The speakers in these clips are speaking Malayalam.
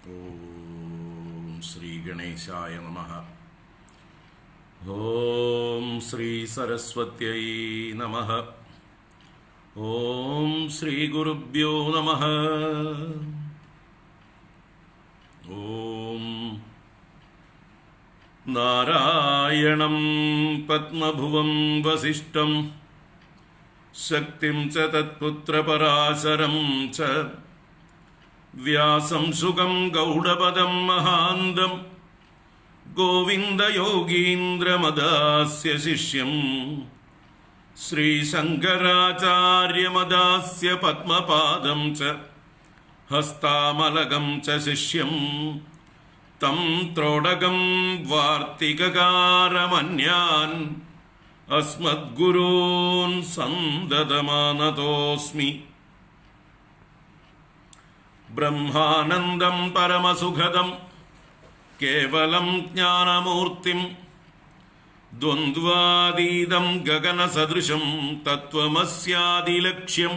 ഓം ശ്രീ ഗണേശായ നമഃ. ഓം ശ്രീ സരസ്വത്यै നമഃ. ഓം ശ്രീ ഗുരുഭ്യോ നമഃ. ഓം നാരായണം പത്മഭുവം വസിഷ്ഠം ശക്തിം ച തത്പുത്രപരാശരം ച വ്യാസം ശുകം ഗൗഡപദം മഹാന്തം ഗോവിന്ദയോഗീന്ദ്രമദാസ്യ ശിഷ്യം ശ്രീശങ്കരാചാര്യമദാസ്യ പത്മപാദം ച ഹസ്താമലകം ച ശിഷ്യം തം ത്രോടകം വാർത്തികകാരമന്യാൻ അസ്മദ്ഗുരൂൻ സന്തതമാനതോസ്മി. ബ്രഹ്മാനന്ദം പരമസുഖദം കേവലം ജ്ഞാനമൂർത്തിം ദ്വന്ദ്വാതീതം ഗഗനസദൃശം തത്വമസ്യാദിലക്ഷ്യം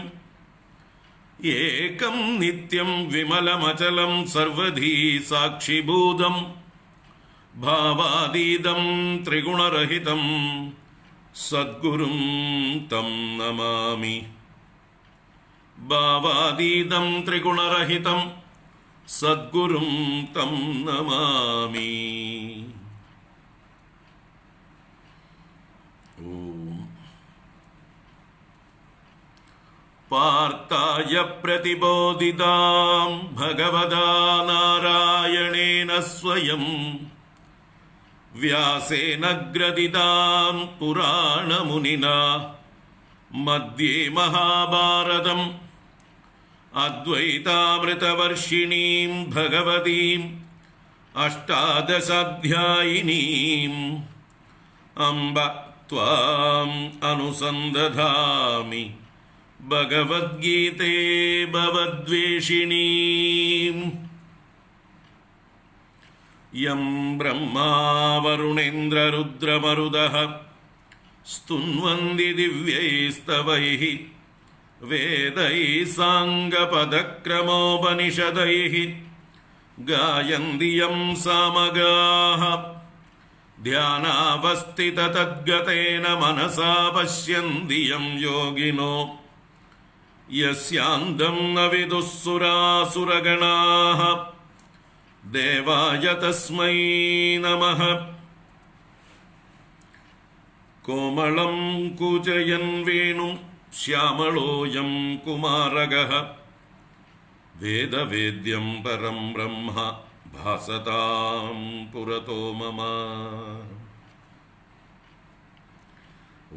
ഏകം നിത്യം വിമലമചലം സർവധീ സാക്ഷിഭൂതം ഭാവാതീതം ത്രിഗുണരഹിതം സദ്ഗുരും തം നമാമി. ഭാവാതീതം ത്രിഗുണരഹിതം സദ്ഗുരും തം നമാമി. ഓം പാർത്ഥായ പ്രതിബോധിതാം ഭഗവതാ നാരായണേന സ്വയം വ്യാസേന ഗ്രഥിതാം പുരാണമുനിനാ മധ്യേ മഹാഭാരതം അദ്വൈതാമൃതവർഷിണീം ഭഗവതീം അഷ്ടാദശാധ്യായിനീം അംബ ത്വാം അനുസന്ദധാമി ഭഗവദ്ഗീതേ ഭവദ്വേഷിണീം. യം ബ്രഹ്മാ വരുണേന്ദ്രരുദ്രമരുതഃ സ്തുന്വന്തി ദിവ്യൈസ്തവൈഃ വേദൈഃ സാംഗപദക്രമോപനിഷദൈഃ ഗായന്തി യം സാമഗാഃ ധ്യാനാവസ്ഥിതതദ്ഗതേന മനസാ പശ്യന്തി യം യോഗിനോ യസ്യാന്തം ന വിദുഃ സുരാസുരഗണാഃ ദേവായ തസ്മൈ നമഃ. കോമളം കൂജയൻ വേണു ശ്യാമളോയം കുമാരകഃ വേദവേദ്യം പരം ബ്രഹ്മ ഭാസതാം പുരതോ മമ.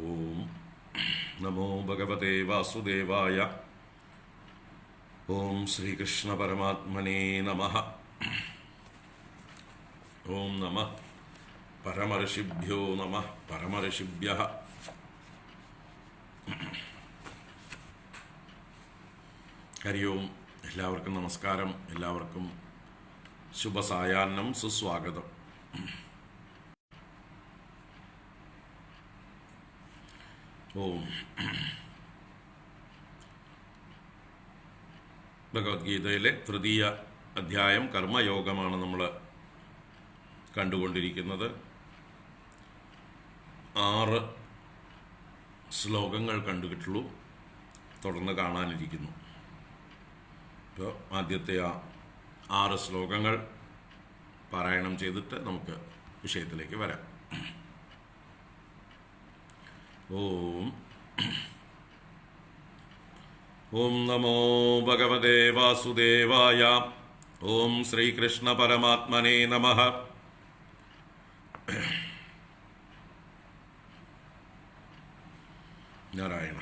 ഓം നമോ ഭഗവതേ വാസുദേവായ. ഓം ശ്രീകൃഷ്ണ പരമാത്മനേ നമഃ. ഓം നമഃ പരമർഷിഭ്യോ നമഃ പരമർഷിഭ്യഃ. ഹരി ഓം. എല്ലാവർക്കും നമസ്കാരം. എല്ലാവർക്കും ശുഭസായാഹ്നം, സുസ്വാഗതം. ഓം ഭഗവത്ഗീതയിലെ തൃതീയ അധ്യായം കർമ്മയോഗമാണ് നമ്മൾ കണ്ടുകൊണ്ടിരിക്കുന്നത്. 6 ശ്ലോകങ്ങൾ കണ്ടുകിട്ടുള്ളൂ, തുടർന്ന് കാണാനിരിക്കുന്നു. ഇപ്പോൾ ആദ്യത്തെ 6 ശ്ലോകങ്ങൾ പാരായണം ചെയ്തിട്ട് നമുക്ക് വിഷയത്തിലേക്ക് വരാം. ഓം ഓം നമോ ഭഗവതേ വാസുദേവായ. ഓം ശ്രീകൃഷ്ണ പരമാത്മനേ നമഃ. നാരായണ.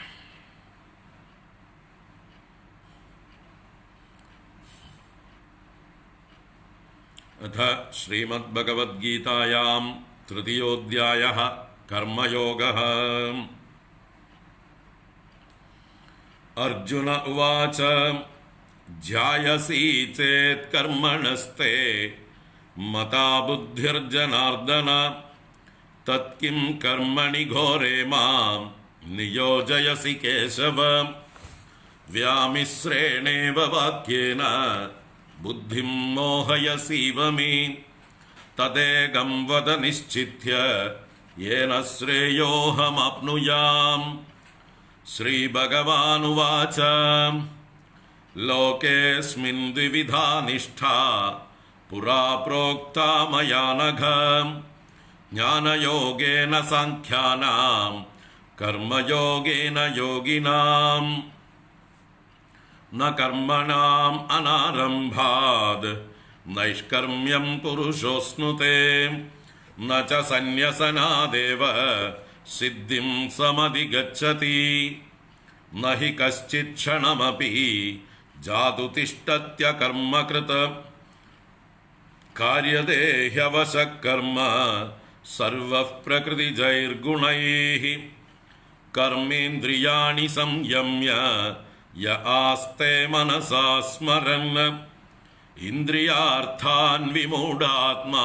അഥ ശ്രീമദ്ഭഗവദ്ഗീതായാം തൃതീയോധ്യായഃ കർമ്മയോഗഃ. അർജുന ഉവാച ധ്യായസി ചേത് കർമ്മണസ്തേ മതാ ബുദ്ധിർജനാർദന തത്കിം കർമ്മണി ഘോരേ മാം നിയോജയസി കേശവ. വ്യാമിശ്രേണേവ വാക്യേന ബുദ്ധിം മോഹയസീവ മേ തദേകം വദ നിശ്ചിത്യ യേന ശ്രേയോഹമാപ്നുയാം. ശ്രീഭഗവാനുവാച ലോകേസ്മിൻ ദ്വിവിധാ നിഷ്ഠാ പുരാ പ്രോക്താ മയാ നഘ ജ്ഞാനയോഗേന സാഖ്യാനാം കർമ്മയോഗേന യോഗിനാം. ന കർമ്മണാം അനാരംഭാദ് നൈഷ്കർമ്മ്യം പുരുഷോസ്നുതേ ന ച സന്യസനാദേവ സിദ്ധിം സമധിഗച്ഛതി. ന ഹി കശ്ചിത് ക്ഷണമപി ജാതു തിഷ്ഠത്യ കർമ്മകൃത് കാര്യതേ ഹ്യവശഃ കർമ്മ സർവഃ പ്രകൃതിജൈർഗുണൈഃ. കർമ്മേന്ദ്രിയാണി സംയമ്യ യ ആസ്തേ മനസാ സ്മരൻ ഇന്ദ്രിയാർത്ഥാൻ വിമൂഢാത്മാ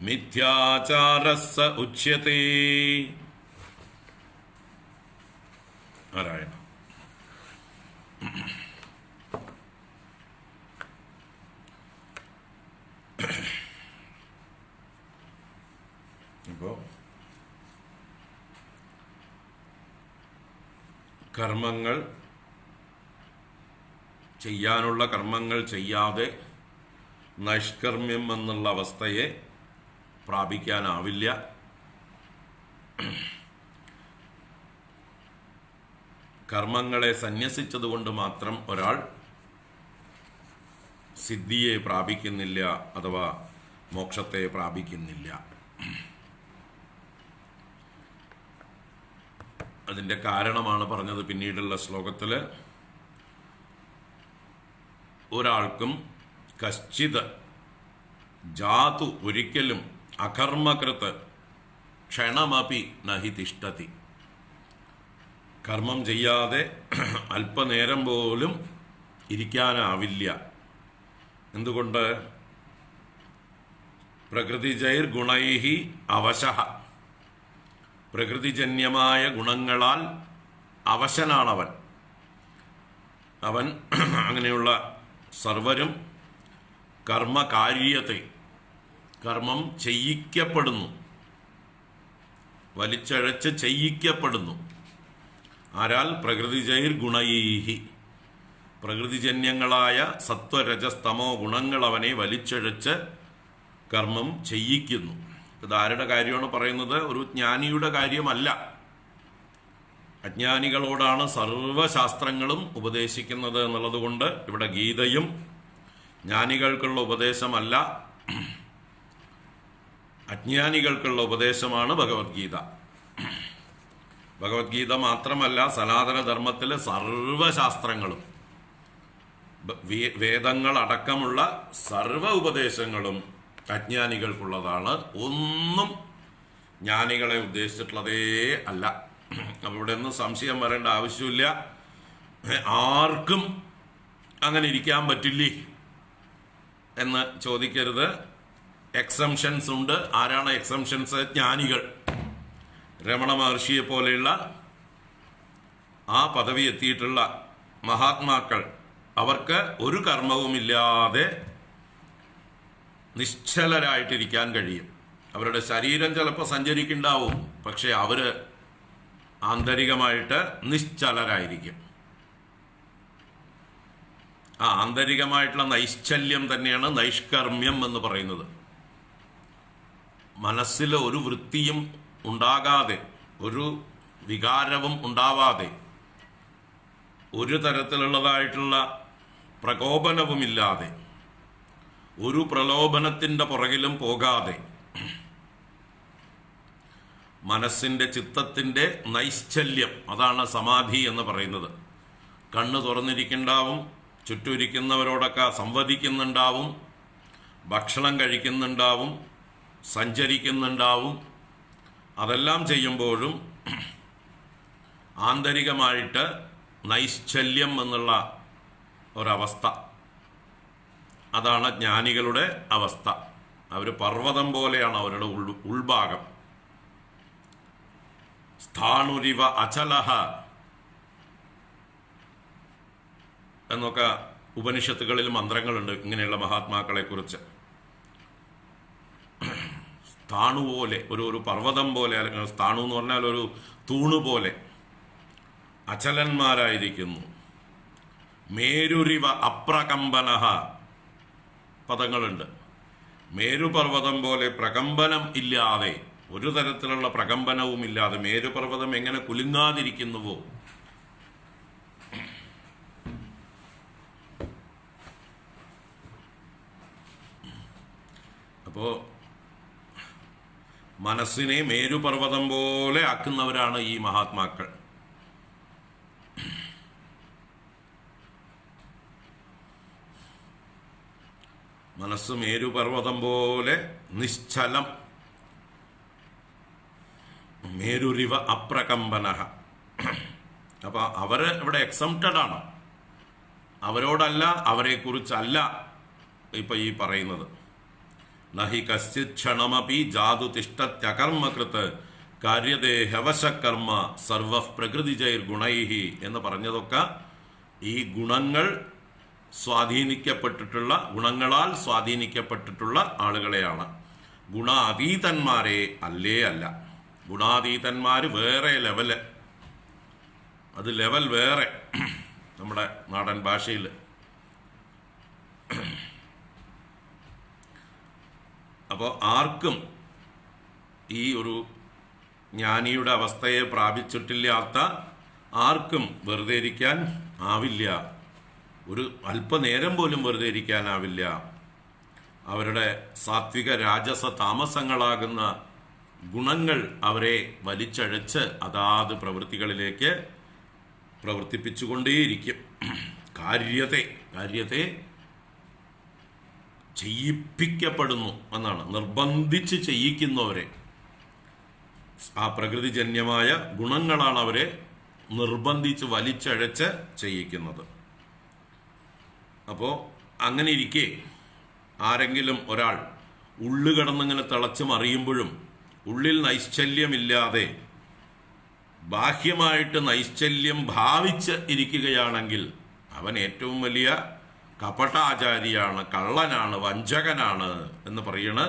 മിഥ്യാചാരഃ സ ഉച്യത്തെ. നാരായണ. ഇപ്പോൾ കർമ്മങ്ങൾ ചെയ്യാനുള്ള കർമ്മങ്ങൾ ചെയ്യാതെ നൈഷ്കർമ്മ്യം എന്നുള്ള അവസ്ഥയെ പ്രാപിക്കാനാവില്ല. കർമ്മങ്ങളെ സന്യസിച്ചതുകൊണ്ട് മാത്രം ഒരാൾ സിദ്ധിയെ പ്രാപിക്കുന്നില്ല, അഥവാ മോക്ഷത്തെ പ്രാപിക്കുന്നില്ല. അതിൻ്റെ കാരണമാണ് പറഞ്ഞത് പിന്നീടുള്ള ശ്ലോകത്തിൽ. ഒരാൾക്കും കശ്ചിത് ജാതു ഒരിക്കലും അകർമ്മകൃത് ക്ഷണമപി നഹി തിഷ്ഠതി. കർമ്മം ചെയ്യാതെ അല്പനേരം പോലും ഇരിക്കാനാവില്ല. എന്തുകൊണ്ട്? പ്രകൃതിജൈർ ഗുണൈഹി അവശഃ. പ്രകൃതിജന്യമായ ഗുണങ്ങളാൽ അവശനാണവൻ. അവൻ അങ്ങനെയുള്ള സർവരും കർമ്മകാര്യത്തെ, കർമ്മം ചെയ്യിക്കപ്പെടുന്നു, വലിച്ചഴച്ച് ചെയ്യിക്കപ്പെടുന്നു. ആരാൽ? പ്രകൃതിജൈർ ഗുണൈഹി. പ്രകൃതിജന്യങ്ങളായ സത്വരജസ്തമോ ഗുണങ്ങൾ അവനെ വലിച്ചഴച്ച് കർമ്മം ചെയ്യിക്കുന്നു. ഇതാരുടെ കാര്യമാണ് പറയുന്നത്? ഒരു ജ്ഞാനിയുടെ കാര്യമല്ല. അജ്ഞാനികളോടാണ് സർവശാസ്ത്രങ്ങളും ഉപദേശിക്കുന്നത് എന്നുള്ളതുകൊണ്ട് ഇവിടെ ഗീതയും ജ്ഞാനികൾക്കുള്ള ഉപദേശമല്ല, അജ്ഞാനികൾക്കുള്ള ഉപദേശമാണ് ഭഗവത്ഗീത. ഭഗവത്ഗീത മാത്രമല്ല, സനാതനധർമ്മത്തിലെ സർവശാസ്ത്രങ്ങളും വേദങ്ങളടക്കമുള്ള സർവ ഉപദേശങ്ങളും അജ്ഞാനികൾക്കുള്ളതാണ്. ഒന്നും ജ്ഞാനികളെ ഉദ്ദേശിച്ചിട്ടുള്ളതേ അല്ല. അവിടെ ഒന്നും സംശയം വരേണ്ട ആവശ്യമില്ല. ആർക്കും അങ്ങനെ ഇരിക്കാൻ പറ്റില്ലേ എന്ന് ചോദിക്കരുത്. എക്സംഷൻസ് ഉണ്ട്. ആരാണ് എക്സംഷൻസ്? ജ്ഞാനികൾ. രമണ മഹർഷിയെ പോലെയുള്ള ആ പദവി എത്തിയിട്ടുള്ള മഹാത്മാക്കൾ, അവർക്ക് ഒരു കർമ്മവുമില്ലാതെ നിശ്ചലരായിട്ടിരിക്കാൻ കഴിയും. അവരുടെ ശരീരം ചിലപ്പോൾ സഞ്ചരിക്കുന്നുണ്ടാവും, പക്ഷെ അവര് ആന്തരികമായിട്ട് നിശ്ചലരായിരിക്കും. ആ ആന്തരികമായിട്ടുള്ള നൈശ്ചല്യം തന്നെയാണ് നൈഷ്കർമ്മ്യം എന്ന് പറയുന്നത്. മനസ്സിൽ ഒരു വൃത്തിയും ഉണ്ടാകാതെ, ഒരു വികാരവും ഉണ്ടാവാതെ, ഒരു തരത്തിലുള്ളതായിട്ടുള്ള പ്രകോപനവുമില്ലാതെ, ഒരു പ്രലോഭനത്തിൻ്റെ പുറകിലും പോകാതെ, മനസ്സിൻ്റെ ചിത്തത്തിൻ്റെ നൈശ്ചല്യം, അതാണ് സമാധി എന്ന് പറയുന്നത്. കണ്ണ് തുറന്നിരിക്കുന്നുണ്ടാവും, ചുറ്റുമിരിക്കുന്നവരോടൊക്കെ സംവദിക്കുന്നുണ്ടാവും, ഭക്ഷണം കഴിക്കുന്നുണ്ടാവും, സഞ്ചരിക്കുന്നുണ്ടാവും. അതെല്ലാം ചെയ്യുമ്പോഴും ആന്തരികമായിട്ട് നൈശ്ചല്യം എന്നുള്ള ഒരവസ്ഥ, അതാണ് ജ്ഞാനികളുടെ അവസ്ഥ. അവർ പർവ്വതം പോലെയാണ് അവരുടെ ഉൾഭാഗം. സ്ഥാണുരിവ അചലഹ എന്നൊക്കെ ഉപനിഷത്തുകളിൽ മന്ത്രങ്ങളുണ്ട് ഇങ്ങനെയുള്ള മഹാത്മാക്കളെ കുറിച്ച്. സ്ഥാണു പോലെ ഒരു പർവ്വതം പോലെ, അല്ലെങ്കിൽ സ്ഥാണു എന്ന് പറഞ്ഞാൽ ഒരു തൂണ് പോലെ അചലന്മാരായിരിക്കുന്നു. മേരുരിവ അപ്രകമ്പനഃ പദങ്ങളുണ്ട്. മേരുപർവ്വതം പോലെ പ്രകമ്പനം ഇല്ലാതെ, ഒരു തരത്തിലുള്ള പ്രകമ്പനവും ഇല്ലാതെ മേരുപർവ്വതം എങ്ങനെ കുലുങ്ങാതിരിക്കുന്നുവോ അപ്പോൾ മനസ്സിനെ മേരുപർവ്വതം പോലെ ആക്കുന്നവരാണ് ഈ മഹാത്മാക്കൾ. മനസ്സ് മേരുപർവ്വതം പോലെ നിശ്ചലം. മേരുരിവ അപ്രകമ്പനഃ. അപ്പൊ അവര് ഇവിടെ എക്സംപ്റ്റഡ് ആണ്. അവരോടല്ല, അവരെക്കുറിച്ചല്ല ഇപ്പൊ ഈ പറയുന്നത്. നഹി കശ്ചിത് ക്ഷണമപി ജാതു തിഷ്ടത്യകർമ്മകൃത് കാര്യതേ ഹവശകർമ്മ സർവ പ്രകൃതിജൈർ ഗുണൈഹി എന്ന് പറഞ്ഞതൊക്കെ ഈ ഗുണങ്ങളാൽ സ്വാധീനിക്കപ്പെട്ടിട്ടുള്ള ആളുകളെയാണ്. ഗുണാതീതന്മാരെ അല്ല. ഗുണാതീതന്മാര് വേറെ ലെവല്, അത് ലെവൽ വേറെ നമ്മുടെ നാടൻ ഭാഷയിൽ. അപ്പോൾ ആർക്കും ഈ ഒരു ജ്ഞാനിയുടെ അവസ്ഥയെ പ്രാപിച്ചിട്ടില്ലാത്ത ആർക്കും വെറുതെ ഇരിക്കാൻ ആവില്ല. ഒരു അല്പനേരം പോലും വെറുതെ ഇരിക്കാനാവില്ല. അവരുടെ സാത്വിക രാജസ താമസങ്ങളാകുന്ന ഗുണങ്ങൾ അവരെ വലിച്ചഴച്ച് അതാത് പ്രവൃത്തികളിലേക്ക് പ്രവർത്തിപ്പിച്ചുകൊണ്ടേയിരിക്കും. കാര്യത്തെ ചെയ്യിപ്പിക്കപ്പെടുന്നു എന്നാണ്, നിർബന്ധിച്ച് ചെയ്യിക്കുന്നവരെ. ആ പ്രകൃതിജന്യമായ ഗുണങ്ങളാണ് അവരെ നിർബന്ധിച്ച് വലിച്ചഴച്ച് ചെയ്യിക്കുന്നത്. അപ്പോൾ അങ്ങനെ ഇരിക്കെ ആരെങ്കിലും ഒരാൾ ഉള്ളുകിടന്നിങ്ങനെ തിളച്ച് മറിയുമ്പോഴും ഉള്ളിൽ നൈശ്ചല്യമില്ലാതെ ബാഹ്യമായിട്ട് നൈശ്ചല്യം ഭാവിച്ച് ഇരിക്കുകയാണെങ്കിൽ അവൻ ഏറ്റവും വലിയ കപടാചാരിയാണ്, കള്ളനാണ്, വഞ്ചകനാണ് എന്ന് പറയണ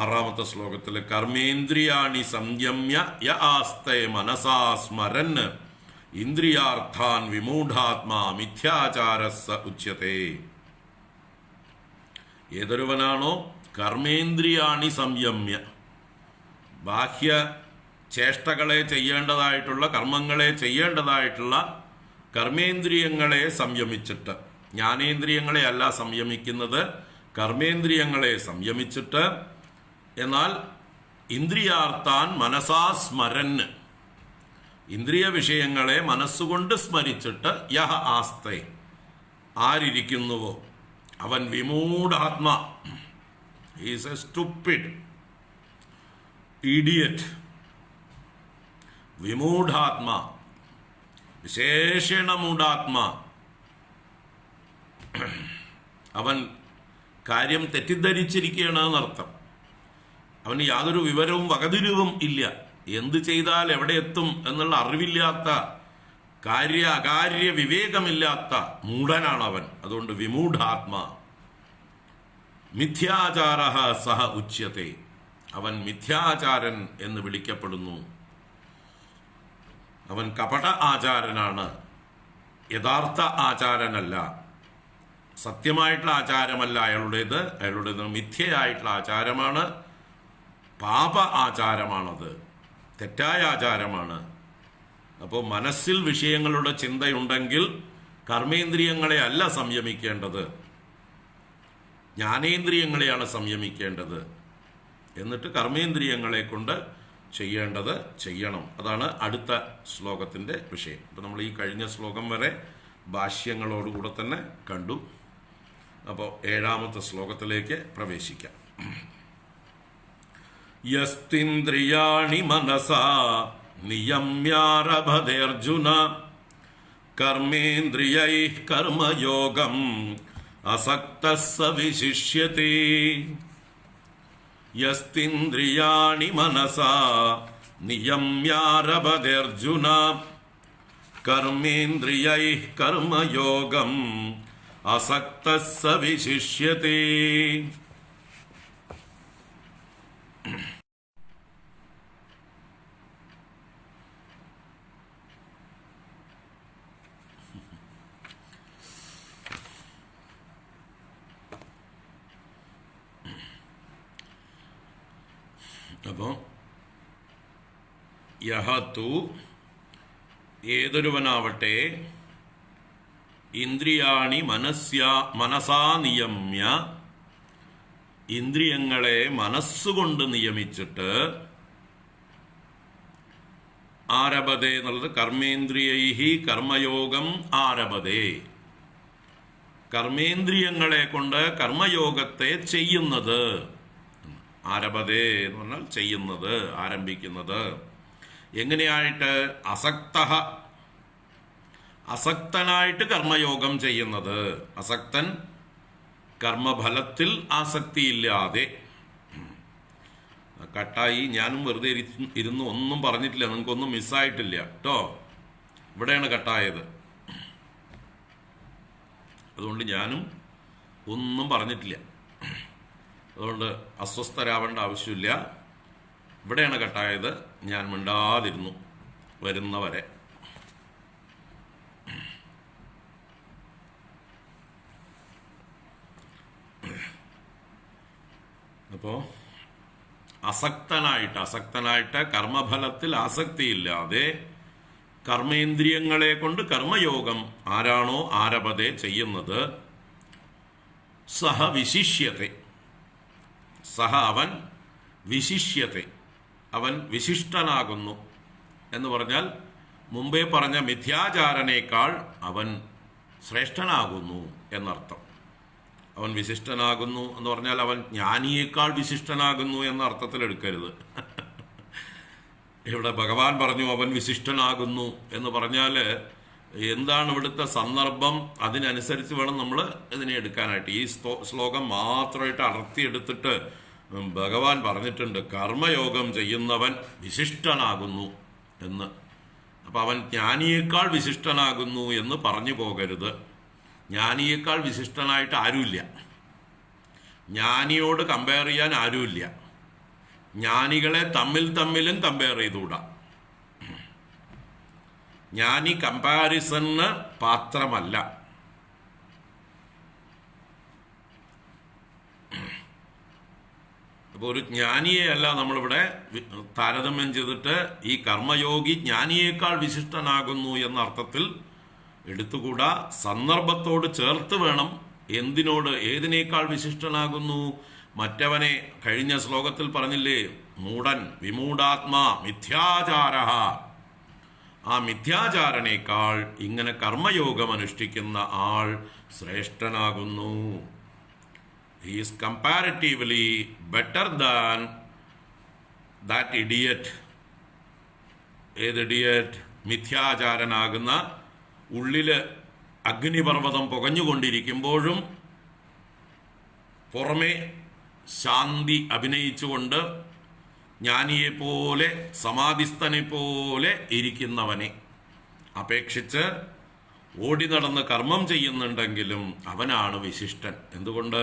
6ാമത്തെ ശ്ലോകത്തിൽ. കർമ്മേന്ദ്രിയാണി സംയമ്യ യ ആസ്തേ മനസാ സ്മരൻ ഇന്ദ്രിയാർത്ഥാൻ വിമൂഢാത്മാ മിഥ്യാചാരസ്സ ഉച്യത്തെ. ഏതൊരുവനാണോ കർമ്മേന്ദ്രിയാണി സംയമ്യ, ബാഹ്യ ചേഷ്ടകളെ ചെയ്യേണ്ടതായിട്ടുള്ള, കർമ്മങ്ങളെ ചെയ്യേണ്ടതായിട്ടുള്ള കർമ്മേന്ദ്രിയങ്ങളെ സംയമിച്ചിട്ട്, ജ്ഞാനേന്ദ്രിയങ്ങളെ അല്ല സംയമിക്കുന്നത്, കർമ്മേന്ദ്രിയങ്ങളെ സംയമിച്ചിട്ട്, എന്നാൽ ഇന്ദ്രിയാർത്ഥാൻ മനസാ സ്മരൻ, ഇന്ദ്രിയ വിഷയങ്ങളെ മനസ്സുകൊണ്ട് സ്മരിച്ചിട്ട് യഹ ആസ്തേ, ആരിയ്ക്കുന്നുവോ അവൻ വിമൂഢാത്മാ, ഈസ് എ സ്റ്റുപ്പിഡ് ഇഡിയറ്റ്. വിമൂഢാത്മാ, വിശേഷണ മൂഢാത്മാ. അവൻ കാര്യം തെറ്റിദ്ധരിച്ചിരിക്കുകയാണ് എന്നർത്ഥം. അവന് യാതൊരു വിവരവും വകതിരിവും ഇല്ല. എന്ത് ചെയ്താൽ എവിടെ എത്തും എന്നുള്ള അറിവില്ലാത്ത, അകാര്യ വിവേകമില്ലാത്ത മൂഢനാണ് അവൻ. അതുകൊണ്ട് വിമൂഢാത്മാ. മിഥ്യാചാര സഹ ഉച്യത്തെ, അവൻ മിഥ്യാചാരൻ എന്ന് വിളിക്കപ്പെടുന്നു. അവൻ കപട ആചാരനാണ്, യഥാർത്ഥ ആചാരനല്ല. സത്യമായിട്ടുള്ള ആചാരമല്ല അയാളുടേത് മിഥ്യയായിട്ടുള്ള ആചാരമാണ്, പാപ ആചാരമാണത്, തെറ്റായ ആചാരമാണ്. അപ്പോൾ മനസ്സിൽ വിഷയങ്ങളുടെ ചിന്തയുണ്ടെങ്കിൽ കർമ്മേന്ദ്രിയങ്ങളെ അല്ല സംയമിക്കേണ്ടത്, ജ്ഞാനേന്ദ്രിയങ്ങളെയാണ് സംയമിക്കേണ്ടത്. എന്നിട്ട് കർമ്മേന്ദ്രിയങ്ങളെ കൊണ്ട് ചെയ്യേണ്ടത് ചെയ്യണം. അതാണ് അടുത്ത ശ്ലോകത്തിൻ്റെ വിഷയം. ഇപ്പം നമ്മൾ ഈ കഴിഞ്ഞ ശ്ലോകം വരെ ഭാഷ്യങ്ങളോടുകൂടെ തന്നെ കണ്ടു. അപ്പോൾ 7ാമത്തെ ശ്ലോകത്തിലേക്ക് പ്രവേശിക്കാം. യസ്തിന്ദ്രിയാണി മനസാ നിയമ്യാരഭതേർജുന കർമ്മേന്ദ്രിയൈഃ കർമ്മയോഗം അസക്തഃ സ വിശിഷ്യത്തെ. യസ്തിന്ദ്രിയാണി മനസാ നിയമ്യാരഭതേർജുന കർമ്മേന്ദ്രിയൈഃ കർമ്മയോഗം അസക്തഃ സ വിശിഷ്യതേ. അപ്പോൾ യഹതു ഏതൊരുവനാവട്ടെ ഇന്ദ്രിയാണി മനസാ നിയമ്യ ഇന്ദ്രിയങ്ങളെ മനസ്സുകൊണ്ട് നിയമിച്ചിട്ട് ആരഭതേ എന്നുള്ളത് കർമ്മേന്ദ്രിയൈഹി കർമ്മയോഗം ആരഭതേ, കർമ്മേന്ദ്രിയങ്ങളെ കൊണ്ട് കർമ്മയോഗത്തെ ചെയ്യുന്നത്. ആരഭതേ എന്ന് പറഞ്ഞാൽ ചെയ്യുന്നത്, ആരംഭിക്കുന്നത്. എങ്ങനെയായിട്ട്? അസക്തനായിട്ട് കർമ്മയോഗം ചെയ്യുന്നത്. അസക്തൻ കർമ്മഫലത്തിൽ ആസക്തിയില്ലാതെ. കട്ടായി ഞാനും വെറുതെ ഇരുന്ന് ഒന്നും പറഞ്ഞിട്ടില്ല, നിങ്ങൾക്കൊന്നും മിസ്സായിട്ടില്ല കേട്ടോ. ഇവിടെയാണ് കട്ടായത്, അതുകൊണ്ട് ഞാനും ഒന്നും പറഞ്ഞിട്ടില്ല. അതുകൊണ്ട് അസ്വസ്ഥരാവേണ്ട ആവശ്യമില്ല. ഇവിടെയാണ് കട്ടായത്, ഞാൻ മിണ്ടാതിരുന്നു വരുന്നവരെ. അപ്പോൾ അസക്തനായിട്ട് കർമ്മഫലത്തിൽ ആസക്തിയില്ലാതെ കർമ്മേന്ദ്രിയങ്ങളെ കൊണ്ട് കർമ്മയോഗം ആരാണോ ആരഭതെ ചെയ്യുന്നത്, സഹ വിശിഷ്യത്തെ, സഹ അവൻ, വിശിഷ്യത്തെ അവൻ വിശിഷ്ടനാകുന്നു എന്ന് പറഞ്ഞാൽ മുമ്പേ പറഞ്ഞ മിഥ്യാചാരനേക്കാൾ അവൻ ശ്രേഷ്ഠനാകുന്നു എന്നർത്ഥം. അവൻ വിശിഷ്ടനാകുന്നു എന്ന് പറഞ്ഞാൽ അവൻ ജ്ഞാനിയേക്കാൾ വിശിഷ്ടനാകുന്നു എന്ന അർത്ഥത്തിൽ എടുക്കരുത്. ഇവിടെ ഭഗവാൻ പറഞ്ഞു അവൻ വിശിഷ്ടനാകുന്നു എന്ന് പറഞ്ഞാൽ എന്താണ് ഇവിടുത്തെ സന്ദർഭം, അതിനനുസരിച്ച് വേണം നമ്മൾ ഇതിനെ എടുക്കാനായിട്ട്. ഈ ശ്ലോകം മാത്രമായിട്ട് അടർത്തിയെടുത്തിട്ട് ഭഗവാൻ പറഞ്ഞിട്ടുണ്ട് കർമ്മയോഗം ചെയ്യുന്നവൻ വിശിഷ്ടനാകുന്നു എന്ന്. അപ്പം അവൻ ജ്ഞാനിയേക്കാൾ വിശിഷ്ടനാകുന്നു എന്ന് പറഞ്ഞു പോകരുത്. ജ്ഞാനിയേക്കാൾ വിശിഷ്ടനായിട്ട് ആരുമില്ല, ജ്ഞാനിയോട് കമ്പയർ ചെയ്യാൻ ആരുമില്ല. ജ്ഞാനികളെ തമ്മിലും കമ്പയർ ചെയ്തുകൂടാ. ജ്ഞാനി കമ്പാരിസണ് പാത്രമല്ല. അപ്പോൾ ഒരു ജ്ഞാനിയെയല്ല നമ്മളിവിടെ താരതമ്യം ചെയ്തിട്ട് ഈ കർമ്മയോഗി ജ്ഞാനിയേക്കാൾ വിശിഷ്ടനാകുന്നു എന്ന അർത്ഥത്തിൽ എടുത്തുകൂടാ. സന്ദർഭത്തോട് ചേർത്ത് വേണം. എന്തിനോട്, ഏതിനേക്കാൾ വിശിഷ്ടനാകുന്നു? മറ്റവനെ കഴിഞ്ഞ ശ്ലോകത്തിൽ പറഞ്ഞില്ലേ, മൂഢൻ, വിമൂഢാത്മാ, മിഥ്യാചാര. ആ മിഥ്യാചാരനേക്കാൾ ഇങ്ങനെ കർമ്മയോഗം അനുഷ്ഠിക്കുന്ന ആൾ ശ്രേഷ്ഠനാകുന്നു. He is comparatively better than that idiot. ഏത് ഇഡിയറ്റ്? മിഥ്യാചാരനാകുന്ന, ഉള്ളില് അഗ്നിപർവ്വതം പുകഞ്ഞുകൊണ്ടിരിക്കുമ്പോഴും പുറമെ ശാന്തി അഭിനയിച്ചുകൊണ്ട് ജ്ഞാനിയെപ്പോലെ സമാധിസ്ഥനെ പോലെ ഇരിക്കുന്നവനെ അപേക്ഷിച്ച് ഓടി നടന്ന് കർമ്മം ചെയ്യുന്നുണ്ടെങ്കിലും അവനാണ് വിശിഷ്ടൻ. എന്തുകൊണ്ട്?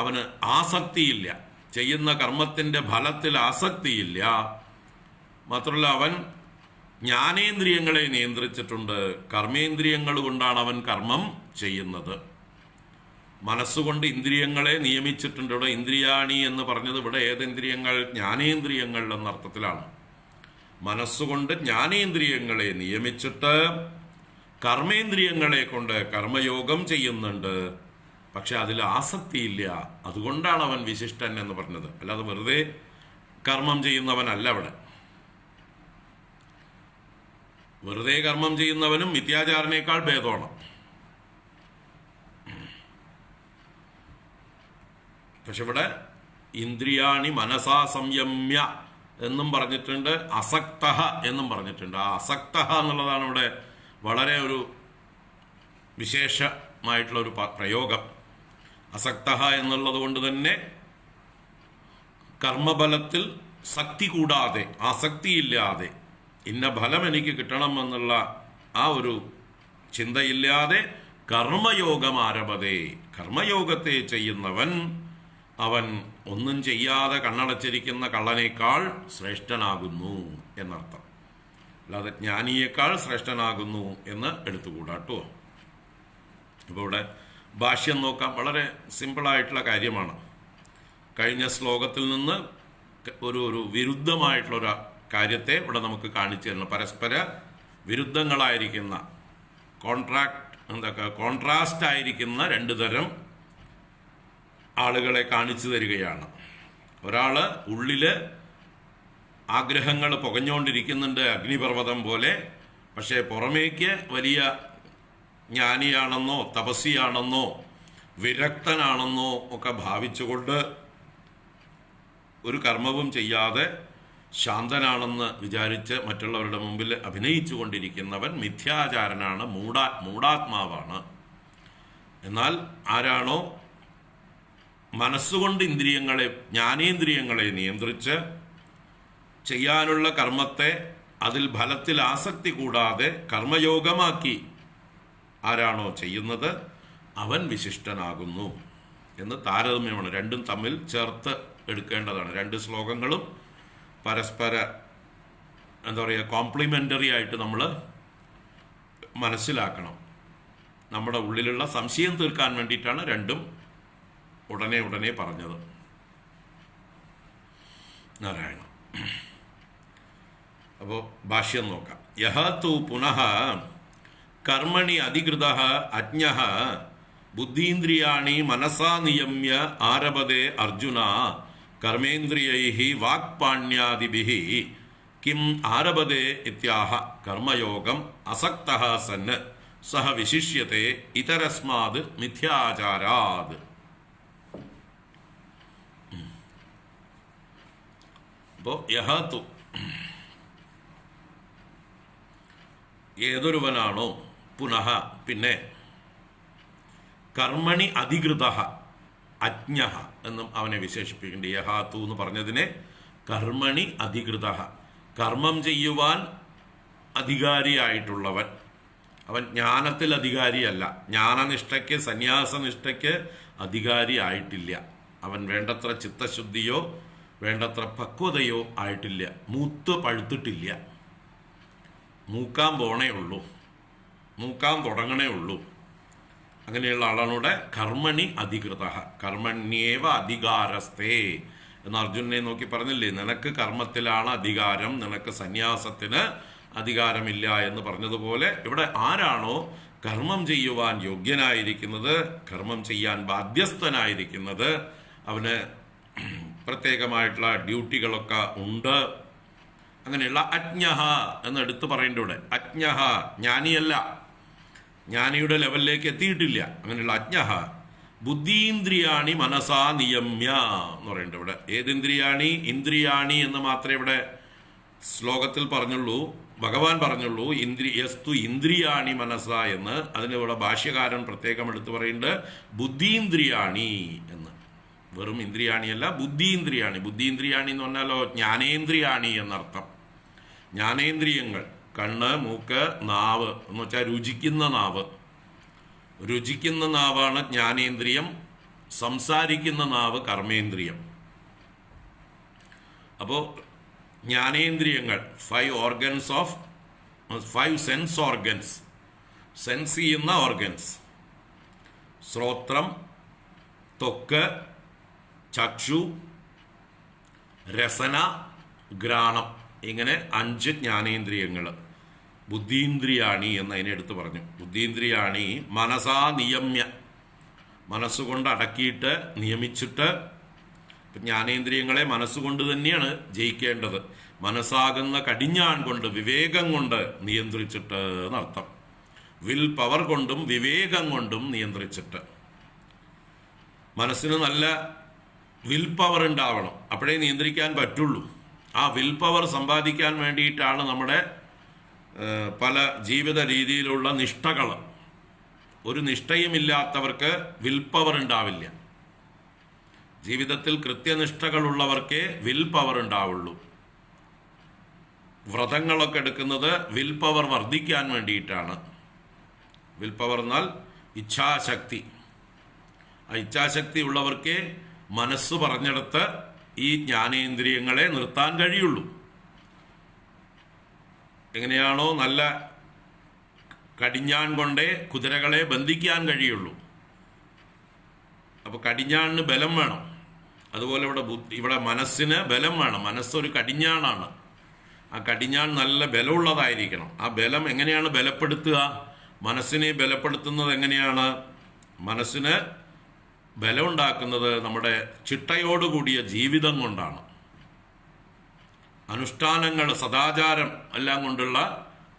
അവന് ആസക്തിയില്ല, ചെയ്യുന്ന കർമ്മത്തിൻ്റെ ഫലത്തിൽ ആസക്തിയില്ല. മാത്രമല്ല അവൻ ജ്ഞാനേന്ദ്രിയങ്ങളെ നിയന്ത്രിച്ചിട്ടുണ്ട്. കർമ്മേന്ദ്രിയങ്ങൾ കൊണ്ടാണ് അവൻ കർമ്മം ചെയ്യുന്നത്. മനസ്സുകൊണ്ട് ഇന്ദ്രിയങ്ങളെ നിയമിച്ചിട്ടുണ്ട്. ഇവിടെ ഇന്ദ്രിയാണി എന്ന് പറഞ്ഞത് ഇവിടെ ഏതിന്ദ്രിയങ്ങൾ? ജ്ഞാനേന്ദ്രിയങ്ങൾ എന്നർത്ഥത്തിലാണ്. മനസ്സുകൊണ്ട് ജ്ഞാനേന്ദ്രിയങ്ങളെ നിയമിച്ചിട്ട് കർമ്മേന്ദ്രിയങ്ങളെ കൊണ്ട് കർമ്മയോഗം ചെയ്യുന്നുണ്ട്. പക്ഷെ അതിൽ ആസക്തിയില്ല. അതുകൊണ്ടാണ് അവൻ വിശിഷ്ടൻ എന്ന് പറഞ്ഞത്. അല്ലാതെ വെറുതെ കർമ്മം ചെയ്യുന്നവനല്ല. അവിടെ വെറുതെ കർമ്മം ചെയ്യുന്നവനും മിഥ്യാചാരനേക്കാൾ ഭേദമാണ്. പക്ഷെ ഇവിടെ ഇന്ദ്രിയാണി മനസാ സംയമ്യ എന്നും പറഞ്ഞിട്ടുണ്ട്, അസക്ത എന്നും പറഞ്ഞിട്ടുണ്ട്. ആ അസക്ത എന്നുള്ളതാണ് ഇവിടെ വളരെ ഒരു വിശേഷമായിട്ടുള്ളൊരു പ്രയോഗം. അസക്ത എന്നുള്ളത് കൊണ്ട് തന്നെ കർമ്മഫലത്തിൽ ശക്തി കൂടാതെ, ആസക്തിയില്ലാതെ, ഇന്ന ഫലം എനിക്ക് കിട്ടണം എന്നുള്ള ആ ഒരു ചിന്തയില്ലാതെ കർമ്മയോഗം ആരഭതേ, കർമ്മയോഗത്തെ ചെയ്യുന്നവൻ അവൻ ഒന്നും ചെയ്യാതെ കണ്ണടച്ചിരിക്കുന്ന കള്ളനേക്കാൾ ശ്രേഷ്ഠനാകുന്നു എന്നർത്ഥം. അല്ലാതെ ജ്ഞാനിയേക്കാൾ ശ്രേഷ്ഠനാകുന്നു എന്ന് എടുത്തുകൂടാട്ടോ. അപ്പോൾ ഇവിടെ ഭാഷ്യം നോക്കാം. വളരെ സിമ്പിളായിട്ടുള്ള കാര്യമാണ്. കഴിഞ്ഞ ശ്ലോകത്തിൽ നിന്ന് ഒരു വിരുദ്ധമായിട്ടുള്ളൊരു കാര്യത്തെ ഇവിടെ നമുക്ക് കാണിച്ചു തരണം. പരസ്പര വിരുദ്ധങ്ങളായിരിക്കുന്ന കോൺട്രാസ്റ്റ് ആയിരിക്കുന്ന രണ്ടു തരം ആളുകളെ കാണിച്ചു തരികയാണ്. ഒരാൾ ഉള്ളില് ആഗ്രഹങ്ങൾ പുകഞ്ഞുകൊണ്ടിരിക്കുന്നുണ്ട്, അഗ്നിപർവ്വതം പോലെ. പക്ഷേ പുറമേക്ക് വലിയ ജ്ഞാനിയാണെന്നോ തപസ്സിയാണെന്നോ വിരക്തനാണെന്നോ ഒക്കെ ഭാവിച്ചുകൊണ്ട് ഒരു കർമ്മവും ചെയ്യാതെ ശാന്തനാണെന്ന് വിചാരിച്ച് മറ്റുള്ളവരുടെ മുമ്പിൽ അഭിനയിച്ചു കൊണ്ടിരിക്കുന്നവൻ മിഥ്യാചാരനാണ്, മൂഢാത്മാവാണ്. എന്നാൽ ആരാണോ മനസ്സുകൊണ്ട് ജ്ഞാനേന്ദ്രിയങ്ങളെ നിയന്ത്രിച്ച് ചെയ്യാനുള്ള കർമ്മത്തെ അതിൽ ഫലത്തിൽ ആസക്തി കൂടാതെ കർമ്മയോഗമാക്കി ആരാണോ ചെയ്യുന്നത് അവൻ വിശിഷ്ടനാകുന്നു എന്ന് താരതമ്യമാണ്. രണ്ടും തമ്മിൽ ചേർത്ത് എടുക്കേണ്ടതാണ്. രണ്ട് ശ്ലോകങ്ങളും പരസ്പര കോംപ്ലിമെൻ്ററി ആയിട്ട് നമ്മൾ മനസ്സിലാക്കണം. നമ്മുടെ ഉള്ളിലുള്ള സംശയം തീർക്കാൻ വേണ്ടിയിട്ടാണ് രണ്ടും ഉടനെ പറഞ്ഞത്. നാരായണ. അപ്പോൾ ഭാഷ്യം നോക്കാം. യഹ തു പുനഃ കർമ്മണി അധികൃതഃ അജ്ഞഃ ബുദ്ധീന്ദ്രിയാണി മനസാ നിയമ്യ ആരഭതേ അർജുന കർമ്മേന്ദ്രിയൈഃ വാക്പാണ്യാദിഭിഃ കിം ആരഭതേ ഇത്യാഹ കർമ്മയോഗം അസക്തഃ സन् സഹ വിശിഷ്യത്തെ ഇതരസ്മാത് മിഥ്യാചാരാത്. അപ്പോൾ യഹതു ഏതൊരുവനാണോ പുനഃ പിന്നെ കർമ്മണി അധികൃത അജ്ഞ എന്നും അവനെ വിശേഷിപ്പിക്കുന്നുണ്ട്. യഹാതു എന്ന് പറഞ്ഞതിനെ കർമ്മണി അധികൃത, കർമ്മം ചെയ്യുവാൻ അധികാരിയായിട്ടുള്ളവൻ. അവൻ ജ്ഞാനത്തിൽ അധികാരിയല്ല, ജ്ഞാനനിഷ്ഠയ്ക്ക് സന്യാസനിഷ്ഠയ്ക്ക് അധികാരി ആയിട്ടില്ല. അവൻ വേണ്ടത്ര ചിത്തശുദ്ധിയോ വേണ്ടത്ര പക്വതയോ ആയിട്ടില്ല, മൂത്ത് പഴുത്തിട്ടില്ല. മൂക്കാൻ പോണേ ഉള്ളൂ, മൂക്കാൻ തുടങ്ങണേ ഉള്ളൂ. അങ്ങനെയുള്ള ആളാണൂടെ കർമ്മണി അധികൃത, കർമ്മണ്യേവ അധികാരസ്ഥേ എന്ന് അർജുനനെ നോക്കി പറഞ്ഞില്ലേ, നിനക്ക് കർമ്മത്തിലാണ് അധികാരം, നിനക്ക് സന്യാസത്തിന് അധികാരമില്ല എന്ന് പറഞ്ഞതുപോലെ ഇവിടെ ആരാണോ കർമ്മം ചെയ്യുവാൻ യോഗ്യനായിരിക്കുന്നത്, കർമ്മം ചെയ്യാൻ ബാധ്യസ്ഥനായിരിക്കുന്നത്, അവന് പ്രത്യേകമായിട്ടുള്ള ഡ്യൂട്ടികളൊക്കെ ഉണ്ട്. അങ്ങനെയുള്ള അജ്ഞഃ എന്ന് എടുത്തു പറയേണ്ടൂടെ. അജ്ഞഃ ജ്ഞാനിയല്ല, ജ്ഞാനിയുടെ ലെവലിലേക്ക് എത്തിയിട്ടില്ല. അങ്ങനെയുള്ള അജ്ഞഃ ബുദ്ധീന്ദ്രിയാണി മനസാ നിയമ്യ എന്ന് പറയേണ്ടത്. ഇവിടെ ഏതിന്ദ്രിയാണി, ഇന്ദ്രിയാണി എന്ന് മാത്രമേ ഇവിടെ ശ്ലോകത്തിൽ പറഞ്ഞുള്ളൂ, ഭഗവാൻ പറഞ്ഞുള്ളൂ. യസ്തു ഇന്ദ്രിയാണി മനസ എന്ന്. അതിനിവിടെ ഭാഷ്യകാരൻ പ്രത്യേകം എടുത്തു പറയുന്നുണ്ട് ബുദ്ധീന്ദ്രിയാണി എന്ന്. വെറും ഇന്ദ്രിയാണിയല്ല, ബുദ്ധീന്ദ്രിയാണി. ബുദ്ധീന്ദ്രിയാണി എന്ന് പറഞ്ഞാലോ ജ്ഞാനേന്ദ്രിയാണി എന്നർത്ഥം. ജ്ഞാനേന്ദ്രിയങ്ങൾ കണ്ണ്, മൂക്ക്, നാവ് എന്ന് വെച്ചാൽ രുചിക്കുന്ന നാവ്. രുചിക്കുന്ന നാവാണ് ജ്ഞാനേന്ദ്രിയം, സംസാരിക്കുന്ന നാവ് കർമ്മേന്ദ്രിയം. അപ്പോൾ ജ്ഞാനേന്ദ്രിയങ്ങൾ 5 സെൻസ് ഓർഗൻസ്, സെൻസ് ചെയ്യുന്ന ഓർഗൻസ്: ശ്രോത്രം, ത്വക്ക്, ചക്ഷു, രസന, ഘ്രാണം. ഇങ്ങനെ 5 ജ്ഞാനേന്ദ്രിയങ്ങൾ. ബുദ്ധീന്ദ്രിയാണി എന്നതിനെ എടുത്ത് പറഞ്ഞു. ബുദ്ധീന്ദ്രിയാണി മനസാ നിയമ്യ, മനസ്സുകൊണ്ട് അടക്കിയിട്ട് നിയമിച്ചിട്ട്. ജ്ഞാനേന്ദ്രിയങ്ങളെ മനസ്സുകൊണ്ട് തന്നെയാണ് ജയിക്കേണ്ടത്. മനസ്സാകുന്ന കടിഞ്ഞാൺ കൊണ്ട്, വിവേകം കൊണ്ട് നിയന്ത്രിച്ചിട്ട് എന്നർത്ഥം. വിൽ പവർ കൊണ്ടും വിവേകം കൊണ്ടും നിയന്ത്രിച്ചിട്ട്. മനസ്സിന് നല്ല വിൽ പവർ ഉണ്ടാവണം, അപ്പോഴേ നിയന്ത്രിക്കാൻ പറ്റുള്ളൂ. ആ വിൽ പവർ സമ്പാദിക്കാൻ വേണ്ടിയിട്ടാണ് നമ്മുടെ പല ജീവിത രീതിയിലുള്ള നിഷ്ഠകൾ. ഒരു നിഷ്ഠയുമില്ലാത്തവർക്ക് വിൽ പവർ ഉണ്ടാവില്ല. ജീവിതത്തിൽ കൃത്യനിഷ്ഠകളുള്ളവർക്കേ വിൽ പവർ ഉണ്ടാവുള്ളൂ. വ്രതങ്ങളൊക്കെ എടുക്കുന്നത് വിൽ പവർ വർദ്ധിക്കാൻ വേണ്ടിയിട്ടാണ്. വിൽ പവർ എന്നാൽ ഇച്ഛാശക്തി. ആ ഇച്ഛാശക്തി ഉള്ളവർക്കേ മനസ്സ് പറഞ്ഞെടുത്ത് ഈ ജ്ഞാനേന്ദ്രിയങ്ങളെ നിർത്താൻ കഴിയുള്ളൂ. എങ്ങനെയാണോ നല്ല കടിഞ്ഞാൺ കൊണ്ടേ കുതിരകളെ ബന്ധിക്കാൻ കഴിയുള്ളൂ. അപ്പോൾ കടിഞ്ഞാണിന് ബലം വേണം. അതുപോലെ ഇവിടെ മനസ്സിന് ബലം വേണം. മനസ്സൊരു കടിഞ്ഞാണാണ്. ആ കടിഞ്ഞാൺ നല്ല ബലമുള്ളതായിരിക്കണം. ആ ബലം എങ്ങനെയാണ് ബലപ്പെടുത്തുക? മനസ്സിനെ ബലപ്പെടുത്തുന്നത് എങ്ങനെയാണ്? മനസ്സിന് ബലമുണ്ടാക്കുന്നത് നമ്മുടെ ചിട്ടയോടുകൂടിയ ജീവിതം കൊണ്ടാണ്. അനുഷ്ഠാനങ്ങൾ, സദാചാരം എല്ലാം കൊണ്ടുള്ള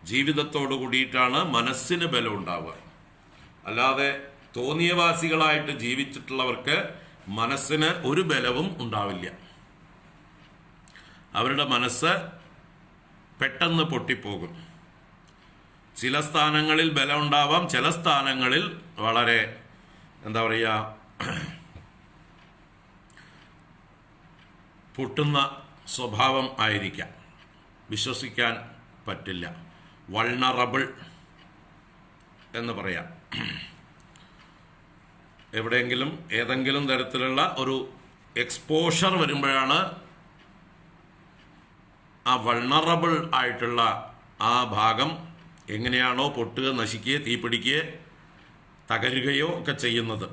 ജീവിതത്തോടു കൂടിയിട്ടാണ് മനസ്സിന് ബലം ഉണ്ടാവുക. അല്ലാതെ തോന്നിയവാസികളായിട്ട് ജീവിച്ചിട്ടുള്ളവർക്ക് മനസ്സിന് ഒരു ബലവും ഉണ്ടാവില്ല. അവരുടെ മനസ്സ് പെട്ടെന്ന് പൊട്ടിപ്പോകും. ചില സ്ഥാനങ്ങളിൽ ബലം ഉണ്ടാവാം, ചില സ്ഥാനങ്ങളിൽ വളരെ എന്താ പറയുക, പൊട്ടുന്ന സ്വഭാവം ആയിരിക്കാം. വിശ്വസിക്കാൻ പറ്റില്ല. വൾണറബിൾ എന്ന് പറയാം. എവിടെയെങ്കിലും ഏതെങ്കിലും തരത്തിലുള്ള ഒരു എക്സ്പോഷർ വരുമ്പോഴാണ് ആ വൾണറബിൾ ആയിട്ടുള്ള ആ ഭാഗം എങ്ങനെയാണോ പൊട്ടുക, നശിക്കുകയോ തീപിടിക്കുകയോ തകരുകയോ ഒക്കെ ചെയ്യുന്നത്.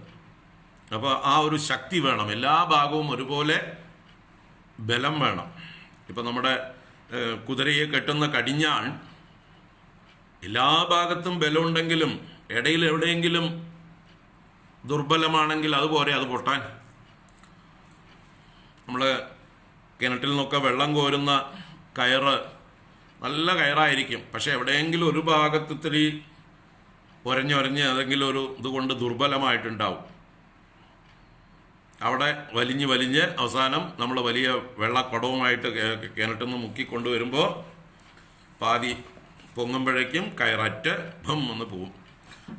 അപ്പോൾ ആ ഒരു ശക്തി വേണം. എല്ലാ ഭാഗവും ഒരുപോലെ ബലം വേണം. ഇപ്പം നമ്മുടെ കുതിരയെ കെട്ടുന്ന കടിഞ്ഞാൺ എല്ലാ ഭാഗത്തും ബലമുണ്ടെങ്കിലും ഇടയിൽ എവിടെയെങ്കിലും ദുർബലമാണെങ്കിൽ അതുപോലെ അത് പൊട്ടാൻ. നമ്മൾ കിണറ്റിൽ നിന്നൊക്കെ വെള്ളം കോരുന്ന കയറ് നല്ല കയറായിരിക്കും. പക്ഷെ എവിടെയെങ്കിലും ഒരു ഭാഗത്തിത്തിരി ഒരഞ്ഞൊരഞ്ഞ് ഏതെങ്കിലും ഒരു ഇതുകൊണ്ട് ദുർബലമായിട്ടുണ്ടാവും. അവിടെ വലിഞ്ഞ് അവസാനം നമ്മൾ വലിയ വെള്ളക്കുടവുമായിട്ട് കിണറ്റിൽ നിന്ന് മുക്കിക്കൊണ്ടുവരുമ്പോൾ പാതി പൊങ്ങുമ്പോഴേക്കും കയററ്റ് ഭം ഒന്ന് പോവും.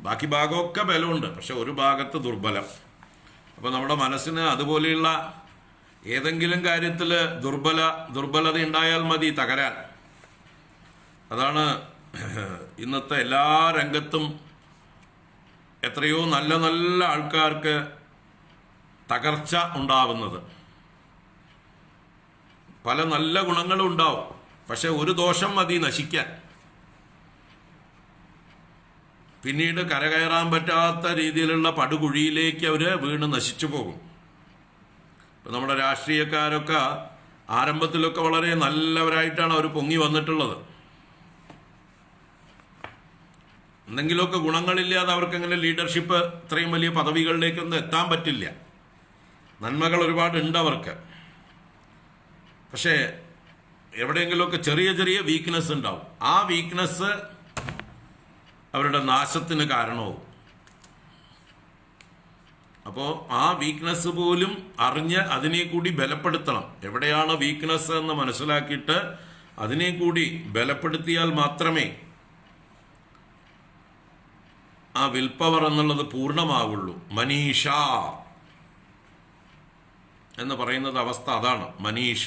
ബാക്കി ഭാഗമൊക്കെ ബലമുണ്ട്, പക്ഷെ ഒരു ഭാഗത്ത് ദുർബലം. അപ്പോൾ നമ്മുടെ മനസ്സിന് അതുപോലെയുള്ള ഏതെങ്കിലും കാര്യത്തിൽ ദുർബലത ഉണ്ടായാൽ മതി തകരാൻ. അതാണ് ഇന്നത്തെ എല്ലാ രംഗത്തും എത്രയോ നല്ല നല്ല ആൾക്കാർക്ക് തകർച്ച ഉണ്ടാവുന്നത്. പല നല്ല ഗുണങ്ങളും ഉണ്ടാവും, പക്ഷെ ഒരു ദോഷം മതി നശിക്കാൻ. പിന്നീട് കരകയറാൻ പറ്റാത്ത രീതിയിലുള്ള പടുകുഴിയിലേക്ക് അവർ വീണ് നശിച്ചു പോകും. ഇപ്പം നമ്മുടെ രാഷ്ട്രീയക്കാരൊക്കെ ആരംഭത്തിലൊക്കെ വളരെ നല്ലവരായിട്ടാണ് അവർ പൊങ്ങി വന്നിട്ടുള്ളത്. എന്തെങ്കിലുമൊക്കെ ഗുണങ്ങളില്ലാതെ അവർക്ക് എങ്ങനെ ലീഡർഷിപ്പ് ഇത്രയും വലിയ പദവികളിലേക്കൊന്നും എത്താൻ പറ്റില്ല. നന്മകൾ ഒരുപാട് ഉണ്ട് അവർക്ക്, പക്ഷേ എവിടെയെങ്കിലുമൊക്കെ ചെറിയ ചെറിയ വീക്ക്നെസ് ഉണ്ടാവും. ആ വീക്ക്നെസ് അവരുടെ നാശത്തിന് കാരണമാവും. അപ്പോൾ ആ വീക്ക്നെസ് പോലും അറിഞ്ഞ് അതിനെ കൂടി ബലപ്പെടുത്തണം. എവിടെയാണ് വീക്ക്നെസ് എന്ന് മനസ്സിലാക്കിയിട്ട് അതിനെ കൂടി ബലപ്പെടുത്തിയാൽ മാത്രമേ ആ വിൽ പവർ എന്നുള്ളത് പൂർണ്ണമാവുള്ളൂ. മനീഷ എന്ന് പറയുന്നത് അവസ്ഥ അതാണ്. മനീഷ.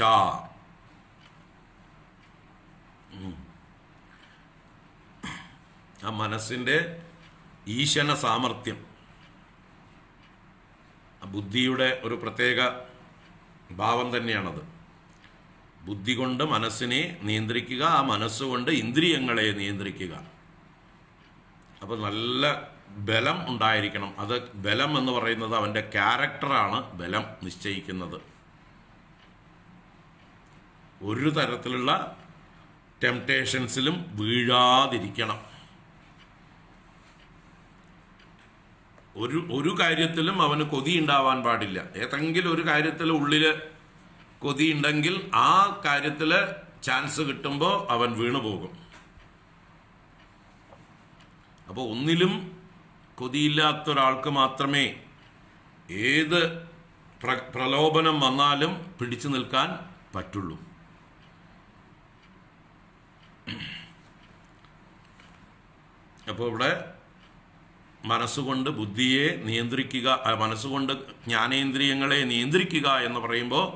ആ മനസ്സിൻ്റെ ഈശന സാമർഥ്യം, ബുദ്ധിയുടെ ഒരു പ്രത്യേക ഭാവം തന്നെയാണത്. ബുദ്ധി കൊണ്ട് മനസ്സിനെ നിയന്ത്രിക്കുക, ആ മനസ്സുകൊണ്ട് ഇന്ദ്രിയങ്ങളെ നിയന്ത്രിക്കുക. അപ്പോൾ നല്ല ബലം ഉണ്ടായിരിക്കണം. അത് ബലം എന്ന് പറയുന്നത് അവൻ്റെ ക്യാരക്ടറാണ് ബലം നിശ്ചയിക്കുന്നത്. ഒരു തരത്തിലുള്ള ടെംപ്ടേഷൻസിലും വീഴാതിരിക്കണം. ഒരു കാര്യത്തിലും അവന് കൊതി ഉണ്ടാവാൻ പാടില്ല. ഏതെങ്കിലും ഒരു കാര്യത്തിൽ ഉള്ളിൽ കൊതി ഉണ്ടെങ്കിൽ ആ കാര്യത്തിൽ ചാൻസ് കിട്ടുമ്പോൾ അവൻ വീണുപോകും. അപ്പോൾ ഒന്നിലും കൊതിയില്ലാത്തൊരാൾക്ക് മാത്രമേ ഏത് പ്രലോഭനം വന്നാലും പിടിച്ചു നിൽക്കാൻ പറ്റുള്ളൂ. അപ്പോൾ ഇവിടെ മനസ്സുകൊണ്ട് ബുദ്ധിയെ നിയന്ത്രിക്കുക, മനസ്സുകൊണ്ട് ജ്ഞാനേന്ദ്രിയങ്ങളെ നിയന്ത്രിക്കുക എന്ന് പറയുമ്പോൾ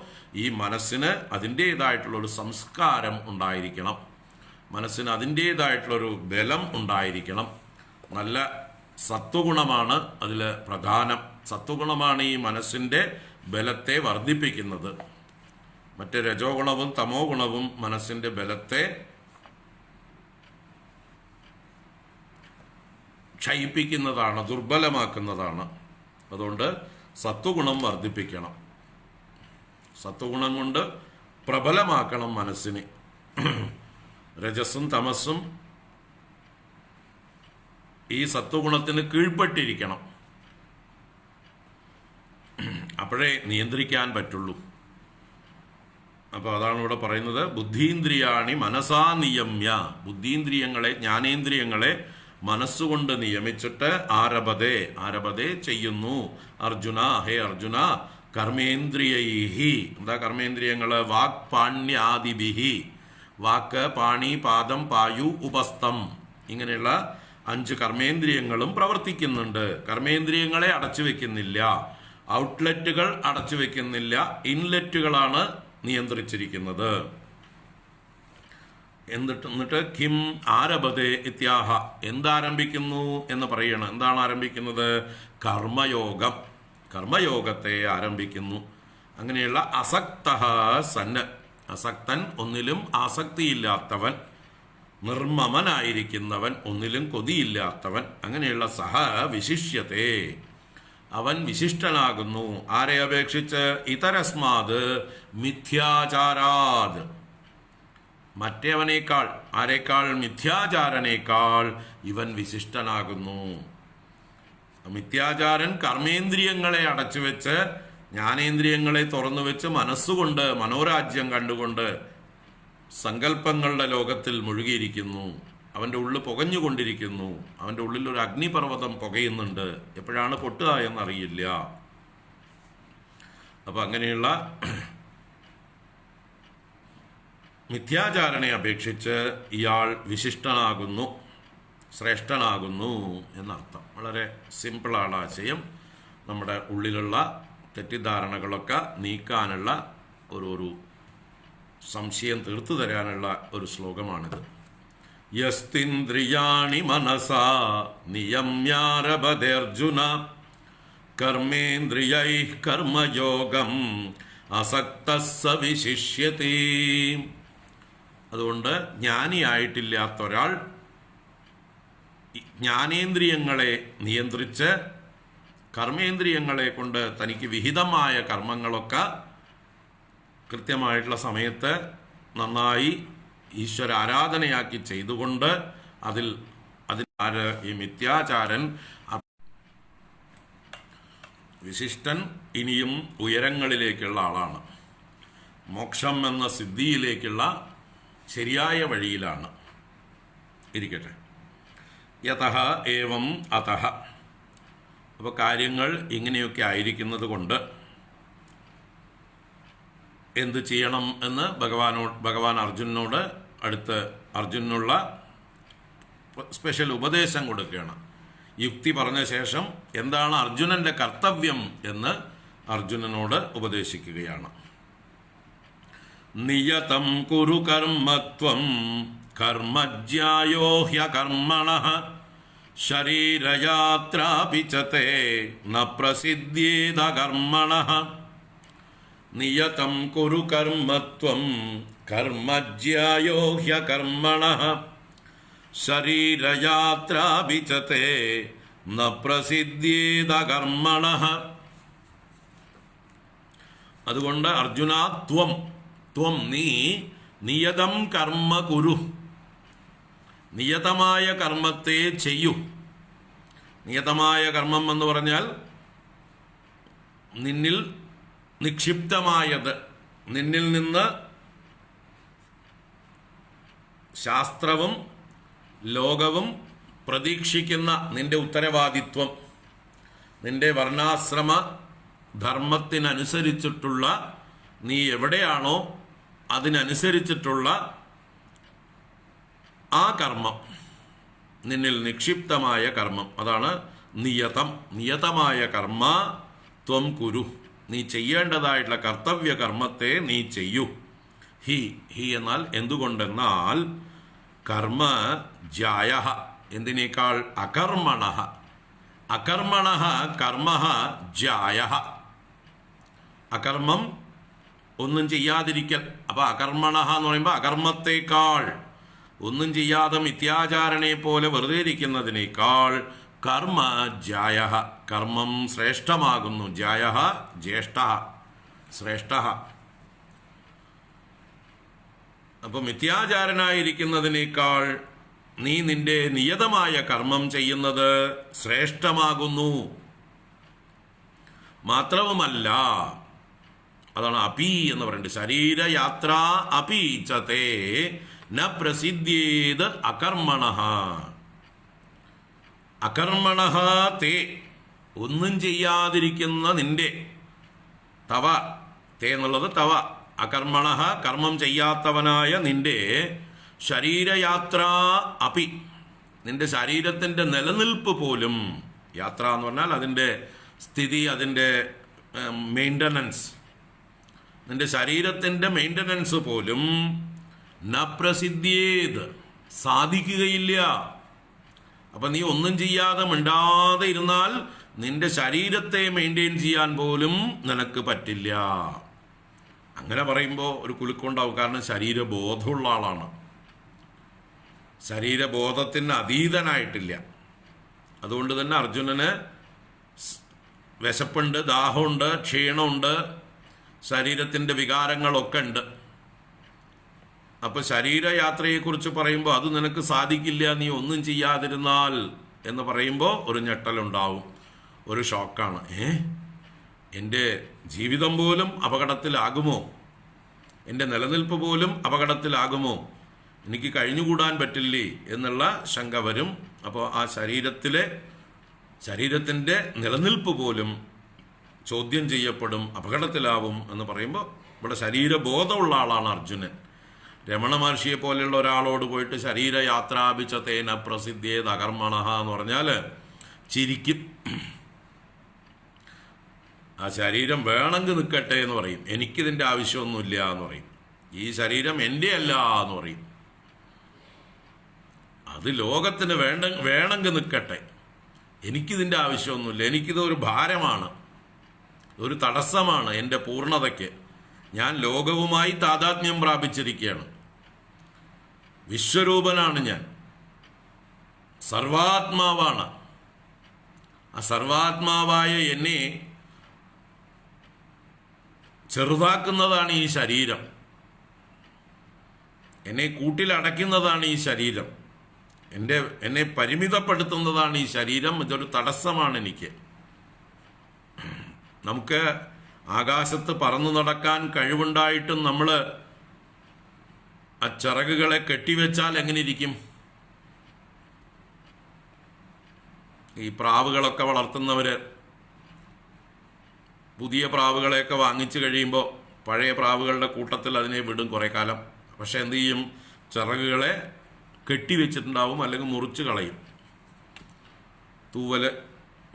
ഈ മനസ്സിന് അതിൻ്റേതായിട്ടുള്ളൊരു സംസ്കാരം ഉണ്ടായിരിക്കണം. മനസ്സിന് അതിൻ്റേതായിട്ടുള്ളൊരു ബലം ഉണ്ടായിരിക്കണം. നല്ല സത്വഗുണമാണ് അതിൽ പ്രധാനം. സത്വഗുണമാണ് ഈ മനസ്സിൻ്റെ ബലത്തെ വർദ്ധിപ്പിക്കുന്നത്. മറ്റ് രജോ ഗുണവും തമോ ഗുണവും മനസ്സിൻ്റെ ബലത്തെ ക്ഷയിപ്പിക്കുന്നതാണ്, ദുർബലമാക്കുന്നതാണ്. അതുകൊണ്ട് സത്വഗുണം വർദ്ധിപ്പിക്കണം. സത്വഗുണം കൊണ്ട് പ്രബലമാക്കണം മനസ്സിനെ. രജസ്സും തമസ്സും ഈ സത്വഗുണത്തിന് കീഴ്പ്പെട്ടിരിക്കണം. അപ്പോഴേ നിയന്ത്രിക്കാൻ പറ്റുള്ളൂ. അപ്പോൾ അതാണ് ഇവിടെ പറയുന്നത്, ബുദ്ധീന്ദ്രിയാണി മനസാ നിയമ്യ. ബുദ്ധീന്ദ്രിയങ്ങളെ, ജ്ഞാനേന്ദ്രിയങ്ങളെ മനസ്സുകൊണ്ട് നിയമിച്ചിട്ട് ആരഭതേ ചെയ്യുന്നു. അർജുന, ഹേ അർജുന, കർമ്മേന്ദ്രിയൈഹി. എന്താ കർമ്മേന്ദ്രിയങ്ങൾ? വാക് പാണ്യാദിഭിഹി. വാക്ക്, പാണി, പാദം, പായു, ഉപസ്ഥം, ഇങ്ങനെയുള്ള 5 കർമ്മേന്ദ്രിയങ്ങളും പ്രവർത്തിക്കുന്നുണ്ട്. കർമ്മേന്ദ്രിയങ്ങളെ അടച്ചു വെക്കുന്നില്ല, ഔട്ട്ലെറ്റുകൾ അടച്ചു വെക്കുന്നില്ല, ഇൻലെറ്റുകളാണ് നിയന്ത്രിച്ചിരിക്കുന്നത്. എന്നിട്ട് കിം ആരഭതേ ഇത്യാഹ. എന്താരംഭിക്കുന്നു എന്ന് പറയണം. എന്താണ് ആരംഭിക്കുന്നത്? കർമ്മയോഗം. കർമ്മയോഗത്തെ ആരംഭിക്കുന്നു. അങ്ങനെയുള്ള അസക്തഃ സന്ന. അസക്തൻ, ഒന്നിലും ആസക്തിയില്ലാത്തവൻ, നിർമ്മമനായിരിക്കുന്നവൻ, ഒന്നിലും കൊതിയില്ലാത്തവൻ. അങ്ങനെയുള്ള സഹ വിശിഷ്യത്തെ, അവൻ വിശിഷ്ടനാകുന്നു. ആരെ അപേക്ഷിച്ച്? ഇതരസ്മാത് മിഥ്യാചാരാത്. മറ്റേവനേക്കാൾ, ആരേക്കാൾ? മിഥ്യാചാരനേക്കാൾ ഇവൻ വിശിഷ്ടനാകുന്നു. മിഥ്യാചാരൻ കർമ്മേന്ദ്രിയങ്ങളെ അടച്ചുവെച്ച് ജ്ഞാനേന്ദ്രിയങ്ങളെ തുറന്നു വെച്ച് മനസ്സുകൊണ്ട് മനോരാജ്യം കണ്ടുകൊണ്ട് സങ്കല്പങ്ങളുടെ ലോകത്തിൽ മുഴുകിയിരിക്കുന്നു. അവൻ്റെ ഉള്ളിൽ പുകഞ്ഞുകൊണ്ടിരിക്കുന്നു. അവൻ്റെ ഉള്ളിൽ ഒരു അഗ്നിപർവ്വതം പുകയുന്നുണ്ട്. എപ്പോഴാണ് പൊട്ടുക എന്നറിയില്ല. അപ്പം അങ്ങനെയുള്ള മിഥ്യാചാരനെ അപേക്ഷിച്ച് ഇയാൾ വിശിഷ്ടനാകുന്നു, ശ്രേഷ്ഠനാകുന്നു എന്നർത്ഥം. വളരെ സിമ്പിളാണ് ആശയം. നമ്മുടെ ഉള്ളിലുള്ള തെറ്റിദ്ധാരണകളൊക്കെ നീക്കാനുള്ള ഒരു സംശയം തീർത്തു തരാനുള്ള ഒരു ശ്ലോകമാണിത്. യസ്തിന്ദ്രിയാണി മനസാ നിയമ്യാരഭതേർജുന കർമ്മേന്ദ്രിയൈഃ കർമ്മയോഗം അസക്തഃ സ വിശിഷ്യതി. അതുകൊണ്ട് ജ്ഞാനിയായിട്ടില്ലാത്ത ഒരാൾ ജ്ഞാനേന്ദ്രിയങ്ങളെ നിയന്ത്രിച്ച് കർമ്മേന്ദ്രിയങ്ങളെ കൊണ്ട് തനിക്ക് വിഹിതമായ കർമ്മങ്ങളൊക്കെ കൃത്യമായിട്ടുള്ള സമയത്ത് നന്നായി ഈശ്വര ആരാധനയാക്കി ചെയ്തുകൊണ്ട് ഈ മിഥ്യാചാരൻ വിശിഷ്ടൻ ഇനിയും ഉയരങ്ങളിലേക്കുള്ള ആളാണ്. മോക്ഷം എന്ന സിദ്ധിയിലേക്കുള്ള ശരിയായ വഴിയിലാണ്. ഇരിക്കട്ടെ. യതഃ ഏവം അതഃ. അപ്പോൾ കാര്യങ്ങൾ ഇങ്ങനെയൊക്കെ ആയിരിക്കുന്നത് കൊണ്ട് എന്ത് ചെയ്യണം എന്ന് ഭഗവാൻ അർജുനനോട് അർജുനുള്ള സ്പെഷ്യൽ ഉപദേശം കൊടുക്കുകയാണ്. യുക്തി പറഞ്ഞ ശേഷം എന്താണ് അർജുനന്റെ കർത്തവ്യം എന്ന് അർജുനനോട് ഉപദേശിക്കുകയാണ്. നിയതം കുരു കർമ്മത്വം കർമ്മജ്യായോ ഹ്യകർമ്മണഃ ശരീരയാത്രാപി ച തേ ന പ്രസിദ്ധ്യേത കർമ്മണഃ. നിയതം കുരു കർമ്മത്വം കർമ്മജ്യായോ ഹ്യകർമ്മണഃ ശരീരയാത്രാപി ച തേ ന പ്രസിദ്ധ്യേത കർമ്മണഃ. അതുകൊണ്ട് അർജുന, ത്വം നീ നിയതം കർമ്മ കുരു, നിയതമായ കർമ്മത്തെ ചെയ്യൂ. നിയതമായ കർമ്മം എന്ന് പറഞ്ഞാൽ നിന്നിൽ നിക്ഷിപ്തമായത്, നിന്നിൽ നിന്ന് ശാസ്ത്രവും ലോകവും പ്രതീക്ഷിക്കുന്ന നിന്റെ ഉത്തരവാദിത്വം, നിന്റെ വർണ്ണാശ്രമ ധർമ്മത്തിനനുസരിച്ചിട്ടുള്ള, നീ എവിടെയാണോ അതിനനുസരിച്ചിട്ടുള്ള ആ കർമ്മം, നിന്നിൽ നിക്ഷിപ്തമായ കർമ്മം, അതാണ് നിയതം. നിയതമായ കർമ്മ ത്വം കുരു, നീ ചെയ്യേണ്ടതായിട്ടുള്ള കർത്തവ്യ കർമ്മത്തെ നീ ചെയ്യൂ. ഹി എന്നാൽ എന്തുകൊണ്ടെന്നാൽ കർമ്മ ജായ, എന്തിനേക്കാൾ അകർമ്മണ, അകർമ്മണ കർമ്മ ജായ. അകർമ്മം ഒന്നും ചെയ്യാതിരിക്കൽ. അപ്പൊ അകർമ്മണ എന്ന് പറയുമ്പോൾ അകർമ്മത്തേക്കാൾ, ഒന്നും ചെയ്യാതെ മിഥ്യാചാരണെ പോലെ വെറുതെ ഇരിക്കുന്നതിനേക്കാൾ കർമ്മ ജായ, കർമ്മം ശ്രേഷ്ഠമാകുന്നു. ജായ ജ്യേഷ്ഠ, ശ്രേഷ്ഠ. അപ്പൊ മിഥ്യാചാരനായിരിക്കുന്നതിനേക്കാൾ നീ നിന്റെ നിയതമായ കർമ്മം ചെയ്യുന്നത് ശ്രേഷ്ഠമാകുന്നു. മാത്രവുമല്ല, അതാണ് അപി എന്ന് പറയുന്നത്. ശരീരയാത്ര അപി ചതേ ന പ്രസിദ്ധ്യേത് അകർമ്മണ. അകർമ്മണ തേ, ഒന്നും ചെയ്യാതിരിക്കുന്ന നിന്റെ, തവ, തേ എന്നുള്ളത് തവ, അകർമ്മണ കർമ്മം ചെയ്യാത്തവനായ നിന്റെ ശരീരയാത്ര അപി, നിന്റെ ശരീരത്തിൻ്റെ നിലനിൽപ്പ് പോലും, യാത്ര എന്ന് പറഞ്ഞാൽ അതിൻ്റെ സ്ഥിതി, അതിൻ്റെ മെയിൻ്റനൻസ്, നിന്റെ ശരീരത്തിൻ്റെ മെയിൻ്റനൻസ് പോലും ന പ്രസിദ്ധ്യേത്, സാധിക്കുകയില്ല. അപ്പം നീ ഒന്നും ചെയ്യാതെ മിണ്ടാതെ ഇരുന്നാൽ നിന്റെ ശരീരത്തെ മെയിൻറ്റെയിൻ ചെയ്യാൻ പോലും നിനക്ക് പറ്റില്ല. അങ്ങനെ പറയുമ്പോൾ ഒരു കുലുക്കുണ്ടാവും. കാരണം ശരീരബോധമുള്ള ആളാണ്, ശരീരബോധത്തിന് അതീതനായിട്ടില്ല. അതുകൊണ്ട് തന്നെ അർജുനന് വിശപ്പുണ്ട്, ദാഹമുണ്ട്, ക്ഷീണമുണ്ട്, ശരീരത്തിൻ്റെ വികാരങ്ങളൊക്കെ ഉണ്ട്. അപ്പോൾ ശരീരയാത്രയെക്കുറിച്ച് പറയുമ്പോൾ അത് നിനക്ക് സാധിക്കില്ല, നീ ഒന്നും ചെയ്യാതിരുന്നാൽ എന്ന് പറയുമ്പോൾ ഒരു ഞെട്ടലുണ്ടാവും, ഒരു ഷോക്കാണ്. എൻ്റെ ജീവിതം പോലും അപകടത്തിലാകുമോ, എൻ്റെ നിലനിൽപ്പ് പോലും അപകടത്തിലാകുമോ, എനിക്ക് കഴിഞ്ഞുകൂടാൻ പറ്റില്ലേ എന്നുള്ള ശങ്ക വരും. അപ്പോൾ ആ ശരീരത്തിൻ്റെ നിലനിൽപ്പ് പോലും ചോദ്യം ചെയ്യപ്പെടും, അപകടത്തിലാവും എന്ന് പറയുമ്പോൾ ഇവിടെ ശരീരബോധമുള്ള ആളാണ് അർജുനൻ. രമണ മഹർഷിയെ പോലെയുള്ള ഒരാളോട് പോയിട്ട് ശരീരയാത്രാപിച്ചതേന പ്രസിദ്ധ്യേത് അകർമ്മണ എന്ന് പറഞ്ഞാൽ ചിരിക്കും. ആ ശരീരം വേണമെങ്കിൽ നിൽക്കട്ടെ എന്ന് പറയും, എനിക്കിതിൻ്റെ ആവശ്യമൊന്നുമില്ല എന്ന് പറയും. ഈ ശരീരം എൻ്റെ അല്ല എന്ന് പറയും. അത് ലോകത്തിന് വേണമെങ്കിൽ നിൽക്കട്ടെ, എനിക്കിതിൻ്റെ ആവശ്യമൊന്നുമില്ല, എനിക്കിതൊരു ഭാരമാണ്, ഒരു തടസ്സമാണ് എൻ്റെ പൂർണ്ണതയ്ക്ക്. ഞാൻ ലോകവുമായി താതാത്മ്യം പ്രാപിച്ചിരിക്കുകയാണ്, വിശ്വരൂപനാണ് ഞാൻ, സർവാത്മാവാണ്. ആ സർവാത്മാവായ എന്നെ ചെറുതാക്കുന്നതാണ് ഈ ശരീരം, എന്നെ കൂട്ടിലടയ്ക്കുന്നതാണ് ഈ ശരീരം, എന്നെ പരിമിതപ്പെടുത്തുന്നതാണ് ഈ ശരീരം. ഇതൊരു തടസ്സമാണ് എനിക്ക്. നമുക്ക് ആകാശത്ത് പറന്നു നടക്കാൻ കഴിവുണ്ടായിട്ടും നമ്മൾ ആ ചിറകുകളെ കെട്ടിവെച്ചാൽ എങ്ങനെ ഇരിക്കും? ഈ പ്രാവുകളൊക്കെ വളർത്തുന്നവർ പുതിയ പ്രാവുകളെയൊക്കെ വാങ്ങിച്ചു കഴിയുമ്പോൾ പഴയ പ്രാവുകളുടെ കൂട്ടത്തിൽ അതിനെ വിടും കുറേ കാലം. പക്ഷെ എന്തു ചെയ്യും? ചിറകുകളെ കെട്ടിവെച്ചിട്ടുണ്ടാവും, അല്ലെങ്കിൽ മുറിച്ച് കളയും, തൂവല്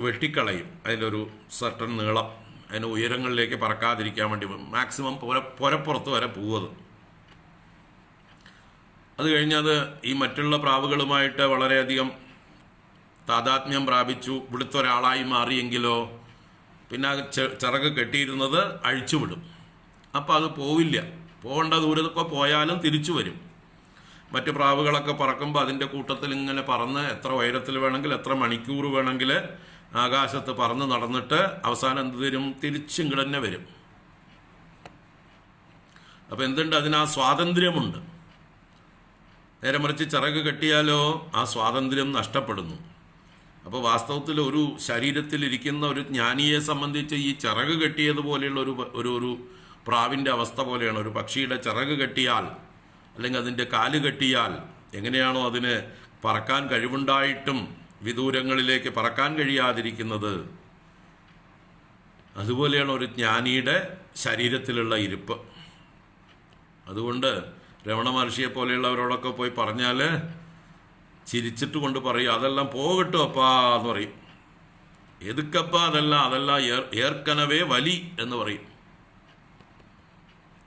വെട്ടിക്കളയും. അതിലൊരു സർട്ടൻ നീളം, അതിന് ഉയരങ്ങളിലേക്ക് പറക്കാതിരിക്കാൻ വേണ്ടി മാക്സിമം പുരപ്പുറത്ത് വരെ പോവത്. അത് കഴിഞ്ഞത് ഈ മറ്റുള്ള പ്രാവുകളുമായിട്ട് വളരെയധികം താതാത്മ്യം പ്രാപിച്ചു ഇവിടുത്തെ ഒരാളായി മാറിയെങ്കിലോ പിന്നെ ചിറക് കെട്ടിയിരുന്നത് അഴിച്ചുവിടും. അപ്പോൾ അത് പോവില്ല, പോകേണ്ട ദൂരത്തൊക്കെ പോയാലും തിരിച്ചു വരും. മറ്റു പ്രാവുകളൊക്കെ പറക്കുമ്പോൾ അതിൻ്റെ കൂട്ടത്തിൽ ഇങ്ങനെ പറന്ന് എത്ര ഉയരത്തിൽ വേണമെങ്കിൽ എത്ര മണിക്കൂർ വേണമെങ്കിൽ ആകാശത്ത് പറന്ന് നടന്നിട്ട് അവസാനം എന്ത് തരും? തിരിച്ചിങ്ങോട്ട് തന്നെ വരും. അപ്പം എന്തുണ്ട്? അതിന് ആ സ്വാതന്ത്ര്യമുണ്ട്. നേരെ മറിച്ച് ചിറക് കെട്ടിയാലോ ആ സ്വാതന്ത്ര്യം നഷ്ടപ്പെടുന്നു. അപ്പോൾ വാസ്തവത്തിൽ ഒരു ശരീരത്തിലിരിക്കുന്ന ഒരു ജ്ഞാനിയെ സംബന്ധിച്ച് ഈ ചിറക് കെട്ടിയതുപോലെയുള്ള ഒരു പ്രാവിൻ്റെ അവസ്ഥ പോലെയാണ്. ഒരു പക്ഷിയുടെ ചിറക് കെട്ടിയാൽ അല്ലെങ്കിൽ അതിൻ്റെ കാല് കെട്ടിയാൽ എങ്ങനെയാണോ അതിന് പറക്കാൻ കഴിവുണ്ടായിട്ടും വിദൂരങ്ങളിലേക്ക് പറക്കാൻ കഴിയാതിരിക്കുന്നത്, അതുപോലെയാണ് ഒരു ജ്ഞാനിയുടെ ശരീരത്തിലുള്ള ഇരിപ്പ്. അതുകൊണ്ട് രമണ മഹർഷിയെ പോലെയുള്ളവരോടൊക്കെ പോയി പറഞ്ഞാൽ ചിരിച്ചിട്ട് കൊണ്ട് പറയും, അതെല്ലാം പോകട്ടോ അപ്പാ എന്ന് പറയും. എതുക്കപ്പാ അതെല്ലാം ഏർക്കനവേ വലി എന്ന് പറയും.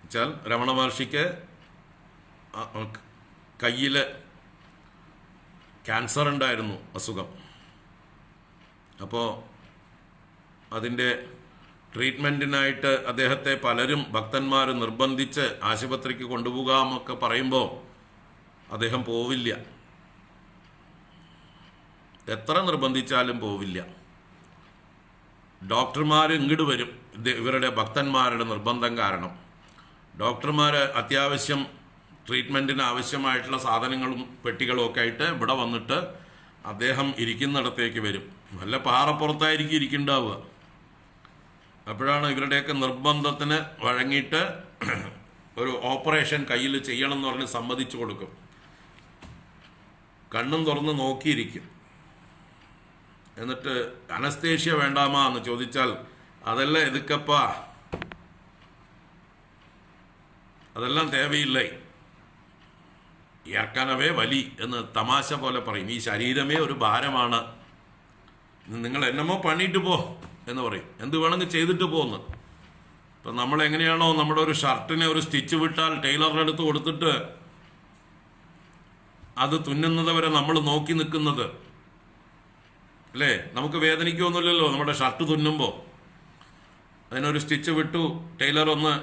വെച്ചാൽ രമണ മഹർഷിക്ക് കയ്യിൽ ക്യാൻസർ ഉണ്ടായിരുന്നു, അസുഖം. അപ്പോൾ അതിൻ്റെ ട്രീറ്റ്മെൻറ്റിനായിട്ട് അദ്ദേഹത്തെ പലരും ഭക്തന്മാർ നിർബന്ധിച്ച് ആശുപത്രിക്ക് കൊണ്ടുപോകാമൊക്കെ പറയുമ്പോൾ അദ്ദേഹം പോവില്ല. എത്ര നിർബന്ധിച്ചാലും പോവില്ല. ഡോക്ടർമാർ ഇങ്ങോട്ട് വരും ഇവരുടെ ഭക്തന്മാരുടെ നിർബന്ധം കാരണം. ഡോക്ടർമാർ അത്യാവശ്യം ട്രീറ്റ്മെൻറ്റിന് ആവശ്യമായിട്ടുള്ള സാധനങ്ങളും പെട്ടികളും ഒക്കെ ആയിട്ട് ഇവിടെ വന്നിട്ട് അദ്ദേഹം ഇരിക്കുന്നിടത്തേക്ക് വരും. വല്ല പാറപ്പുറത്തായിരിക്കും ഇരിക്കുന്നുണ്ടാവുക. അപ്പോഴാണ് ഇവരുടെയൊക്കെ നിർബന്ധത്തിന് വഴങ്ങിയിട്ട് ഒരു ഓപ്പറേഷൻ കയ്യിൽ ചെയ്യണം എന്ന് പറഞ്ഞ് സമ്മതിച്ചു കൊടുക്കും. കണ്ണും തുറന്ന് നോക്കിയിരിക്കും. എന്നിട്ട് അനസ്തേഷ്യ വേണ്ടാമാ എന്ന് ചോദിച്ചാൽ അതെല്ലാം എതുക്കപ്പാ, അതെല്ലാം തേവയില്ലേ, ഏർക്കനവേ വലി എന്ന് തമാശ പോലെ പറയും. ഈ ശരീരമേ ഒരു ഭാരമാണ്, നിങ്ങൾ എന്നമോ പണിയിട്ട് പോ എന്ന് പറയും. എന്ത് വേണമെങ്കിൽ ചെയ്തിട്ട് പോകുന്നു. ഇപ്പം നമ്മളെങ്ങനെയാണോ നമ്മുടെ ഒരു ഷർട്ടിനെ ഒരു സ്റ്റിച്ച് വിട്ടാൽ ടൈലറുടെ അടുത്ത് കൊടുത്തിട്ട് അത് തുന്നുന്നത് വരെ നമ്മൾ നോക്കി നിൽക്കുന്നത് അല്ലേ? നമുക്ക് വേദനിക്കൊന്നുമില്ലല്ലോ നമ്മുടെ ഷർട്ട് തുന്നുമ്പോൾ. അതിനൊരു സ്റ്റിച്ച് വിട്ടു, ടൈലർ ഒന്ന്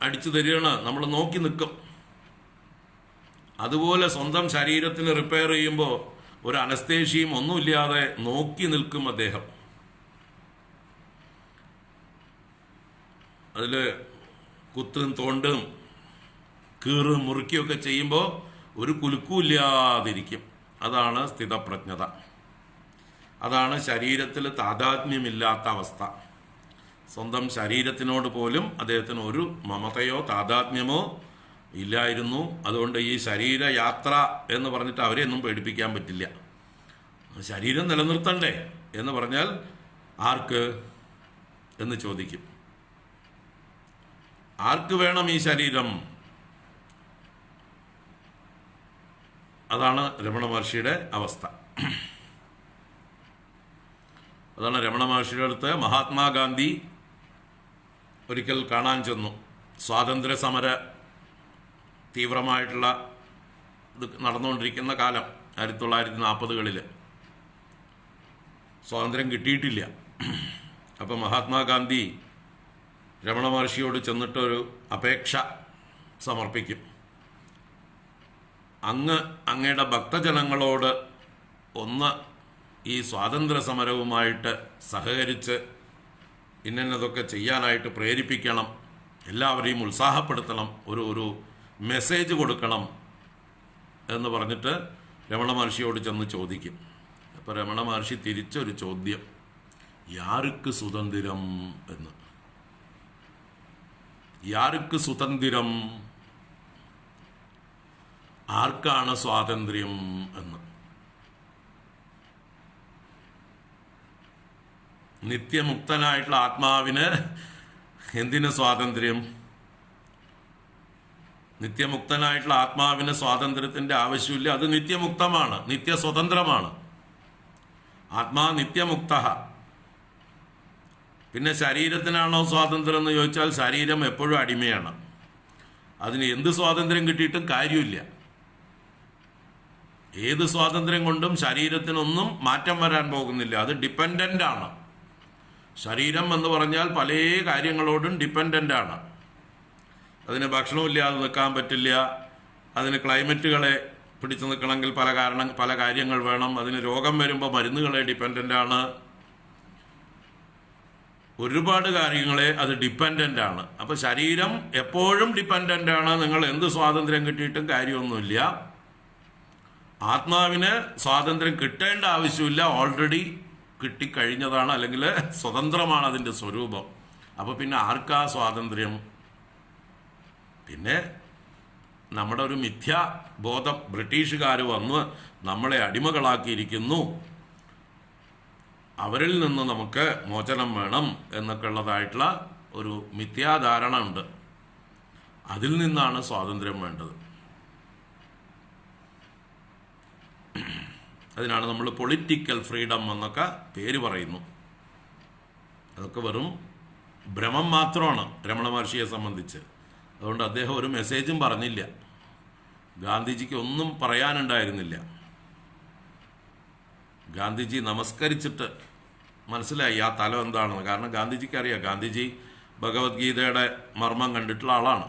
അടിച്ചു തരികയാണ്, നമ്മൾ നോക്കി നിൽക്കും. അതുപോലെ സ്വന്തം ശരീരത്തിന് റിപ്പയർ ചെയ്യുമ്പോൾ ഒരു അനസ്തേഷ്യയും ഒന്നുമില്ലാതെ നോക്കി നിൽക്കും അദ്ദേഹം. അതിൽ കുത്തും തോണ്ടും കീറും മുറുക്കിയൊക്കെ ചെയ്യുമ്പോൾ ഒരു കുലുക്കുമില്ലാതിരിക്കും. അതാണ് സ്ഥിതപ്രജ്ഞത. അതാണ് ശരീരത്തിൽ താതാത്മ്യമില്ലാത്ത അവസ്ഥ. സ്വന്തം ശരീരത്തിനോട് പോലും അദ്ദേഹത്തിന് ഒരു മമതയോ താതാത്മ്യമോ ഇല്ലായിരുന്നു. അതുകൊണ്ട് ഈ ശരീരയാത്ര എന്ന് പറഞ്ഞിട്ട് അവരെയൊന്നും പേടിപ്പിക്കാൻ പറ്റില്ല. ശരീരം നിലനിർത്തണ്ടേ എന്ന് പറഞ്ഞാൽ ആർക്ക് എന്ന് ചോദിക്കും. ആർക്ക് വേണം ഈ ശരീരം? അതാണ് രമണ മഹർഷിയുടെ അവസ്ഥ. അതാണ് രമണ മഹർഷിയുടെ അടുത്ത് മഹാത്മാഗാന്ധി ഒരിക്കൽ കാണാൻ ചെന്നു. സ്വാതന്ത്ര്യ സമര തീവ്രമായിട്ടുള്ള ഇത് നടന്നുകൊണ്ടിരിക്കുന്ന കാലം 1940കളിൽ. സ്വാതന്ത്ര്യം കിട്ടിയിട്ടില്ല. അപ്പം മഹാത്മാഗാന്ധി രമണ മഹർഷിയോട് ചെന്നിട്ടൊരു അപേക്ഷ സമർപ്പിക്കും. അങ്ങയുടെ ഭക്തജനങ്ങളോട് ഒന്ന് ഈ സ്വാതന്ത്ര്യ സമരവുമായിട്ട് സഹകരിച്ച് ഇന്നതൊക്കെ ചെയ്യാനായിട്ട് പ്രേരിപ്പിക്കണം, എല്ലാവരെയും ഉത്സാഹപ്പെടുത്തണം, ഒരു മെസ്സേജ് കൊടുക്കണം എന്ന് പറഞ്ഞിട്ട് രമണ മഹർഷിയോട് ചെന്ന് ചോദിക്കും. അപ്പോൾ രമണ മഹർഷി തിരിച്ചൊരു ചോദ്യം, യാർക്ക് സുതന്ത്രം എന്ന്. യാർക്ക് സുതന്ത്രം, ആർക്കാണ് സ്വാതന്ത്ര്യം എന്ന്. നിത്യമുക്തനായിട്ടുള്ള ആത്മാവിന് എന്തിന് സ്വാതന്ത്ര്യം? നിത്യമുക്തനായിട്ടുള്ള ആത്മാവിന് സ്വാതന്ത്ര്യത്തിന്റെ ആവശ്യമില്ല. അത് നിത്യമുക്തമാണ്, നിത്യസ്വതന്ത്രമാണ്. ആത്മാ നിത്യമുക്ത. പിന്നെ ശരീരത്തിനാണോ സ്വാതന്ത്ര്യം എന്ന് ചോദിച്ചാൽ ശരീരം എപ്പോഴും അടിമയാണ്. അതിന് എന്ത് സ്വാതന്ത്ര്യം കിട്ടിയിട്ടും കാര്യമില്ല. ഏത് സ്വാതന്ത്ര്യം കൊണ്ടും ശരീരത്തിനൊന്നും മാറ്റം വരാൻ പോകുന്നില്ല. അത് ഡിപ്പെൻഡൻ്റ് ആണ്. ശരീരം എന്ന് പറഞ്ഞാൽ പല കാര്യങ്ങളോടും ഡിപ്പെൻഡൻ്റ് ആണ്. അതിന് ഭക്ഷണമില്ലാതെ നിൽക്കാൻ പറ്റില്ല. അതിന് ക്ലൈമറ്റുകളെ പിടിച്ചു നിൽക്കണമെങ്കിൽ പല കാര്യങ്ങൾ വേണം. അതിന് രോഗം വരുമ്പോൾ മരുന്നുകളെ ഡിപ്പെൻഡൻ്റ് ആണ്. ഒരുപാട് കാര്യങ്ങളെ അത് ഡിപ്പെൻഡൻ്റ് ആണ്. അപ്പോൾ ശരീരം എപ്പോഴും ഡിപ്പെൻഡൻ്റ് ആണ്. നിങ്ങൾ എന്ത് സ്വാതന്ത്ര്യം കിട്ടിയിട്ടും കാര്യമൊന്നുമില്ല. ആത്മാവിന് സ്വാതന്ത്ര്യം കിട്ടേണ്ട ആവശ്യമില്ല, ഓൾറെഡി കിട്ടിക്കഴിഞ്ഞതാണ്, അല്ലെങ്കിൽ സ്വതന്ത്രമാണ് അതിൻ്റെ സ്വരൂപം. അപ്പോൾ പിന്നെ ആർക്കാ സ്വാതന്ത്ര്യം? പിന്നെ നമ്മുടെ ഒരു മിഥ്യാബോധം ബ്രിട്ടീഷുകാർ വന്ന് നമ്മളെ അടിമകളാക്കിയിരിക്കുന്നു, അവരിൽ നിന്ന് നമുക്ക് മോചനം വേണം എന്നൊക്കെ ഉള്ളതായിട്ടുള്ള ഒരു മിഥ്യാധാരണ ഉണ്ട്. അതിൽ നിന്നാണ് സ്വാതന്ത്ര്യം വേണ്ടത്. അതിനാണ് നമ്മൾ പൊളിറ്റിക്കൽ ഫ്രീഡം എന്നൊക്കെ പേര് പറയുന്നു. അതൊക്കെ വെറും ഭ്രമം മാത്രമാണ് രമണ മഹർഷിയെ സംബന്ധിച്ച്. അതുകൊണ്ട് അദ്ദേഹം ഒരു മെസ്സേജും പറഞ്ഞില്ല. ഗാന്ധിജിക്ക് ഒന്നും പറയാനുണ്ടായിരുന്നില്ല. ഗാന്ധിജി നമസ്കരിച്ചിട്ട് മനസ്സിലായി ആ തലം എന്താണെന്ന്. കാരണം ഗാന്ധിജിക്ക് അറിയാം, ഗാന്ധിജി ഭഗവത്ഗീതയുടെ മർമ്മം കണ്ടിട്ടുള്ള ആളാണ്.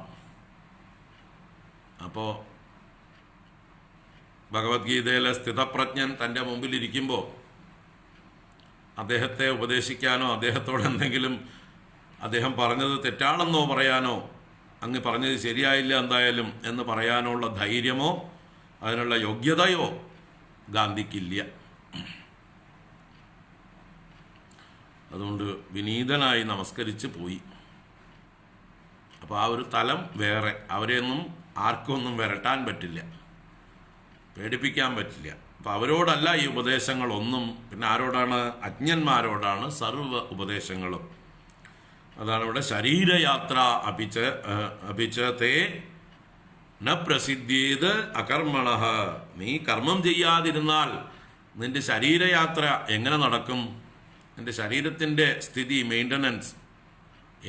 അപ്പോൾ ഭഗവത്ഗീതയിലെ സ്ഥിതപ്രജ്ഞൻ തൻ്റെ മുമ്പിലിരിക്കുമ്പോൾ അദ്ദേഹത്തെ ഉപദേശിക്കാനോ അദ്ദേഹത്തോട് എന്തെങ്കിലും അദ്ദേഹം പറഞ്ഞത് തെറ്റാണെന്നോ പറയാനോ അങ്ങ് പറഞ്ഞത് ശരിയായില്ല എന്തായാലും എന്ന് പറയാനുള്ള ധൈര്യമോ അതിനുള്ള യോഗ്യതയോ ഗാന്ധിക്കില്ല. അതുകൊണ്ട് വിനീതനായി നമസ്കരിച്ച് പോയി. അപ്പോൾ ആ ഒരു തലം വേറെ. അവരെയൊന്നും ആർക്കൊന്നും വരട്ടാൻ പറ്റില്ല, പേടിപ്പിക്കാൻ പറ്റില്ല. അപ്പം അവരോടല്ല ഈ ഉപദേശങ്ങളൊന്നും. പിന്നെ ആരോടാണ്? അജ്ഞന്മാരോടാണ് സർവ്വ ഉപദേശങ്ങളും. അതാണ് ഇവിടെ ശരീരയാത്ര അഭിചതേ ന പ്രസിദ്ധീത് അകർമ്മണ. നീ കർമ്മം ചെയ്യാതിരുന്നാൽ നിന്റെ ശരീരയാത്ര എങ്ങനെ നടക്കും? നിന്റെ ശരീരത്തിൻ്റെ സ്ഥിതി, മെയിൻ്റനൻസ്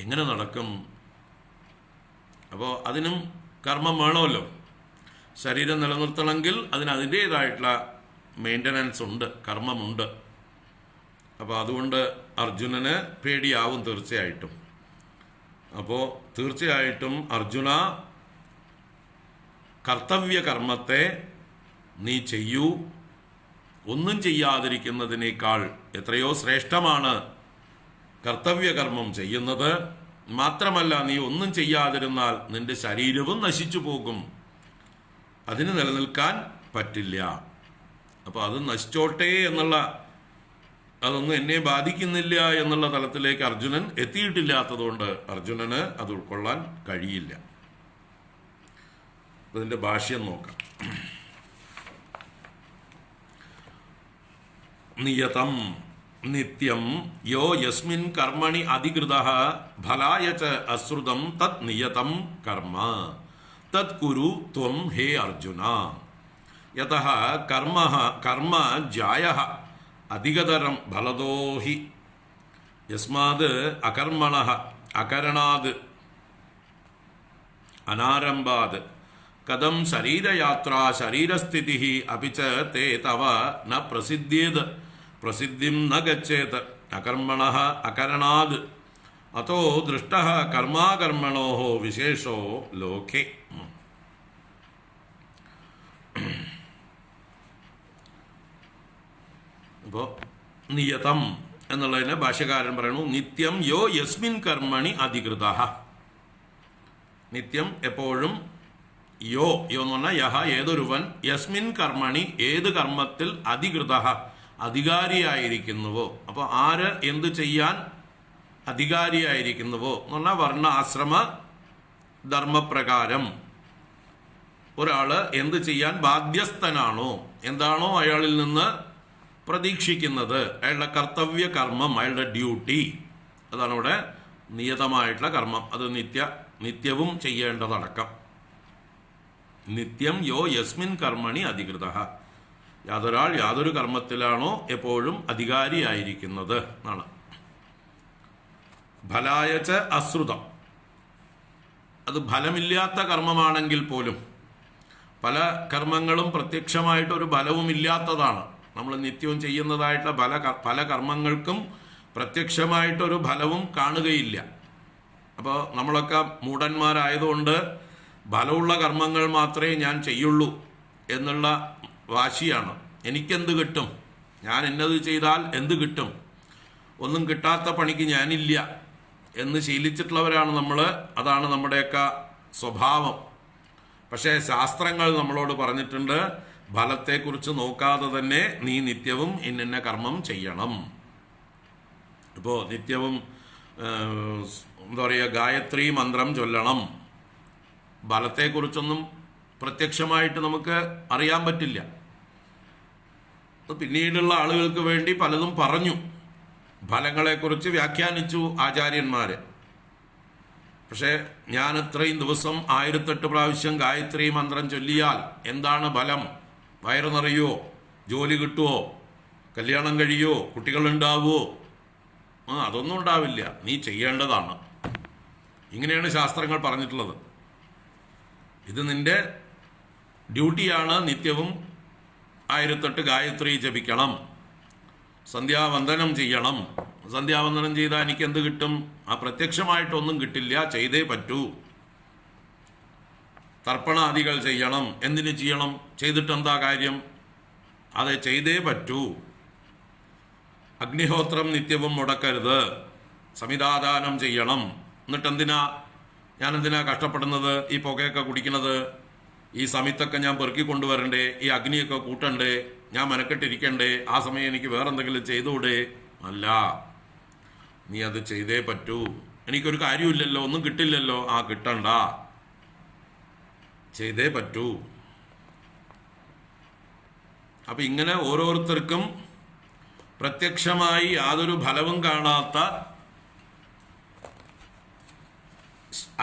എങ്ങനെ നടക്കും? അപ്പോൾ അതിനും കർമ്മം വേണമല്ലോ. ശരീരം നിലനിർത്തണമെങ്കിൽ അതിന് അതിൻ്റേതായിട്ടുള്ള മെയിൻ്റനൻസ് ഉണ്ട്, കർമ്മമുണ്ട്. അപ്പോൾ അതുകൊണ്ട് അർജുനന് പേടിയാവും തീർച്ചയായിട്ടും. അപ്പോൾ തീർച്ചയായിട്ടും അർജുന, കർത്തവ്യ കർമ്മത്തെ നീ ചെയ്യൂ. ഒന്നും ചെയ്യാതിരിക്കുന്നതിനേക്കാൾ എത്രയോ ശ്രേഷ്ഠമാണ് കർത്തവ്യകർമ്മം ചെയ്യുന്നത്. മാത്രമല്ല, നീ ഒന്നും ചെയ്യാതിരുന്നാൽ നിന്റെ ശരീരവും നശിച്ചു പോകും, അതിന് നിലനിൽക്കാൻ പറ്റില്ല. അപ്പോൾ അത് നശിച്ചോട്ടെ എന്നുള്ള, അതൊന്നും എന്നെ ബാധിക്കുന്നില്ല എന്നുള്ള തലത്തിലേക്ക് അർജുനൻ എത്തിയിട്ടില്ലാത്തതുകൊണ്ട് അർജുനന് അത് ഉൾക്കൊള്ളാൻ കഴിയില്ല. അതിൻ്റെ ഭാഷ്യം നോക്കാം. നിയതം നിത്യം യോ യസ്മിൻ കർമ്മണി അധികൃതഃ ഫലായ ച അശ്രുതം തത് നിയതം കർമ്മ തത് കുരു ത്വം ഹേ അർജുന. യതഃ കർമ്മ ജായഃ അധികതരം ഫലദോ ഹി യസ്മാത് അകർമ്മണഃ അകരണാത് അനാരംഭാത് കഥം ശരീരയാത്രാ ശരീരസ്ഥിതിഃ അപി ച തേ തവ ന പ്രസിദ്ധ്യേത് പ്രസിദ്ധിം ന ഗച്ഛേത് അകർമ്മണഃ അകരണാത് അതോ ദൃഷ്ടഃ കർമാകർമ്മണോഃ വിശേഷോ ലോകേ. അപ്പോൾ നിയതം എന്നുള്ളതിനെ ഭാഷ്യകാരൻ പറയുന്നു, നിത്യം യോ യസ്മിൻ കർമ്മണി അധികൃതഃ. നിത്യം എപ്പോഴും, യോ എന്ന് പറഞ്ഞാൽ യഹ ഏതൊരുവൻ, യസ്മിൻ കർമ്മണി ഏത് കർമ്മത്തിൽ, അധികൃതഃ അധികാരിയായിരിക്കുന്നുവോ. അപ്പോൾ ആര് എന്ത് ചെയ്യാൻ അധികാരിയായിരിക്കുന്നുവോ എന്ന് പറഞ്ഞാൽ വർണ്ണ ആശ്രമ ധർമ്മപ്രകാരം ഒരാൾ എന്ത് ചെയ്യാൻ ബാധ്യസ്ഥനാണോ, എന്താണോ അയാളിൽ നിന്ന് പ്രതീക്ഷിക്കുന്നത്, അയാളുടെ കർത്തവ്യ കർമ്മം, അയാളുടെ ഡ്യൂട്ടി, അതാണ് ഇവിടെ നിയതമായിട്ടുള്ള കർമ്മം. അത് നിത്യവും ചെയ്യേണ്ടതടക്കം. നിത്യം യോ യസ്മിൻ കർമ്മണി അധികൃതഃ, യാതൊരാൾ യാതൊരു കർമ്മത്തിലാണോ എപ്പോഴും അധികാരിയായിരിക്കുന്നത് എന്നാണ്. ഫലായച്ച അശ്രുതം, അത് ഫലമില്ലാത്ത കർമ്മമാണെങ്കിൽ പോലും, പല കർമ്മങ്ങളും പ്രത്യക്ഷമായിട്ടൊരു ഫലവും ഇല്ലാത്തതാണ്. നമ്മൾ നിത്യവും ചെയ്യുന്നതായിട്ടുള്ള പല കർമ്മങ്ങൾക്കും പ്രത്യക്ഷമായിട്ടൊരു ഫലവും കാണുകയില്ല. അപ്പോൾ നമ്മളൊക്കെ മൂഢന്മാരായതുകൊണ്ട് ഫലമുള്ള കർമ്മങ്ങൾ മാത്രമേ ഞാൻ ചെയ്യുള്ളൂ എന്നുള്ള വാശിയാണ്. എനിക്കെന്ത് കിട്ടും, ഞാൻ എന്നത് ചെയ്താൽ എന്ത് കിട്ടും, ഒന്നും കിട്ടാത്ത പണിക്ക് ഞാനില്ല എന്ന് ശീലിച്ചിട്ടുള്ളവരാണ് നമ്മൾ. അതാണ് നമ്മുടെയൊക്കെ സ്വഭാവം. പക്ഷേ ശാസ്ത്രങ്ങൾ നമ്മളോട് പറഞ്ഞിട്ടുണ്ട്, ഫലത്തെക്കുറിച്ച് നോക്കാതെ തന്നെ നീ നിത്യവും ഇന്ന കർമ്മം ചെയ്യണം. ഇപ്പോൾ നിത്യവും എന്താ പറയുക, ഗായത്രി മന്ത്രം ചൊല്ലണം. ഫലത്തെക്കുറിച്ചൊന്നും പ്രത്യക്ഷമായിട്ട് നമുക്ക് അറിയാൻ പറ്റില്ല. പിന്നീടുള്ള ആളുകൾക്ക് വേണ്ടി പലതും പറഞ്ഞു, ഫലങ്ങളെക്കുറിച്ച് വ്യാഖ്യാനിച്ചു ആചാര്യന്മാർ. പക്ഷേ ഞാൻ ഇത്രയും ദിവസം 1008 പ്രാവശ്യം ഗായത്രി മന്ത്രം ചൊല്ലിയാൽ എന്താണ് ഫലം? വയറ് നിറയുമോ? ജോലി കിട്ടുമോ? കല്യാണം കഴിയുമോ? കുട്ടികളുണ്ടാവുമോ? അതൊന്നും ഉണ്ടാവില്ല. നീ ചെയ്യേണ്ടതാണ്. ഇങ്ങനെയാണ് ശാസ്ത്രങ്ങൾ പറഞ്ഞിട്ടുള്ളത്. ഇത് നിന്റെ ഡ്യൂട്ടിയാണ്. നിത്യവും 1008 ഗായത്രി ജപിക്കണം. സന്ധ്യാവന്ദനം ചെയ്യണം. സന്ധ്യാവന്ദനം ചെയ്താൽ എനിക്ക് എന്ത് കിട്ടും? ആ പ്രത്യക്ഷമായിട്ടൊന്നും കിട്ടില്ല, ചെയ്തേ പറ്റൂ. തർപ്പണാദികൾ ചെയ്യണം. എന്തിനു ചെയ്യണം? ചെയ്തിട്ട് എന്താ കാര്യം? അതെ, ചെയ്തേ പറ്റൂ. അഗ്നിഹോത്രം നിത്യവും മുടക്കരുത്. സമിതാദാനം ചെയ്യണം. എന്നിട്ടെന്തിനാ ഞാനെന്തിനാ കഷ്ടപ്പെടുന്നത്? ഈ പുകയൊക്കെ കുടിക്കുന്നത്, ഈ സമിത്തൊക്കെ ഞാൻ പെറുക്കി കൊണ്ടുവരണ്ടേ, ഈ അഗ്നിയൊക്കെ കൂട്ടണ്ടേ, ഞാൻ മെനക്കെട്ടിരിക്കണ്ടേ? ആ സമയം എനിക്ക് വേറെന്തെങ്കിലും ചെയ്തുകൂടെ? അല്ല, നീ അത് ചെയ്തേ പറ്റൂ. എനിക്കൊരു കാര്യമില്ലല്ലോ, ഒന്നും കിട്ടില്ലല്ലോ. ആ, കിട്ടണ്ട, ചെയ്തേ പറ്റൂ. അപ്പൊ ഇങ്ങനെ ഓരോരുത്തർക്കും പ്രത്യക്ഷമായി യാതൊരു ഫലവും കാണാത്ത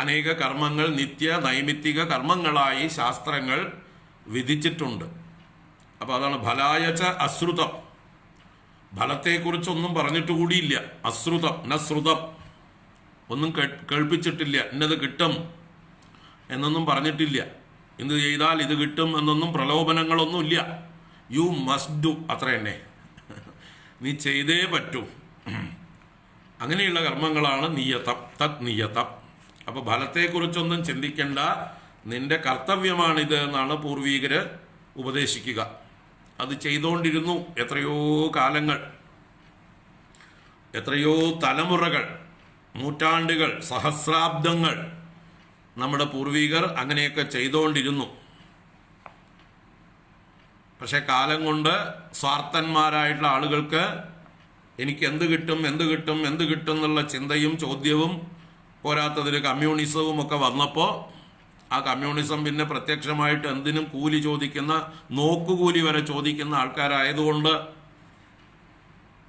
അനേക കർമ്മങ്ങൾ നിത്യ നൈമിത്തിക കർമ്മങ്ങളായി ശാസ്ത്രങ്ങൾ വിധിച്ചിട്ടുണ്ട്. അപ്പോൾ അതാണ് ഫലായച്ച അശ്രുതം. ഫലത്തെക്കുറിച്ചൊന്നും പറഞ്ഞിട്ട് കൂടിയില്ല. അശ്രുതം നശ്രുതം, ഒന്നും കേൾപ്പിച്ചിട്ടില്ല. ഇന്നത് കിട്ടും എന്നൊന്നും പറഞ്ഞിട്ടില്ല. എന്ത് ചെയ്താൽ ഇത് കിട്ടും എന്നൊന്നും പ്രലോഭനങ്ങളൊന്നുമില്ല. യു മസ്റ്റ് ഡു, അത്ര തന്നെ. നീ ചെയ്തേ പറ്റൂ. അങ്ങനെയുള്ള കർമ്മങ്ങളാണ് നിയതം, തത് നിയതം. അപ്പൊ ഫലത്തെക്കുറിച്ചൊന്നും ചിന്തിക്കേണ്ട, നിന്റെ കർത്തവ്യമാണിത് എന്നാണ് പൂർവീകര് ഉപദേശിക്കുക. അത് ചെയ്തുകൊണ്ടിരുന്നു എത്രയോ കാലങ്ങൾ, എത്രയോ തലമുറകൾ, നൂറ്റാണ്ടുകൾ, സഹസ്രാബ്ദങ്ങൾ നമ്മുടെ പൂർവികർ അങ്ങനെയൊക്കെ ചെയ്തുകൊണ്ടിരുന്നു. പക്ഷെ കാലം കൊണ്ട് സ്വാർത്ഥന്മാരായിട്ടുള്ള ആളുകൾക്ക് എനിക്ക് എന്ത് കിട്ടും എന്ത് കിട്ടും എന്ത് കിട്ടും എന്നുള്ള ചിന്തയും ചോദ്യവും പോരാത്തതിൽ കമ്മ്യൂണിസവും ഒക്കെ വന്നപ്പോൾ ആ കമ്മ്യൂണിസം പിന്നെ പ്രത്യക്ഷമായിട്ട് എന്തിനും കൂലി ചോദിക്കുന്ന, നോക്കുകൂലി വരെ ചോദിക്കുന്ന ആൾക്കാരായതുകൊണ്ട്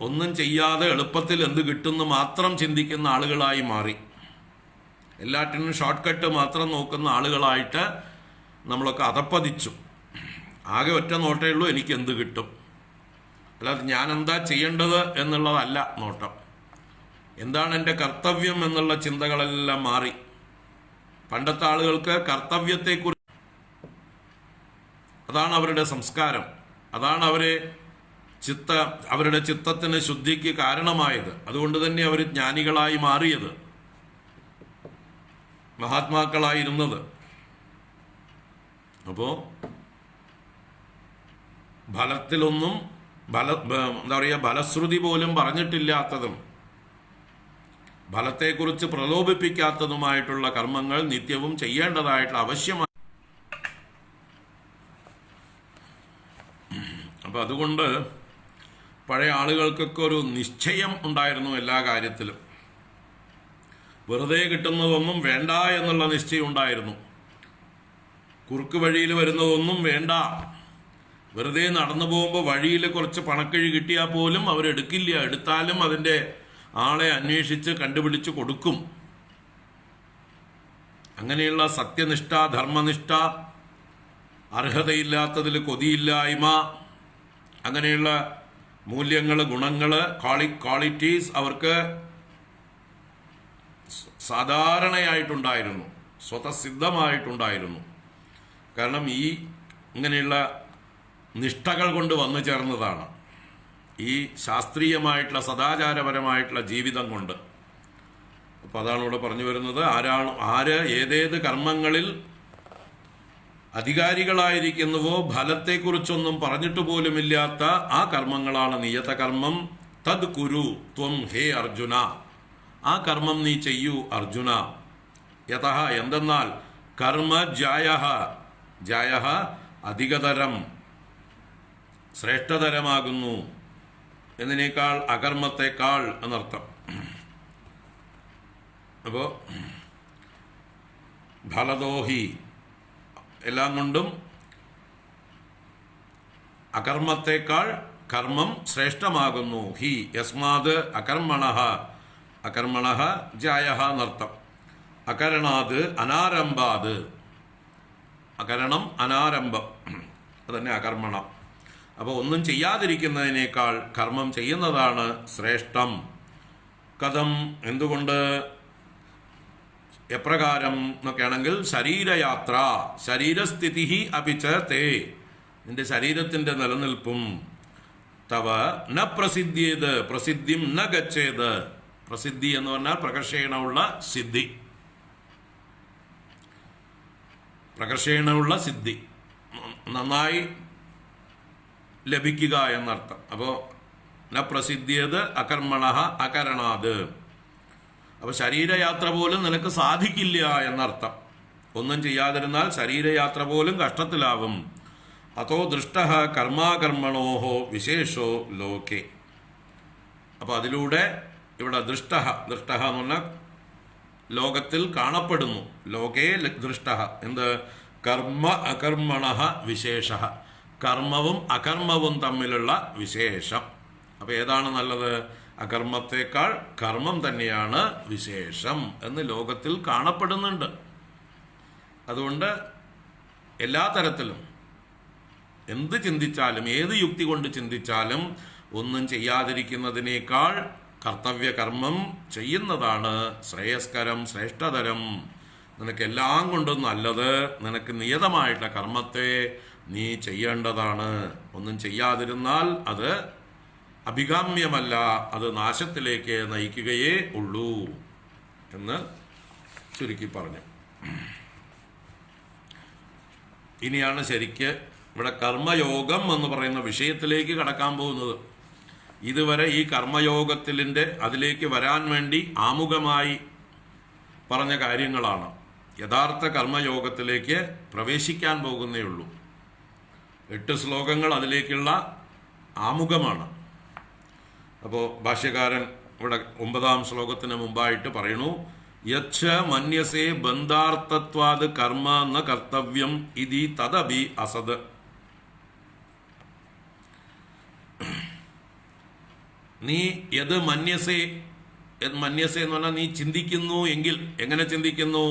ഒന്നും ചെയ്യാതെ എളുപ്പത്തിൽ എന്ത് കിട്ടുമെന്ന് മാത്രം ചിന്തിക്കുന്ന ആളുകളായി മാറി. എല്ലാറ്റിനും ഷോർട്ട് കട്ട് മാത്രം നോക്കുന്ന ആളുകളായിട്ട് നമ്മളൊക്കെ അധപ്പതിച്ചു. ആകെ ഒറ്റ നോട്ടേ ഉള്ളൂ, എനിക്ക് എന്ത് കിട്ടും, അല്ലാതെ ഞാൻ എന്താ ചെയ്യേണ്ടത് എന്നുള്ളതല്ല നോട്ടം. എന്താണ് എൻ്റെ കർത്തവ്യം എന്നുള്ള ചിന്തകളെല്ലാം മാറി. പണ്ടത്തെ ആളുകൾക്ക് കർത്തവ്യത്തെക്കുറിച്ച്, അതാണ് അവരുടെ സംസ്കാരം, അതാണ് അവരുടെ ചിത്തത്തിന് ശുദ്ധിക്ക് കാരണമായത്. അതുകൊണ്ട് തന്നെ അവർ ജ്ഞാനികളായി മാറിയത്, മഹാത്മാക്കളായിരുന്നത്. അപ്പോ ഫലത്തിലൊന്നും എന്താ പറയുക, ഫലശ്രുതി പോലും പറഞ്ഞിട്ടില്ലാത്തതും ഫലത്തെക്കുറിച്ച് പ്രലോഭിപ്പിക്കാത്തതുമായിട്ടുള്ള കർമ്മങ്ങൾ നിത്യവും ചെയ്യേണ്ടതായിട്ടുള്ള ആവശ്യമാണ്. അപ്പൊ അതുകൊണ്ട് പഴയ ആളുകൾക്കൊക്കെ ഒരു നിശ്ചയം ഉണ്ടായിരുന്നു എല്ലാ കാര്യത്തിലും. വെറുതെ കിട്ടുന്നതൊന്നും വേണ്ട എന്നുള്ള നിശ്ചയം ഉണ്ടായിരുന്നു. കുറുക്ക് വഴിയിൽ വരുന്നതൊന്നും വേണ്ട. വെറുതെ നടന്നു പോകുമ്പോൾ വഴിയിൽ കുറച്ച് പണക്കിഴി കിട്ടിയാൽ പോലും അവരെടുക്കില്ല. എടുത്താലും അതിൻ്റെ ആളെ അന്വേഷിച്ച് കണ്ടുപിടിച്ച് കൊടുക്കും. അങ്ങനെയുള്ള സത്യനിഷ്ഠ, ധർമ്മനിഷ്ഠ, അർഹതയില്ലാത്തതിൽ കൊതിയില്ലായ്മ, അങ്ങനെയുള്ള മൂല്യങ്ങൾ, ഗുണങ്ങൾ, ക്വാളിറ്റീസ് അവർക്ക് സാധാരണയായിട്ടുണ്ടായിരുന്നു, സ്വതസിദ്ധമായിട്ടുണ്ടായിരുന്നു. കാരണം ഈ ഇങ്ങനെയുള്ള നിഷ്ഠകൾ കൊണ്ട് വന്നു ചേർന്നതാണ്, ഈ ശാസ്ത്രീയമായിട്ടുള്ള സദാചാരപരമായിട്ടുള്ള ജീവിതം കൊണ്ട്. അപ്പോൾ അതാണ് ഇവിടെ പറഞ്ഞു വരുന്നത്. ആര് ഏതേത് കർമ്മങ്ങളിൽ അധികാരികളായിരിക്കുന്നുവോ ഫലത്തെക്കുറിച്ചൊന്നും പറഞ്ഞിട്ട് പോലുമില്ലാത്ത ആ കർമ്മങ്ങളാണ് നിയത കർമ്മം. തദ് കുരു ത്വം ഹേ അർജുന, ആ കർമ്മം നീ ചെയ്യൂ അർജുന. യതഃ എന്തെന്നാൽ കർമ്മ ജായഃ അധികതരം, ശ്രേഷ്ഠതരമാകുന്നു, എന്നതിനേക്കാൾ അകർമ്മത്തെക്കാൾ എന്നർത്ഥം. അപ്പോൾ ഫലദോഹി എല്ലാം കൊണ്ടും അകർമ്മത്തെക്കാൾ കർമ്മം ശ്രേഷ്ഠമാകുന്നു. ഹി യസ്മാത് അകർമ്മണഃ ജായഃ എന്നർത്ഥം. അകരണാത് അനാരംഭാത്, അകരണം അനാരംഭം, അതന്നെ അകർമ്മണം. അപ്പോൾ ഒന്നും ചെയ്യാതിരിക്കുന്നതിനേക്കാൾ കർമ്മം ചെയ്യുന്നതാണ് ശ്രേഷ്ഠം. കഥം, എന്തുകൊണ്ട്, എപ്രകാരം എന്നൊക്കെയാണെങ്കിൽ ശരീരയാത്ര, ശരീരസ്ഥിതി അപിച്ച തേ, നിന്റെ ശരീരത്തിൻ്റെ നിലനിൽപ്പും തവ ന പ്രസിദ്ധിയത് പ്രസിദ്ധിം ന ഗച്ഛേത്. പ്രസിദ്ധി എന്ന് പറഞ്ഞാൽ പ്രകർഷേണമുള്ള സിദ്ധി, പ്രകർഷേണമുള്ള സിദ്ധി, നന്നായി ലഭിക്കുക എന്നർത്ഥം. അപ്പോൾ ന പ്രസിദ്ധിയത് അകർമ്മണ അകരണാത്. അപ്പൊ ശരീരയാത്ര പോലും നിനക്ക് സാധിക്കില്ല എന്നർത്ഥം. ഒന്നും ചെയ്യാതിരുന്നാൽ ശരീരയാത്ര പോലും കഷ്ടത്തിലാവും. അതോ ദൃഷ്ട കർമാകർമ്മണോഹോ വിശേഷോ ലോകെ. അപ്പൊ അതിലൂടെ ഇവിടെ ദൃഷ്ട എന്ന് പറഞ്ഞാൽ ലോകത്തിൽ കാണപ്പെടുന്നു. ലോകേ ദൃഷ്ട എന്ത്? കർമ്മ അകർമ്മണ വിശേഷ, കർമ്മവും അകർമ്മവും തമ്മിലുള്ള വിശേഷം. അപ്പൊ ഏതാണ് നല്ലത്? അകർമ്മത്തേക്കാൾ കർമ്മം തന്നെയാണ് വിശേഷം എന്ന് ലോകത്തിൽ കാണപ്പെടുന്നുണ്ട്. അതുകൊണ്ട് എല്ലാ തരത്തിലും എന്ത് ചിന്തിച്ചാലും, ഏത് യുക്തി കൊണ്ട് ചിന്തിച്ചാലും ഒന്നും ചെയ്യാതിരിക്കുന്നതിനേക്കാൾ കർത്തവ്യ കർമ്മം ചെയ്യുന്നതാണ് ശ്രേയസ്കരം, ശ്രേഷ്ഠതരം. നിനക്കെല്ലാം കൊണ്ടും നല്ലത് നിനക്ക് നിയതമായിട്ടുള്ള കർമ്മത്തെ നീ ചെയ്യേണ്ടതാണ്. ഒന്നും ചെയ്യാതിരുന്നാൽ അത് അഭികാമ്യമല്ല, അത് നാശത്തിലേക്ക് നയിക്കുകയേ ഉള്ളൂ എന്ന് ചുരുക്കി പറഞ്ഞു. ഇനിയാണ് ശരിക്ക് ഇവിടെ കർമ്മയോഗം എന്ന് പറയുന്ന വിഷയത്തിലേക്ക് കടക്കാൻ പോകുന്നത്. ഇതുവരെ ഈ കർമ്മയോഗത്തിൻ്റെ അതിലേക്ക് വരാൻ വേണ്ടി ആമുഖമായി പറഞ്ഞ കാര്യങ്ങളാണ്. യഥാർത്ഥ കർമ്മയോഗത്തിലേക്ക് പ്രവേശിക്കാൻ പോകുന്നേ ഉള്ളൂ. 8 ശ്ലോകങ്ങൾ അതിലേക്കുള്ള ആമുഖമാണ്. അപ്പോൾ ഭാഷ്യകാരൻ ഇവിടെ 9-ാം ശ്ലോകത്തിന് മുമ്പായിട്ട് പറയണു, യച്ഛ മന്യസേ ബന്ധാർത്ഥത്വാത് കർമ്മ ന കർത്തവ്യം ഇതി തദപി അസത്. നീ യത് മന്യസേ, മന്യസേ എന്ന് പറഞ്ഞാൽ നീ ചിന്തിക്കുന്നു എങ്കിൽ, എങ്ങനെ ചിന്തിക്കുന്നു?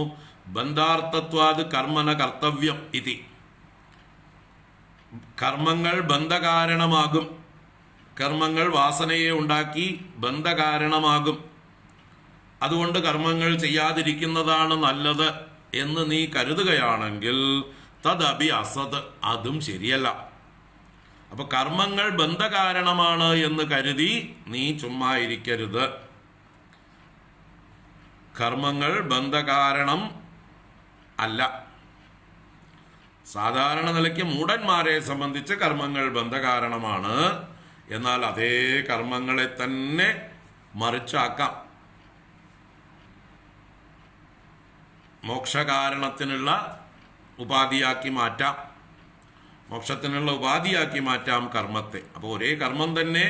ബന്ധാർത്ഥത്വാത് കർമ്മന കർത്തവ്യം ഇതി. കർമ്മങ്ങൾ ബന്ധകാരണമാകും, കർമ്മങ്ങൾ വാസനയെ ഉണ്ടാക്കി ബന്ധകാരണമാകും, അതുകൊണ്ട് കർമ്മങ്ങൾ ചെയ്യാതിരിക്കുന്നതാണ് നല്ലത് എന്ന് നീ കരുതുകയാണെങ്കിൽ തദപി അസത്, അതും ശരിയല്ല. അപ്പൊ കർമ്മങ്ങൾ ബന്ധകാരണമാണ് എന്ന് കരുതി നീ ചുമ്മാ ഇരിക്കരുത്. കർമ്മങ്ങൾ ബന്ധകാരണം അല്ല. സാധാരണ നിലയ്ക്ക് മൂഢന്മാരെ സംബന്ധിച്ച് കർമ്മങ്ങൾ ബന്ധകാരണമാണ്. എന്നാൽ അതേ കർമ്മങ്ങളെ തന്നെ മറിച്ചാക്കാം. മോക്ഷകാരണത്തിനുള്ള ഉപാധിയാക്കി മാറ്റാം, മോക്ഷത്തിനുള്ള ഉപാധിയാക്കി മാറ്റാം കർമ്മത്തെ. അപ്പോൾ ഒരേ കർമ്മം തന്നെ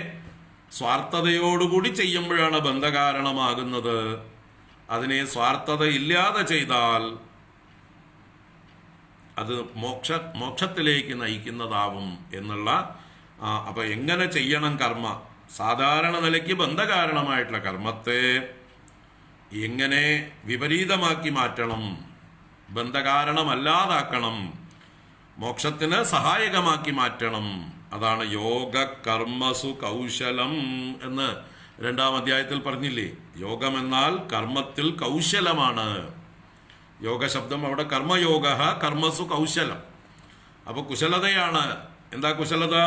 സ്വാർത്ഥതയോടുകൂടി ചെയ്യുമ്പോഴാണ് ബന്ധകാരണമാകുന്നത്. അതിനെ സ്വാർത്ഥത ഇല്ലാതെ ചെയ്താൽ അത് മോക്ഷത്തിലേക്ക് നയിക്കുന്നതാവും എന്നുള്ള. അപ്പൊ എങ്ങനെ ചെയ്യണം കർമ്മ? സാധാരണ നിലയ്ക്ക് ബന്ധകാരണമായിട്ടുള്ള കർമ്മത്തെ എങ്ങനെ വിപരീതമാക്കി മാറ്റണം, ബന്ധകാരണമല്ലാതാക്കണം, മോക്ഷത്തിന് സഹായകമാക്കി മാറ്റണം. അതാണ് യോഗ കർമ്മസു കൗശലം എന്ന് 2-ാം അധ്യായത്തിൽ പറഞ്ഞില്ലേ. യോഗം എന്നാൽ കർമ്മത്തിൽ കൗശലമാണ്. യോഗ ശബ്ദം അവിടെ കർമ്മയോഗ, കർമ്മസു കൗശലം. അപ്പൊ കുശലതയാണ്. എന്താ കുശലത?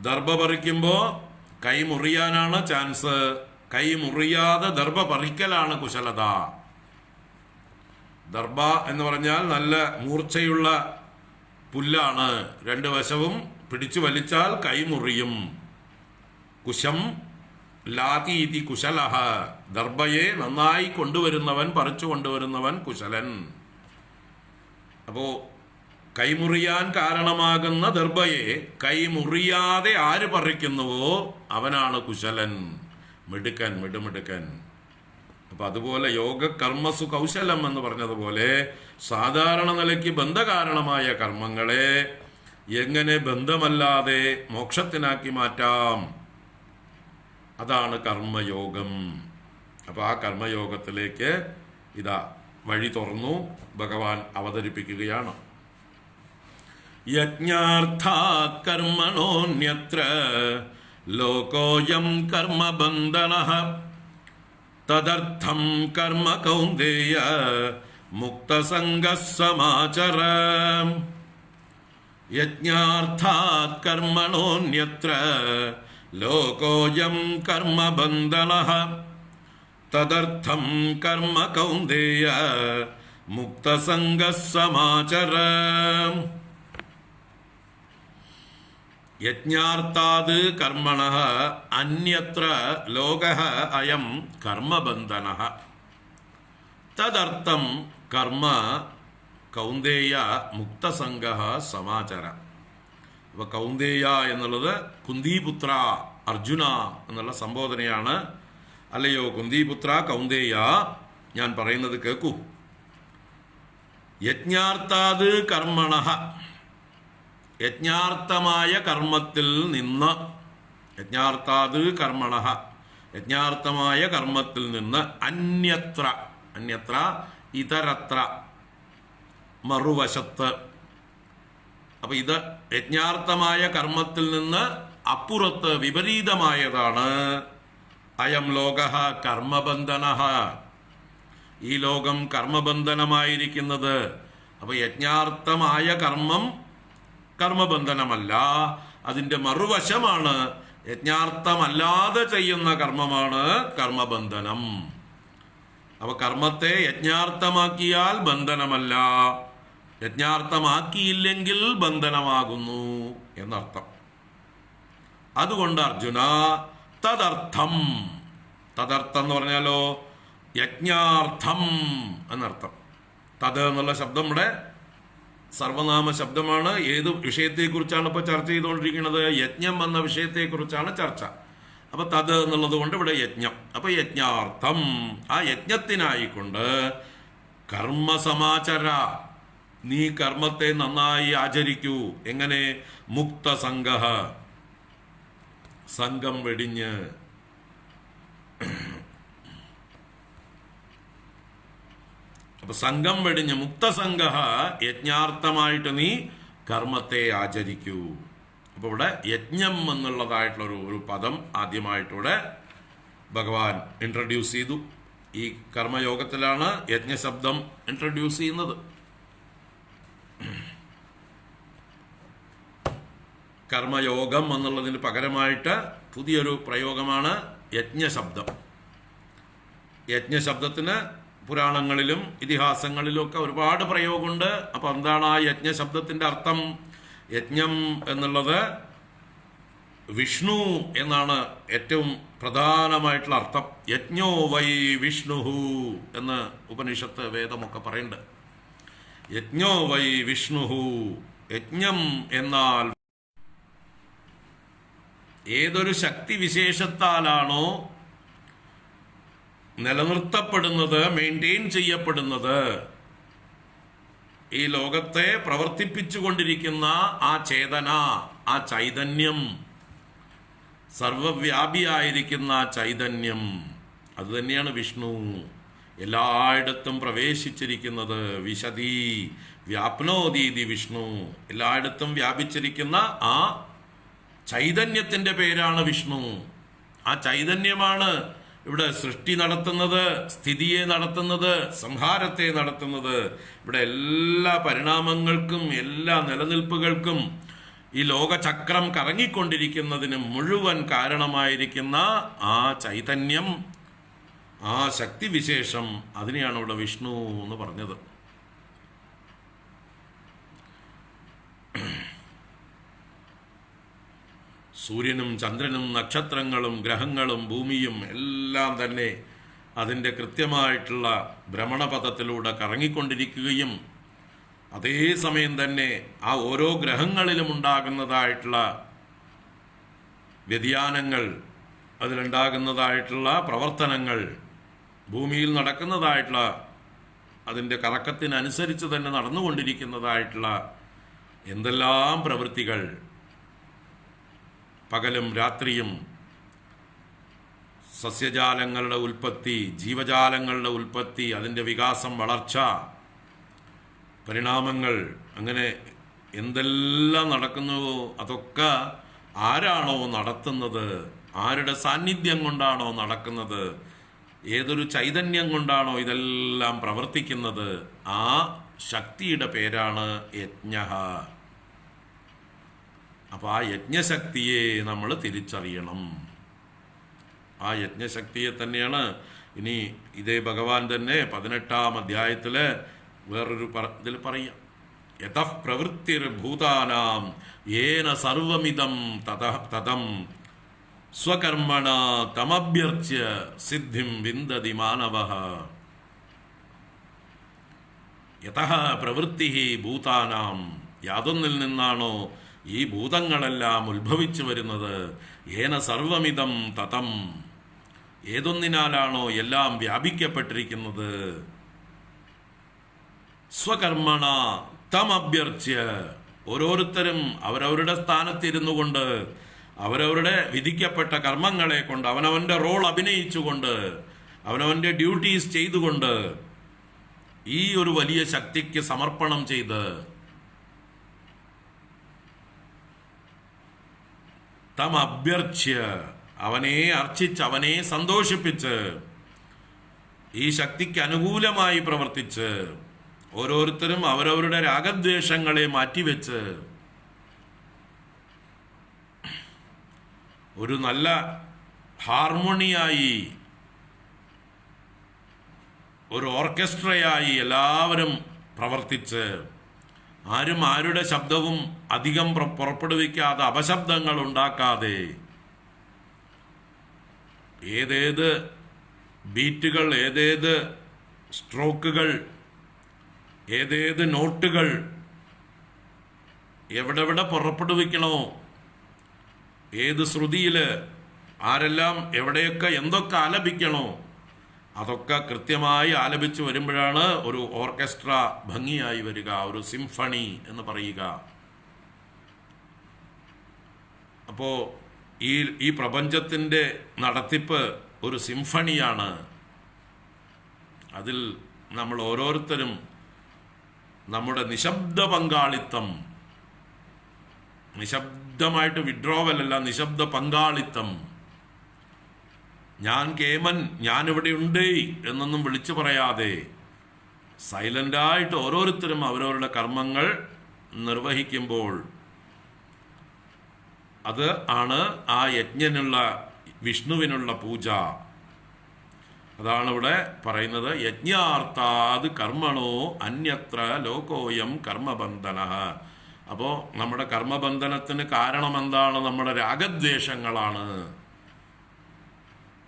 ദർഭ പറിക്കുമ്പോൾ കൈ മുറിയാനാണ് ചാൻസ്. കൈ മുറിയാതെ ദർഭ പറിക്കലാണ് കുശലത. ദർഭ എന്ന് പറഞ്ഞാൽ നല്ല മൂർച്ചയുള്ള പുല്ലാണ്. 2 വശവും പിടിച്ചു വലിച്ചാൽ കൈ മുറിയും. കുശം ലാതി ഇതി കുശലഹ. ദർഭയെ നന്നായി കൊണ്ടുവരുന്നവൻ, പറിച്ചു കൊണ്ടുവരുന്നവൻ കുശലൻ. അപ്പോ കൈമുറിയാൻ കാരണമാകുന്ന ദർഭയെ കൈമുറിയാതെ ആര് പറിക്കുന്നുവോ അവനാണ് കുശലൻ, മിടുക്കൻ, മിടുമിടുക്കൻ. അപ്പൊ അതുപോലെ യോഗ കർമ്മസു കൗശലം എന്ന് പറഞ്ഞതുപോലെ സാധാരണ നിലയ്ക്ക് ബന്ധകാരണമായ കർമ്മങ്ങളെ എങ്ങനെ ബന്ധമല്ലാതെ മോക്ഷത്തിനാക്കി മാറ്റാം, അതാണ് കർമ്മയോഗം. അപ്പൊ ആ കർമ്മയോഗത്തിലേക്ക് ഇതാ വഴി തുറന്നു ഭഗവാൻ അവതരിപ്പിക്കുകയാണ്. യജ്ഞാർത്ഥാത് കർമ്മണോന്യത്ര ലോകോയം കർമ്മബന്ധനഃ തദർത്ഥം കർമ്മ കൗന്ദേയ മുക്തസംഗഃ സമാചര. യജ്ഞാർത്ഥാത് കർമ്മണോന്യത്ര ലോകോയം കർമ്മബന്ധനഃ തദർത്ഥം കർമ്മ കൗന്ദേയ മുക്തസംഗഃ സമാചര. യജ്ഞാർത്ഥാത് കർമ്മണഃ അന്യത്ര ലോകഃ അയം കർമ്മബന്ധനഃ തദർത്ഥം കർമ്മ കൗന്ദേയ മുക്തസംഗഃ സമാചര. അപ്പോൾ കൗന്ദേയ എന്നുള്ളത് കുന്തിപുത്ര അർജുന എന്നുള്ള സംബോധനയാണ്. അല്ലയോ കുന്തിപുത്ര കൗന്ദേയ, ഞാൻ പറയുന്നത് കേൾക്കൂ. യജ്ഞാർത്ഥാത് കർമ്മണഃ, യജ്ഞാർത്ഥമായ കർമ്മത്തിൽ നിന്ന്, യജ്ഞാർത്ഥാത് കർമ്മണഃ, യജ്ഞാർത്ഥമായ കർമ്മത്തിൽ നിന്ന്, അന്യത്ര, അന്യത്ര ഇതരത്ര, മറുവശത്ത്. അപ്പൊ ഇത് യജ്ഞാർത്ഥമായ കർമ്മത്തിൽ നിന്ന് അപ്പുറത്ത് വിപരീതമായതാണ് അയം ലോകഃ കർമ്മബന്ധനഃ, ഈ ലോകം കർമ്മബന്ധനമായിരിക്കുന്നത്. അപ്പൊ യജ്ഞാർത്ഥമായ കർമ്മം കർമ്മബന്ധനമല്ല, അതിൻ്റെ മറുവശമാണ് യജ്ഞാർത്ഥമല്ലാതെ ചെയ്യുന്ന കർമ്മമാണ് കർമ്മബന്ധനം. അപ്പൊ കർമ്മത്തെ യജ്ഞാർത്ഥമാക്കിയാൽ ബന്ധനമല്ല, യജ്ഞാർത്ഥമാക്കിയില്ലെങ്കിൽ ബന്ധനമാകുന്നു എന്നർത്ഥം. അതുകൊണ്ട് അർജുന തദർത്ഥം, തദർത്ഥം എന്ന് പറഞ്ഞാലോ യജ്ഞാർത്ഥം എന്നർത്ഥം. തത് എന്നുള്ള ശബ്ദം ഇവിടെ സർവനാമ ശബ്ദമാണ്. ഏത് വിഷയത്തെക്കുറിച്ചാണ് ഇപ്പോൾ ചർച്ച ചെയ്തുകൊണ്ടിരിക്കുന്നത്? യജ്ഞം എന്ന വിഷയത്തെക്കുറിച്ചാണ് ചർച്ച. അപ്പൊ തത് എന്നുള്ളത് കൊണ്ട് ഇവിടെ യജ്ഞം. അപ്പൊ യജ്ഞാർത്ഥം, ആ യജ്ഞത്തിനായിക്കൊണ്ട് കർമ്മസമാചര, നീ കർമ്മത്തെ നന്നായി ആചരിക്കൂ. എങ്ങനെ? മുക്തസംഗഃ, സംഘം വെടിഞ്ഞ്. അപ്പൊ സംഘം വെടിഞ്ഞ് മുക്തസംഗഃ, യജ്ഞാർത്ഥമായിട്ട് നീ കർമ്മത്തെ ആചരിക്കൂ. അപ്പൊ ഇവിടെ യജ്ഞം എന്നുള്ളതായിട്ടുള്ള ഒരു പദം ആദ്യമായിട്ടിവിടെ ഭഗവാൻ ഇൻട്രൊഡ്യൂസ് ചെയ്തു. ഈ കർമ്മയോഗത്തിലാണ് യജ്ഞശബ്ദം ഇൻട്രൊഡ്യൂസ് ചെയ്യുന്നത്. കർമ്മയോഗം എന്നുള്ളതിന് പകരമായിട്ട് പുതിയൊരു പ്രയോഗമാണ് യജ്ഞശബ്ദം. യജ്ഞശബ്ദത്തിന് പുരാണങ്ങളിലും ഇതിഹാസങ്ങളിലും ഒക്കെ ഒരുപാട് പ്രയോഗമുണ്ട്. അപ്പൊ എന്താണ് ആ യജ്ഞശബ്ദത്തിന്റെ അർത്ഥം? യജ്ഞം എന്നുള്ളത് വിഷ്ണു എന്നാണ് ഏറ്റവും പ്രധാനമായിട്ടുള്ള അർത്ഥം. യജ്ഞോ വൈ വിഷ്ണുഹു എന്ന് ഉപനിഷത്ത് വേദമൊക്കെ പറയുന്നുണ്ട്. യജ്ഞോ വൈ വിഷ്ണുഹു, യജ്ഞം എന്നാൽ ഏതൊരു ശക്തി വിശേഷത്താലാണോ നിലനിർത്തപ്പെടുന്നത്, മെയിൻറ്റെയിൻ ചെയ്യപ്പെടുന്നത്, ഈ ലോകത്തെ പ്രവർത്തിപ്പിച്ചുകൊണ്ടിരിക്കുന്ന ആ ചേതന, ആ ചൈതന്യം, സർവവ്യാപിയായിരിക്കുന്ന ചൈതന്യം, അത് തന്നെയാണ് വിഷ്ണു. എല്ലായിടത്തും പ്രവേശിച്ചിരിക്കുന്നത്, വിശദീ വ്യാപ്നോദീതി വിഷ്ണു, എല്ലായിടത്തും വ്യാപിച്ചിരിക്കുന്ന ആ ചൈതന്യത്തിന്റെ പേരാണ് വിഷ്ണു. ആ ചൈതന്യമാണ് ഇവിടെ സൃഷ്ടി നടത്തുന്നത്, സ്ഥിതിയെ നടത്തുന്നത്, സംഹാരത്തെ നടത്തുന്നത്. ഇവിടെ എല്ലാ പരിണാമങ്ങൾക്കും എല്ലാ നിലനിൽപ്പുകൾക്കും ഈ ലോകചക്രം കറങ്ങിക്കൊണ്ടിരിക്കുന്നതിന് മുഴുവൻ കാരണമായിരിക്കുന്ന ആ ചൈതന്യം, ആ ശക്തിവിശേഷം, അതിനെയാണ് ഇവിടെ വിഷ്ണു എന്ന് പറഞ്ഞത്. സൂര്യനും ചന്ദ്രനും നക്ഷത്രങ്ങളും ഗ്രഹങ്ങളും ഭൂമിയും എല്ലാം തന്നെ അതിൻ്റെ കൃത്യമായിട്ടുള്ള ഭ്രമണപഥത്തിലൂടെ കറങ്ങിക്കൊണ്ടിരിക്കുകയും അതേസമയം തന്നെ ആ ഓരോ ഗ്രഹങ്ങളിലും ഉണ്ടാകുന്നതായിട്ടുള്ള വ്യതിയാനങ്ങൾ, അതിലുണ്ടാകുന്നതായിട്ടുള്ള പ്രവർത്തനങ്ങൾ, ഭൂമിയിൽ നടക്കുന്നതായിട്ടുള്ള അതിൻ്റെ കറക്കത്തിനനുസരിച്ച് തന്നെ നടന്നുകൊണ്ടിരിക്കുന്നതായിട്ടുള്ള എന്തെല്ലാം പ്രവൃത്തികൾ, പകലും രാത്രിയും, സസ്യജാലങ്ങളുടെ ഉൽപ്പത്തി, ജീവജാലങ്ങളുടെ ഉൽപ്പത്തി, അതിൻ്റെ വികാസം, വളർച്ച, പരിണാമങ്ങൾ, അങ്ങനെ എന്തെല്ലാം നടക്കുന്നുവോ അതൊക്കെ ആരാണോ നടത്തുന്നത്, ആരുടെ സാന്നിധ്യം കൊണ്ടാണോ നടക്കുന്നത്, ഏതൊരു ചൈതന്യം കൊണ്ടാണോ ഇതെല്ലാം പ്രവർത്തിക്കുന്നത്, ആ ശക്തിയുടെ പേരാണ് യജ്ഞഃ. അപ്പോൾ ആ യജ്ഞശക്തിയെ നമ്മൾ തിരിച്ചറിയണം. ആ യജ്ഞശക്തിയെ തന്നെയാണ് ഇനി ഇതേ ഭഗവാൻ തന്നെ 18-ാം അധ്യായത്തിൽ വേറൊരു ഇതിൽ പറയാം. യതഃ പ്രവൃത്തിർഭൂതാനാം യേന സർവമിദം തതം സ്വകർമ്മണ തമഭ്യർച്ച്യ സിദ്ധിം വിന്ദതി മാനവഃ. യതഃ പ്രവൃത്തി ഭൂതാനാം, യാതൊന്നിൽ നിന്നാണോ ഈ ഭൂതങ്ങളെല്ലാം ഉത്ഭവിച്ചു വരുന്നത്, ഏന സർവമിദം തതം, ഏതൊന്നിനാലാണോ എല്ലാം വ്യാപിക്കപ്പെട്ടിരിക്കുന്നത്, സ്വകർമ്മണ തമഭ്യർച്ച്യ, ഓരോരുത്തരും അവരവരുടെ സ്ഥാനത്തിരുന്നു കൊണ്ട് അവരവരുടെ വിധിക്കപ്പെട്ട കർമ്മങ്ങളെ കൊണ്ട് അവനവന്റെ റോൾ അഭിനയിച്ചുകൊണ്ട് അവനവന്റെ ഡ്യൂട്ടീസ് ചെയ്തുകൊണ്ട് ഈ ഒരു വലിയ ശക്തിക്ക് സമർപ്പണം ചെയ്ത് തം അഭ്യർച്ച്യ, അവനെ അർച്ചിച്ച് അവനെ സന്തോഷിപ്പിച്ച് ഈ ശക്തിക്ക് അനുകൂലമായി പ്രവർത്തിച്ച് ഓരോരുത്തരും അവരവരുടെ രാഗദ്വേഷങ്ങളെ മാറ്റിവെച്ച് ഒരു നല്ല ഹാർമോണിയായി, ഒരു ഓർക്കസ്ട്രയായി എല്ലാവരും പ്രവർത്തിച്ച് ആരും ആരുടെ ശബ്ദവും അധികം പുറപ്പെടുവിക്കാതെ അപശബ്ദങ്ങൾ ഉണ്ടാക്കാതെ ഏതേത് ബീറ്റുകൾ, ഏതേത് സ്ട്രോക്കുകൾ, ഏതേത് നോട്ടുകൾ എവിടെവിടെ പുറപ്പെടുവിക്കണോ, ഏത് ശ്രുതിയിൽ ആരെല്ലാം എവിടെയൊക്കെ എന്തൊക്കെ ആലപിക്കണോ അതൊക്കെ കൃത്യമായി ആലപിച്ച് വരുമ്പോഴാണ് ഒരു ഓർക്കസ്ട്ര ഭംഗിയായി വരിക, ഒരു സിംഫണി എന്ന് പറയുക. അപ്പോൾ ഈ പ്രപഞ്ചത്തിൻ്റെ നടത്തിപ്പ് ഒരു സിംഫണിയാണ്. അതിൽ നമ്മൾ ഓരോരുത്തരും നമ്മുടെ നിശബ്ദ പങ്കാളിത്തം, നിശബ്ദമായിട്ട് വിഡ്രോവലല്ല, നിശബ്ദ പങ്കാളിത്തം, ഞാൻ കേമൻ, ഞാനിവിടെ ഉണ്ട് എന്നൊന്നും വിളിച്ചു പറയാതെ സൈലൻ്റായിട്ട് ഓരോരുത്തരും അവരവരുടെ കർമ്മങ്ങൾ നിർവഹിക്കുമ്പോൾ അത് ആണ് ആ യജ്ഞനുള്ള വിഷ്ണുവിനുള്ള പൂജ. അതാണ് ഇവിടെ പറയുന്നത്, യജ്ഞാർത്ഥാത് കർമ്മണോ അന്യത്ര ലോകോയം കർമ്മബന്ധന. അപ്പോൾ നമ്മുടെ കർമ്മബന്ധനത്തിന് കാരണം എന്താണ്? നമ്മുടെ രാഗദ്വേഷങ്ങളാണ്.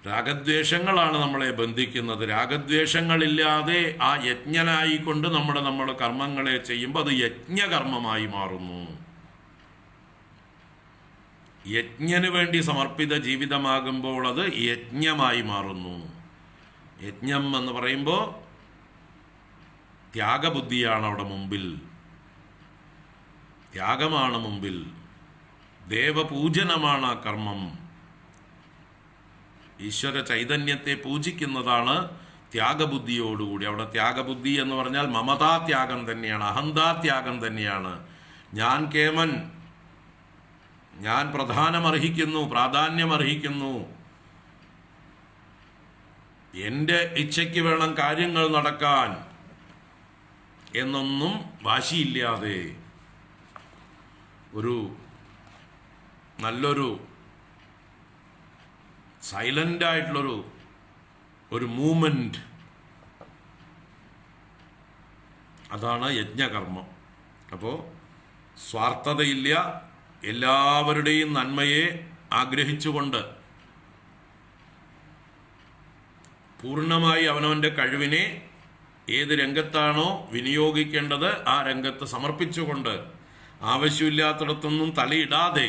രാഗദ്വേഷങ്ങളാണ് നമ്മളെ ബന്ധിക്കുന്നത്. രാഗദ്വേഷങ്ങളില്ലാതെ ആ യജ്ഞനായിക്കൊണ്ട് നമ്മുടെ കർമ്മങ്ങളെ ചെയ്യുമ്പോൾ അത് യജ്ഞകർമ്മമായി മാറുന്നു. യജ്ഞന് വേണ്ടി സമർപ്പിത ജീവിതമാകുമ്പോൾ അത് യജ്ഞമായി മാറുന്നു. യജ്ഞം എന്ന് പറയുമ്പോൾ ത്യാഗബുദ്ധിയാണ് അവിടെ മുമ്പിൽ, ത്യാഗമാണ് മുമ്പിൽ, ദേവപൂജനമാണ് ആ കർമ്മം. ഈശ്വര ചൈതന്യത്തെ പൂജിക്കുന്നതാണ് ത്യാഗബുദ്ധിയോടുകൂടി. അവിടെ ത്യാഗബുദ്ധി എന്ന് പറഞ്ഞാൽ മമതാത്യാഗം തന്നെയാണ്, അഹന്താത്യാഗം തന്നെയാണ്. ഞാൻ കേമൻ, ഞാൻ പ്രാധാന്യമർഹിക്കുന്നു, എൻ്റെ ഇച്ഛയ്ക്ക് വേണം കാര്യങ്ങൾ നടക്കാൻ എന്നൊന്നും വാശിയില്ലാതെ ഒരു നല്ലൊരു സൈലൻ്റായിട്ടുള്ളൊരു മൂവ്മെൻറ്റ്, അതാണ് യജ്ഞകർമ്മം. അപ്പോൾ സ്വാർത്ഥതയില്ല, എല്ലാവരുടെയും നന്മയെ ആഗ്രഹിച്ചുകൊണ്ട് പൂർണ്ണമായി അവനവൻ്റെ കഴിവിനെ ഏത് രംഗത്താണോ വിനിയോഗിക്കേണ്ടത് ആ രംഗത്ത് സമർപ്പിച്ചുകൊണ്ട് ആവശ്യമില്ലാത്തിടത്തൊന്നും തലയിടാതെ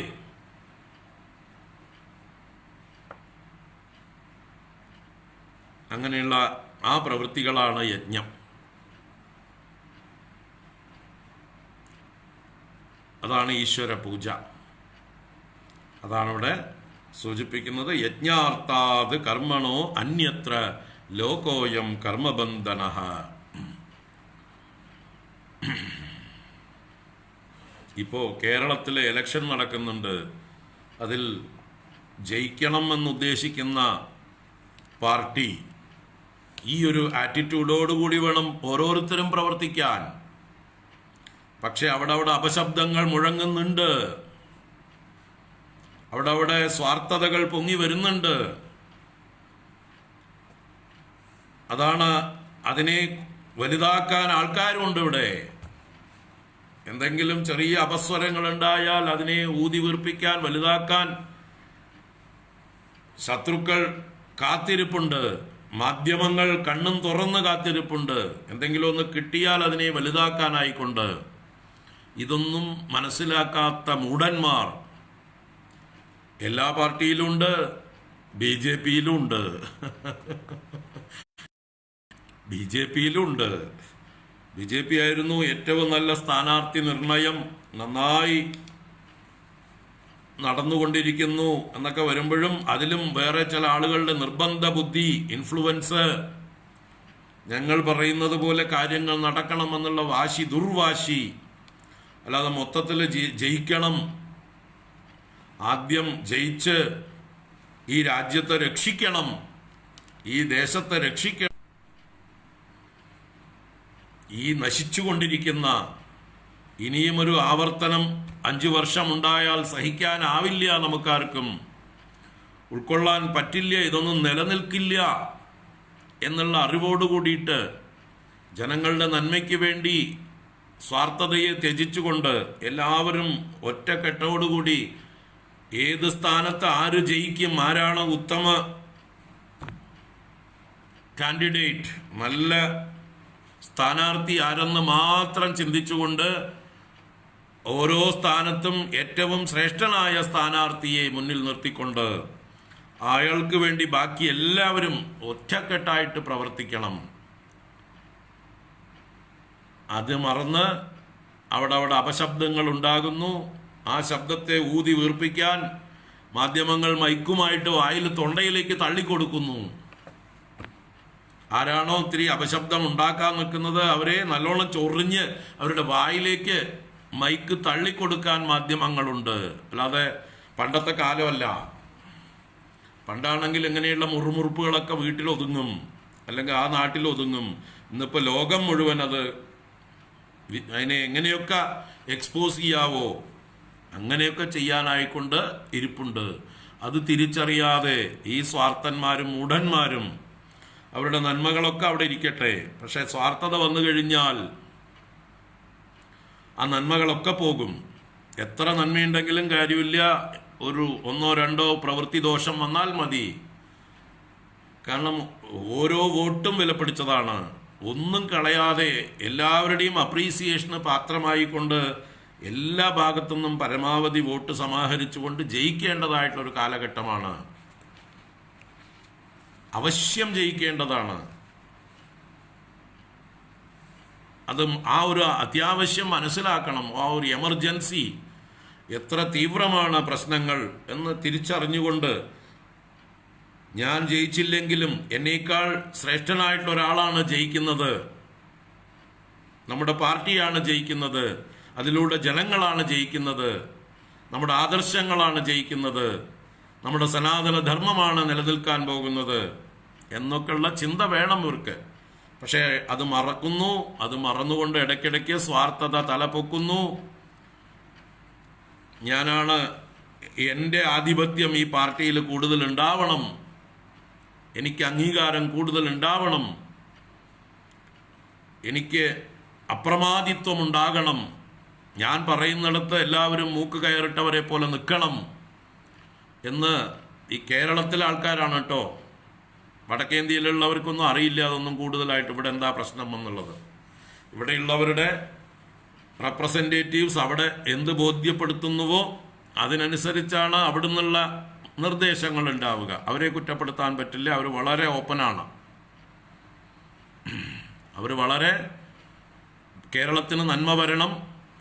അങ്ങനെയുള്ള ആ പ്രവൃത്തികളാണ് യജ്ഞം. അതാണ് ഈശ്വര പൂജ. അതാണ് ഇവിടെ സൂചിപ്പിക്കുന്നത്. യജ്ഞാർത്ഥാത് കർമ്മണോ അന്യത്ര ലോകോയം കർമ്മബന്ധന. ഇപ്പോൾ കേരളത്തിൽ ഇലക്ഷൻ നടക്കുന്നുണ്ട്. അതിൽ ജയിക്കണം എന്നുദ്ദേശിക്കുന്ന പാർട്ടി ഈ ഒരു ആറ്റിറ്റ്യൂഡോടുകൂടി വേണം ഓരോരുത്തരും പ്രവർത്തിക്കാൻ. പക്ഷെ അവിടെ അപശബ്ദങ്ങൾ മുഴങ്ങുന്നുണ്ട്. അവിടെ സ്വാർത്ഥതകൾ പൊങ്ങി വരുന്നുണ്ട്. അതാണ്, അതിനെ വലുതാക്കാൻ ആൾക്കാരുണ്ട് ഇവിടെ. എന്തെങ്കിലും ചെറിയ അപസ്വരങ്ങൾ ഉണ്ടായാൽ അതിനെ ഊതി വീർപ്പിക്കാൻ, വലുതാക്കാൻ ശത്രുക്കൾ കാത്തിരിപ്പുണ്ട്. മാധ്യമങ്ങൾ കണ്ണും തുറന്ന് കാത്തിരിപ്പുണ്ട്, എന്തെങ്കിലും ഒന്ന് കിട്ടിയാൽ അതിനെ വലുതാക്കാനായിക്കൊണ്ട്. ഇതൊന്നും മനസ്സിലാക്കാത്ത മൂഢന്മാർ എല്ലാ പാർട്ടിയിലുണ്ട്, BJP-യിലുണ്ട്. BJP ആയിരുന്നു ഏറ്റവും നല്ല സ്ഥാനാർത്ഥി നിർണയം, നന്നായി നടന്നുകൊണ്ടിരിക്കുന്നു എന്നൊക്കെ വരുമ്പോഴും അതിലും വേറെ ചില ആളുകളുടെ നിർബന്ധ ബുദ്ധി, ഇൻഫ്ലുവൻസ്, ഞങ്ങൾ പറയുന്നത് പോലെ കാര്യങ്ങൾ നടക്കണമെന്നുള്ള വാശി, ദുർവാശി. അല്ലാതെ മൊത്തത്തിൽ ജയിക്കണം, ആദ്യം ജയിച്ച് ഈ രാജ്യത്തെ രക്ഷിക്കണം, ഈ ദേശത്തെ രക്ഷിക്കണം. ഈ നശിച്ചുകൊണ്ടിരിക്കുന്ന, ഇനിയുമൊരു ആവർത്തനം 5 വർഷം ഉണ്ടായാൽ സഹിക്കാനാവില്ല, നമുക്കാർക്കും ഉൾക്കൊള്ളാൻ പറ്റില്ല, ഇതൊന്നും നിലനിൽക്കില്ല എന്നുള്ള അറിവോട് കൂടിയിട്ട് ജനങ്ങളുടെ നന്മയ്ക്ക് വേണ്ടി സ്വാർത്ഥതയെ ത്യജിച്ചുകൊണ്ട് എല്ലാവരും ഒറ്റക്കെട്ടോടുകൂടി ഏത് സ്ഥാനത്ത് ആര് ജയിക്കും, ആരാണ് ഉത്തമ കാൻഡിഡേറ്റ്, നല്ല സ്ഥാനാർത്ഥി ആരെന്ന് മാത്രം ചിന്തിച്ചുകൊണ്ട് ഓരോ സ്ഥാനത്തും ഏറ്റവും ശ്രേഷ്ഠനായ സ്ഥാനാർത്ഥിയെ മുന്നിൽ നിർത്തിക്കൊണ്ട് അയാൾക്ക് വേണ്ടി ബാക്കി എല്ലാവരും ഒറ്റക്കെട്ടായിട്ട് പ്രവർത്തിക്കണം. അത് മറന്ന് അവിടെ അപശബ്ദങ്ങൾ ഉണ്ടാകുന്നു. ആ ശബ്ദത്തെ ഊതി വീർപ്പിക്കാൻ മാധ്യമങ്ങൾ മൈക്കുമായിട്ട് വായിൽ, തൊണ്ടയിലേക്ക് തള്ളിക്കൊടുക്കുന്നു. ആരാണോ ഇത്തിരി അപശബ്ദം ഉണ്ടാക്കാൻ നിൽക്കുന്നത് അവരെ നല്ലോണം ചൊറിഞ്ഞ് അവരുടെ വായിലേക്ക് മൈക്ക് തള്ളിക്കൊടുക്കാൻ മാധ്യമങ്ങളുണ്ട്. അല്ലാതെ പണ്ടത്തെ കാലമല്ല. പണ്ടാണെങ്കിൽ എങ്ങനെയുള്ള മുറുമുറുപ്പുകളൊക്കെ വീട്ടിൽ ഒതുങ്ങും, അല്ലെങ്കിൽ ആ നാട്ടിൽ ഒതുങ്ങും. ഇന്നിപ്പോൾ ലോകം മുഴുവൻ അതിനെ എങ്ങനെയൊക്കെ എക്സ്പോസ് ചെയ്യാവോ അങ്ങനെയൊക്കെ ചെയ്യാനായിക്കൊണ്ട് ഇരിപ്പുണ്ട്. അത് തിരിച്ചറിയാതെ ഈ സ്വാർത്ഥന്മാരും മൂഢന്മാരും അവരുടെ നന്മകളൊക്കെ അവിടെ ഇരിക്കട്ടെ, പക്ഷെ സ്വാർത്ഥത വന്നു കഴിഞ്ഞാൽ ആ നന്മകളൊക്കെ പോകും. എത്ര നന്മയുണ്ടെങ്കിലും കാര്യമില്ല, ഒരു 1-2 പ്രവൃത്തി ദോഷം വന്നാൽ മതി. കാരണം ഓരോ വോട്ടും വിലപിടിച്ചതാണ്. ഒന്നും കളയാതെ എല്ലാവരുടെയും അപ്രീസിയേഷന് പാത്രമായിക്കൊണ്ട് എല്ലാ ഭാഗത്തുനിന്നും പരമാവധി വോട്ട് സമാഹരിച്ചുകൊണ്ട് ജയിക്കേണ്ടതായിട്ടൊരു കാലഘട്ടമാണ്. അവശ്യം ജയിക്കേണ്ടതാണ്. അത് ആ ഒരു അത്യാവശ്യം മനസ്സിലാക്കണം. ആ ഒരു എമർജൻസി, എത്ര തീവ്രമാണ് പ്രശ്നങ്ങൾ എന്ന് തിരിച്ചറിഞ്ഞുകൊണ്ട് ഞാൻ ജയിച്ചില്ലെങ്കിലും എന്നേക്കാൾ ശ്രേഷ്ഠനായിട്ടുള്ള ഒരാളാണ് ജയിക്കുന്നത്, നമ്മുടെ പാർട്ടിയാണ് ജയിക്കുന്നത്, അതിലൂടെ ജനങ്ങളാണ് ജയിക്കുന്നത്, നമ്മുടെ ആദർശങ്ങളാണ് ജയിക്കുന്നത്, നമ്മുടെ സനാതന ധർമ്മമാണ് നിലനിൽക്കാൻ പോകുന്നത് എന്നൊക്കെയുള്ള ചിന്ത വേണം ഇവർക്ക്. പക്ഷേ അത് മറക്കുന്നു. അത് മറന്നുകൊണ്ട് ഇടയ്ക്കിടയ്ക്ക് സ്വാർത്ഥത തലപൊക്കുന്നു. ഞാനാണ്, എൻ്റെ ആധിപത്യം ഈ പാർട്ടിയിൽ കൂടുതൽ ഉണ്ടാവണം, എനിക്ക് അംഗീകാരം കൂടുതൽ ഉണ്ടാവണം, എനിക്ക് അപ്രമാദിത്വം ഉണ്ടാകണം, ഞാൻ പറയുന്നിടത്ത് എല്ലാവരും മൂക്ക് കയറിട്ടവരെ പോലെ നിൽക്കണം എന്ന് ഈ കേരളത്തിലെ ആൾക്കാരാണ് കേട്ടോ. വടക്കേന്ത്യയിലുള്ളവർക്കൊന്നും അറിയില്ല അതൊന്നും കൂടുതലായിട്ട് ഇവിടെ എന്താ പ്രശ്നം എന്നുള്ളത്. ഇവിടെയുള്ളവരുടെ റെപ്രസെൻറ്റേറ്റീവ്സ് അവിടെ എന്ത് ബോധ്യപ്പെടുത്തുന്നുവോ അതിനനുസരിച്ചാണ് അവിടെ നിന്നുള്ള നിർദ്ദേശങ്ങൾ ഉണ്ടാവുക. അവരെ കുറ്റപ്പെടുത്താൻ പറ്റില്ല. അവർ വളരെ ഓപ്പണാണ്. അവർ വളരെ കേരളത്തിന് നന്മ വരണം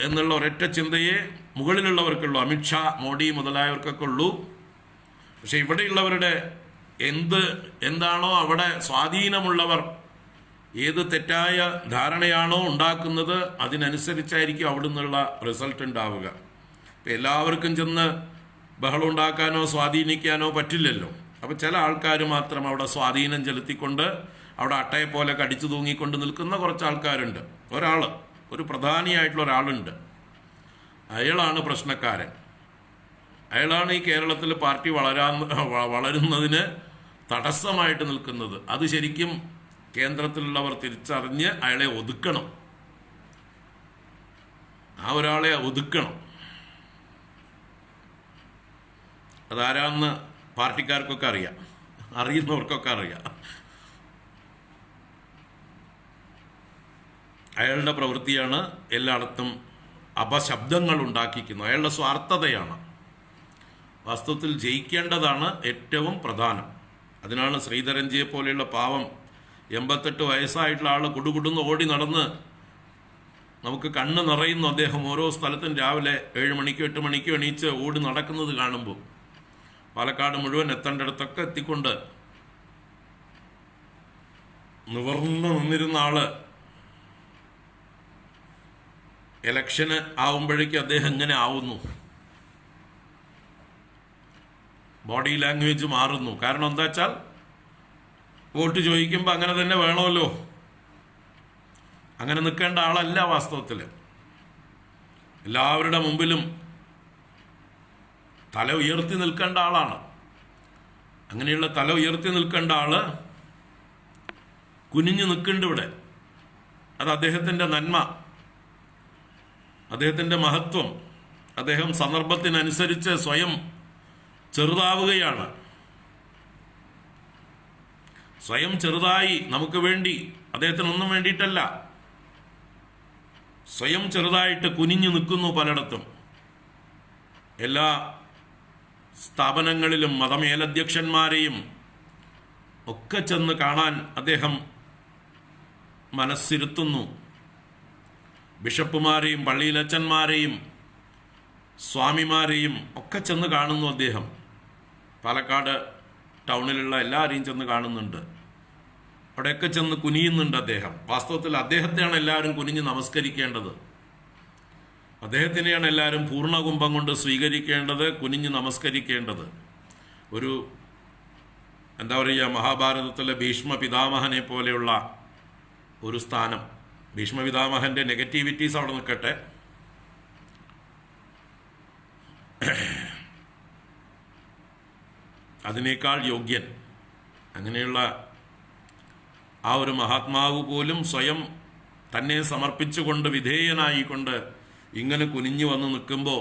എന്നുള്ള ഒരൊറ്റ ചിന്തയെ മുകളിലുള്ളവർക്കുള്ളൂ. അമിത്ഷാ, മോഡി മുതലായവർക്കൊക്കെ ഉള്ളൂ. പക്ഷെ ഇവിടെയുള്ളവരുടെ എന്താണോ അവിടെ സ്വാധീനമുള്ളവർ ഏത് തെറ്റായ ധാരണയാണോ ഉണ്ടാക്കുന്നത് അതിനനുസരിച്ചായിരിക്കും അവിടെ നിന്നുള്ള റിസൾട്ട് ഉണ്ടാവുക. ഇപ്പം എല്ലാവർക്കും ചെന്ന് ബഹളം ഉണ്ടാക്കാനോ സ്വാധീനിക്കാനോ പറ്റില്ലല്ലോ. അപ്പം ചില ആൾക്കാർ മാത്രം അവിടെ സ്വാധീനം ചെലുത്തിക്കൊണ്ട് അവിടെ അട്ടയെ പോലെ കടിച്ചു തൂങ്ങിക്കൊണ്ട് നിൽക്കുന്ന കുറച്ച് ആൾക്കാരുണ്ട്. ഒരു പ്രധാനിയായിട്ടുള്ള ഒരാളുണ്ട്, അയാളാണ് പ്രശ്നക്കാരൻ. അയാളാണ് ഈ കേരളത്തിൽ പാർട്ടി വളരുന്നതിന് തടസ്സമായിട്ട് നിൽക്കുന്നത്. അത് ശരിക്കും കേന്ദ്രത്തിലുള്ളവർ തിരിച്ചറിഞ്ഞ് അയാളെ ഒതുക്കണം. ആ ഒരാളെ ഒതുക്കണം. അതാരാന്ന് പാർട്ടിക്കാർക്കൊക്കെ അറിയാം, അറിയുന്നവർക്കൊക്കെ അറിയാം. അയാളുടെ പ്രവൃത്തിയാണ് എല്ലായിടത്തും അപശബ്ദങ്ങൾ ഉണ്ടാക്കിക്കുന്നത്. അയാളുടെ സ്വാർത്ഥതയാണ്. വാസ്തവത്തിൽ ജയിക്കേണ്ടതാണ് ഏറ്റവും പ്രധാനം. അതിനാണ് ശ്രീധരൻജിയെ പോലെയുള്ള പാവം 88 വയസ്സായിട്ടുള്ള ആൾ കുടുകുടുന്ന് ഓടി നടന്ന് നമുക്ക് കണ്ണ് നിറയുന്നു. അദ്ദേഹം ഓരോ സ്ഥലത്തും രാവിലെ 7 മണിക്കോ 8 മണിക്കോ എണീച്ച് ഓടി നടക്കുന്നത് കാണുമ്പോൾ പാലക്കാട് മുഴുവൻ എത്തേണ്ടടുത്തൊക്കെ എത്തിക്കൊണ്ട് നിവർന്ന് നിന്നിരുന്ന ആള് ഇലക്ഷന് ആവുമ്പോഴേക്കും അദ്ദേഹം എങ്ങനെ ആവുന്നു? ബോഡി ലാംഗ്വേജ് മാറുന്നു. കാരണം എന്താ വെച്ചാൽ വോട്ട് ചോദിക്കുമ്പോൾ അങ്ങനെ തന്നെ വേണമല്ലോ. അങ്ങനെ നിൽക്കേണ്ട ആളല്ല വാസ്തവത്തിൽ. എല്ലാവരുടെ മുമ്പിലും തല ഉയർത്തി നിൽക്കേണ്ട ആളാണ്. അങ്ങനെയുള്ള തല ഉയർത്തി നിൽക്കേണ്ട ആള് കുനിഞ്ഞു നിൽക്കുന്നുണ്ട് ഇവിടെ. അത് അദ്ദേഹത്തിൻ്റെ നന്മ, അദ്ദേഹത്തിൻ്റെ മഹത്വം. അദ്ദേഹം സന്ദർഭത്തിനനുസരിച്ച് സ്വയം ചെറുതാവുകയാണ്. സ്വയം ചെറുതായി നമുക്ക് വേണ്ടി, അദ്ദേഹത്തിനൊന്നും വേണ്ടിയിട്ടല്ല, സ്വയം ചെറുതായിട്ട് കുനിഞ്ഞു നിൽക്കുന്നു പലയിടത്തും. എല്ലാ സ്ഥാപനങ്ങളിലും മതമേലധ്യക്ഷന്മാരെയും ഒക്കെ ചെന്ന് കാണാൻ അദ്ദേഹം മനസ്സിരുത്തുന്നു. ബിഷപ്പുമാരെയും പള്ളിയിലച്ചന്മാരെയും സ്വാമിമാരെയും ഒക്കെ ചെന്ന് കാണുന്നു അദ്ദേഹം. പാലക്കാട് ടൗണിലുള്ള എല്ലാവരെയും ചെന്ന് കാണുന്നുണ്ട്. അവിടെയൊക്കെ ചെന്ന് കുനിയുന്നുണ്ട് അദ്ദേഹം. വാസ്തവത്തിൽ അദ്ദേഹത്തെയാണ് എല്ലാവരും കുനിഞ്ഞ് നമസ്കരിക്കേണ്ടത്. അദ്ദേഹത്തിനെയാണ് എല്ലാവരും പൂർണ്ണകുംഭം കൊണ്ട് സ്വീകരിക്കേണ്ടത്, കുനിഞ്ഞ് നമസ്കരിക്കേണ്ടത്. ഒരു എന്താ പറയുക, മഹാഭാരതത്തിലെ ഭീഷ്മ പിതാമഹനെ പോലെയുള്ള ഒരു സ്ഥാനം. ഭീഷ്മ പിതാമഹന്റെ നെഗറ്റിവിറ്റീസ് അവിടെ നിൽക്കട്ടെ. അതിനേക്കാൾ യോഗ്യൻ, അങ്ങനെയുള്ള ആ ഒരു മഹാത്മാവ് പോലും സ്വയം തന്നെ സമർപ്പിച്ചുകൊണ്ട് വിധേയനായിക്കൊണ്ട് ഇങ്ങനെ കുനിഞ്ഞു വന്ന് നിൽക്കുമ്പോൾ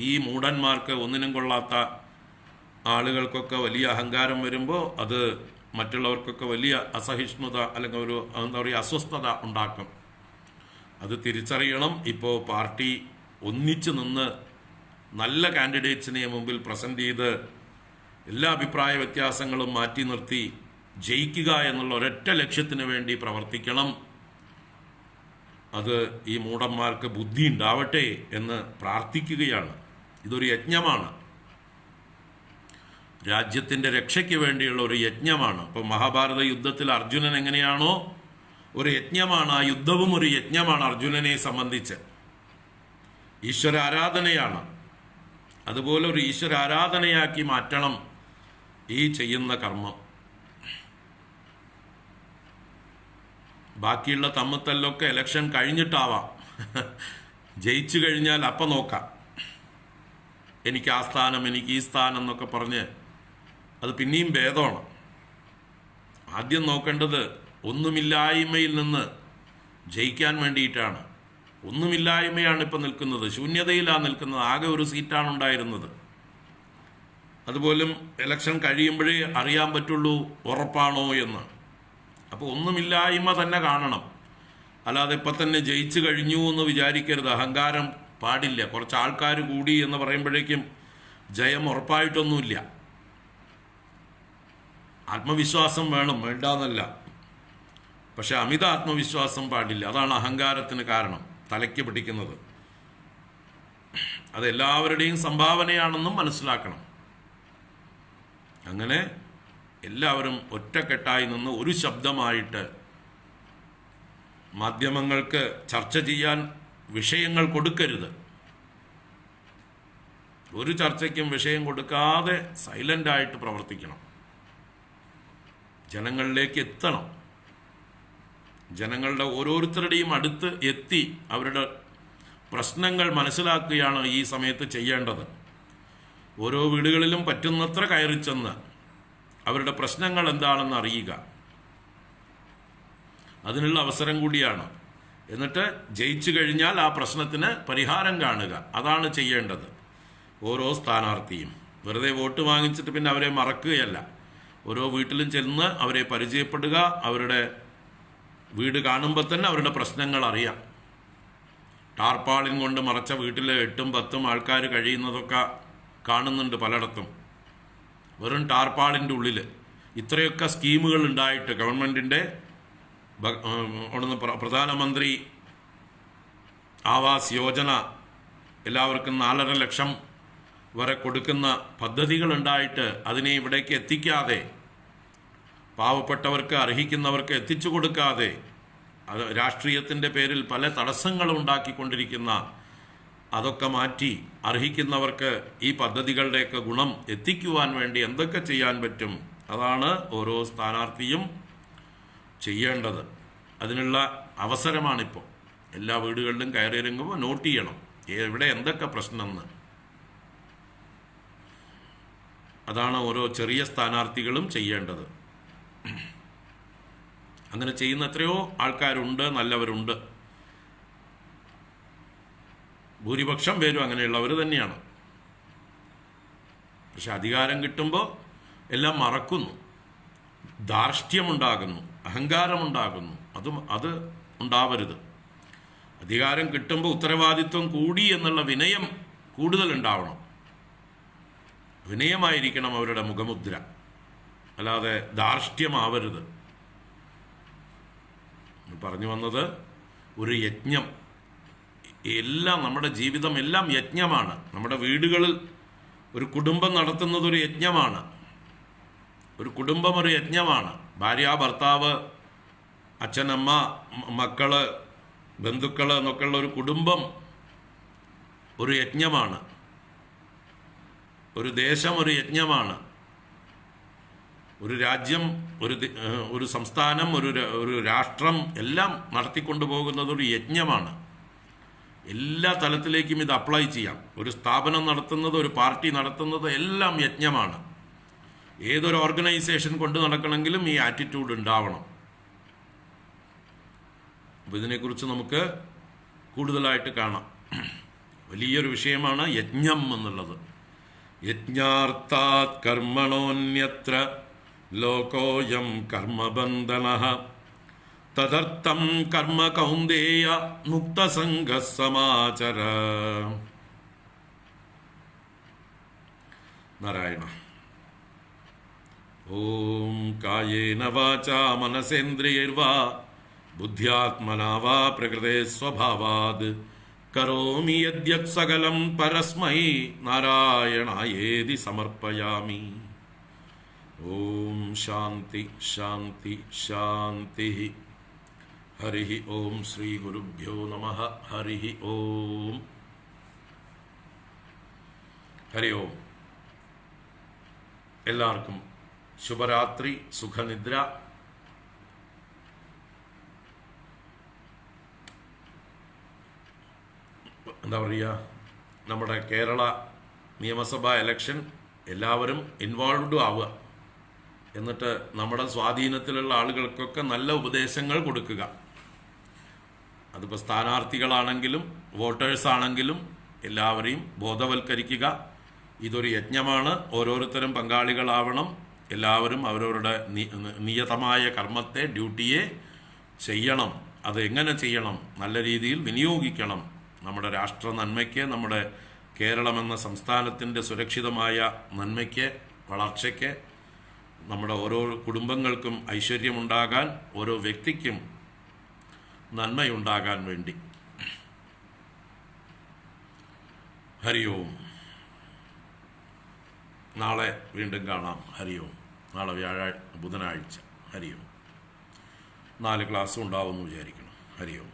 ഈ മൂഢന്മാർക്ക്, ഒന്നിനും കൊള്ളാത്ത ആളുകൾക്കൊക്കെ വലിയ അഹങ്കാരം വരുമ്പോൾ അത് മറ്റുള്ളവർക്കൊക്കെ വലിയ അസഹിഷ്ണുത അല്ലെങ്കിൽ ഒരു എന്താ പറയുക അസ്വസ്ഥത ഉണ്ടാക്കും. അത് തിരിച്ചറിയണം. ഇപ്പോൾ പാർട്ടി ഒന്നിച്ചു നിന്ന് നല്ല കാൻഡിഡേറ്റ്സിനെ മുമ്പിൽ പ്രസന്റ് ചെയ്ത് എല്ലാ അഭിപ്രായ വ്യത്യാസങ്ങളും മാറ്റി നിർത്തി ജയിക്കുക എന്നുള്ള ഒരൊറ്റ ലക്ഷ്യത്തിന് വേണ്ടി പ്രവർത്തിക്കണം. അത് ഈ മൂഢന്മാർക്ക് ബുദ്ധി ഉണ്ടാവട്ടെ എന്ന് പ്രാർത്ഥിക്കുകയാണ്. ഇതൊരു യജ്ഞമാണ്, രാജ്യത്തിൻ്റെ രക്ഷയ്ക്ക് വേണ്ടിയുള്ള ഒരു യജ്ഞമാണ്. അപ്പോൾ മഹാഭാരത യുദ്ധത്തിൽ അർജുനൻ എങ്ങനെയാണോ ഒരു യജ്ഞമാണ്, ആ യുദ്ധവും ഒരു യജ്ഞമാണ് അർജുനനെ സംബന്ധിച്ച്. ഈശ്വര ആരാധനയാണ്. അതുപോലെ ഒരു ഈശ്വര ആരാധനയാക്കി മാറ്റണം ഈ ചെയ്യുന്ന കർമ്മം. ബാക്കിയുള്ള തമ്മിത്തല്ലൊക്കെ ഇലക്ഷൻ കഴിഞ്ഞിട്ടാവാം. ജയിച്ചു കഴിഞ്ഞാൽ അപ്പം നോക്കാം. എനിക്ക് ആ സ്ഥാനം, എനിക്ക് ഈ സ്ഥാനം എന്നൊക്കെ പറഞ്ഞ് അത് പിന്നെയും ഭേദമാണ്. ആദ്യം നോക്കേണ്ടത് ഒന്നുമില്ലായ്മയിൽ നിന്ന് ജയിക്കാൻ വേണ്ടിയിട്ടാണ്. ഒന്നുമില്ലായ്മയാണ് ഇപ്പം നിൽക്കുന്നത്, ശൂന്യതയിലാണ് നിൽക്കുന്നത്. ആകെ ഒരു സീറ്റാണ് ഉണ്ടായിരുന്നത്. അതുപോലും ഇലക്ഷൻ കഴിയുമ്പോഴേ അറിയാൻ പറ്റുള്ളൂ ഉറപ്പാണോ എന്ന്. അപ്പോൾ ഒന്നുമില്ലായ്മ തന്നെ കാണണം. അല്ലാതെ ഇപ്പം തന്നെ ജയിച്ചു കഴിഞ്ഞു എന്ന് വിചാരിക്കരുത്. അഹങ്കാരം പാടില്ല. കുറച്ച് ആൾക്കാർ കൂടി എന്ന് പറയുമ്പോഴേക്കും ജയം ഉറപ്പായിട്ടൊന്നുമില്ല. ആത്മവിശ്വാസം വേണം, വേണ്ടാന്നല്ല. പക്ഷെ അമിത ആത്മവിശ്വാസം പാടില്ല. അതാണ് അഹങ്കാരത്തിന് കാരണം, തലയ്ക്ക് പിടിക്കുന്നത്. അതെല്ലാവരുടെയും സംഭാവനയാണെന്നും മനസ്സിലാക്കണം. അങ്ങനെ എല്ലാവരും ഒറ്റക്കെട്ടായി നിന്ന് ഒരു ശബ്ദമായിട്ട് മാധ്യമങ്ങൾക്ക് ചർച്ച ചെയ്യാൻ വിഷയങ്ങൾ കൊടുക്കരുത്. ഒരു ചർച്ചയ്ക്കും വിഷയം കൊടുക്കാതെ സൈലൻ്റായിട്ട് പ്രവർത്തിക്കണം. ജനങ്ങളിലേക്ക് എത്തണം. ജനങ്ങളുടെ ഓരോരുത്തരുടെയും അടുത്ത് എത്തി അവരുടെ പ്രശ്നങ്ങൾ മനസ്സിലാക്കുകയാണ് ഈ സമയത്ത് ചെയ്യേണ്ടത്. ഓരോ വീടുകളിലും പറ്റുന്നത്ര കയറിച്ചെന്ന് അവരുടെ പ്രശ്നങ്ങൾ എന്താണെന്ന് അറിയുക. അതിനുള്ള അവസരം കൂടിയാണ്. എന്നിട്ട് ജയിച്ചു കഴിഞ്ഞാൽ ആ പ്രശ്നത്തിന് പരിഹാരം കാണുക. അതാണ് ചെയ്യേണ്ടത് ഓരോ സ്ഥാനാർത്ഥിയും. വെറുതെ വോട്ട് വാങ്ങിച്ചിട്ട് പിന്നെ അവരെ മറക്കുകയല്ല. ഓരോ വീട്ടിലും ചെന്ന് അവരെ പരിചയപ്പെടുക. അവരുടെ വീട് കാണുമ്പോൾ തന്നെ അവരുടെ പ്രശ്നങ്ങൾ അറിയാം. ടാർപ്പാളിൻ കൊണ്ട് മറച്ച വീട്ടിൽ 8ഉം 10ഉം ആൾക്കാർ കഴിയുന്നതൊക്കെ കാണുന്നുണ്ട് പലയിടത്തും. വെറും ടാർപ്പാളിൻ്റെ ഉള്ളിൽ ഇത്രയൊക്കെ സ്കീമുകൾ ഉണ്ടായിട്ട് ഗവൺമെൻറ്റിൻ്റെ അവിടുന്ന് പ്രധാനമന്ത്രി ആവാസ് യോജന എല്ലാവർക്കും 4.5 ലക്ഷം വരെ കൊടുക്കുന്ന പദ്ധതികളുണ്ടായിട്ട് അതിനെ ഇവിടേക്ക് എത്തിക്കാതെ, പാവപ്പെട്ടവർക്ക് അർഹിക്കുന്നവർക്ക് എത്തിച്ചു കൊടുക്കാതെ, അത് രാഷ്ട്രീയത്തിൻ്റെ പേരിൽ പല തടസ്സങ്ങളും ഉണ്ടാക്കിക്കൊണ്ടിരിക്കുന്ന, അതൊക്കെ മാറ്റി അർഹിക്കുന്നവർക്ക് ഈ പദ്ധതികളുടെയൊക്കെ ഗുണം എത്തിക്കുവാൻ വേണ്ടി എന്തൊക്കെ ചെയ്യാൻ പറ്റും, അതാണ് ഓരോ സ്ഥാനാർത്ഥിയും ചെയ്യേണ്ടത്. അതിനുള്ള അവസരമാണിപ്പോൾ. എല്ലാ വീടുകളിലും കയറിയിറങ്ങുമ്പോൾ നോട്ട് ചെയ്യണം ഇവിടെ എന്തൊക്കെ പ്രശ്നമെന്ന്. അതാണ് ഓരോ ചെറിയ സ്ഥാനാർത്ഥികളും ചെയ്യേണ്ടത്. അങ്ങനെ ചെയ്യുന്ന എത്രയോ ആൾക്കാരുണ്ട്, നല്ലവരുണ്ട്. ഭൂരിപക്ഷം പേരും അങ്ങനെയുള്ളവർ തന്നെയാണ്. പക്ഷെ അധികാരം കിട്ടുമ്പോൾ എല്ലാം മറക്കുന്നു, ധാർഷ്ട്യമുണ്ടാകുന്നു, അഹങ്കാരമുണ്ടാകുന്നു. അത് ഉണ്ടാവരുത്. അധികാരം കിട്ടുമ്പോൾ ഉത്തരവാദിത്വം കൂടി എന്നുള്ള വിനയം കൂടുതൽ ഉണ്ടാവണം. വിനയമായിരിക്കണം അവരുടെ മുഖമുദ്ര, അല്ലാതെ ധാർഷ്ട്യമാവരുത്. പറഞ്ഞു വന്നത് ഒരു യജ്ഞം. എല്ലാം നമ്മുടെ ജീവിതം എല്ലാം യജ്ഞമാണ്. നമ്മുടെ വീടുകളിൽ ഒരു കുടുംബം നടത്തുന്നത് ഒരു യജ്ഞമാണ്. ഒരു കുടുംബം ഒരു യജ്ഞമാണ്. ഭാര്യ, ഭർത്താവ്, അച്ഛനമ്മ, മക്കള്, ബന്ധുക്കള് എന്നൊക്കെയുള്ള ഒരു കുടുംബം ഒരു യജ്ഞമാണ്. ഒരു ദേശം ഒരു യജ്ഞമാണ്. ഒരു രാജ്യം, ഒരു സംസ്ഥാനം, ഒരു രാഷ്ട്രം എല്ലാം നടത്തിക്കൊണ്ടു പോകുന്നത് ഒരു യജ്ഞമാണ്. എല്ലാ തലത്തിലേക്കും ഇത് അപ്ലൈ ചെയ്യാം. ഒരു സ്ഥാപനം നടത്തുന്നത്, ഒരു പാർട്ടി നടത്തുന്നത് എല്ലാം യജ്ഞമാണ്. ഏതൊരു ഓർഗനൈസേഷൻ കൊണ്ട് നടക്കണമെങ്കിലും ഈ ആറ്റിറ്റ്യൂഡ് ഉണ്ടാവണം. അപ്പോൾ ഇതിനെക്കുറിച്ച് നമുക്ക് കൂടുതലായിട്ട് കാണാം. വലിയൊരു വിഷയമാണ് യജ്ഞം എന്നുള്ളത്. യജ്ഞാർത്ഥാത് കർമ്മണോന്യത്ര ലോകോയം കർമ്മബന്ധനഃ തദർത്ഥം കർമ്മ കൗന്ദേയ മുക്തസംഗഃ സമാചര. നാരായണ. ഓം കായേന വാചാ മനസേന്ദ്രിയൈർവാ ബുദ്ധ്യാത്മനാ വാ പ്രകൃതേ സ്വഭാവാത് കരോമി യദ്യത് സകലം പരസ്മൈ നാരായണായേതി സമർപ്പയാമി. ഓം ശാന്തി ശാന്തി ശാന്തി. ഹരി ഓം. ശ്രീ ഗുരുഭ്യോ നമഃ. ഹരി ഓം. ഹരി ഓം. എല്ലാവർക്കും ശുഭരാത്രി, സുഖനിദ്ര. എന്താ പറയുക, നമ്മുടെ കേരള നിയമസഭാ ഇലക്ഷൻ എല്ലാവരും ഇൻവോൾവ്ഡ് ആവുക. എന്നിട്ട് നമ്മുടെ സ്വാധീനത്തിലുള്ള ആളുകൾക്കൊക്കെ നല്ല ഉപദേശങ്ങൾ കൊടുക്കുക. അതിപ്പോൾ സ്ഥാനാർത്ഥികളാണെങ്കിലും വോട്ടേഴ്സാണെങ്കിലും എല്ലാവരെയും ബോധവൽക്കരിക്കുക. ഇതൊരു യജ്ഞമാണ്. ഓരോരുത്തരും പങ്കാളികളാവണം. എല്ലാവരും അവരവരുടെ നിയതമായ കർമ്മത്തെ, ഡ്യൂട്ടിയെ ചെയ്യണം. അത് എങ്ങനെ ചെയ്യണം? നല്ല രീതിയിൽ വിനിയോഗിക്കണം. നമ്മുടെ രാഷ്ട്ര നന്മയ്ക്ക്, നമ്മുടെ കേരളം എന്ന സംസ്ഥാനത്തിൻ്റെ സുരക്ഷിതമായ നന്മയ്ക്ക്, വളർച്ചയ്ക്ക്, നമ്മുടെ ഓരോ കുടുംബങ്ങൾക്കും ഐശ്വര്യമുണ്ടാകാൻ, ഓരോ വ്യക്തിക്കും നന്മയുണ്ടാകാൻ വേണ്ടി. ഹരി ഓം. നാളെ വീണ്ടും കാണാം. ഹരി ഓം. നാളെ ബുധനാഴ്ച. ഹരി ഓം. 4 ക്ലാസ്സും ഉണ്ടാവുമെന്ന് വിചാരിക്കണം. ഹരി ഓം.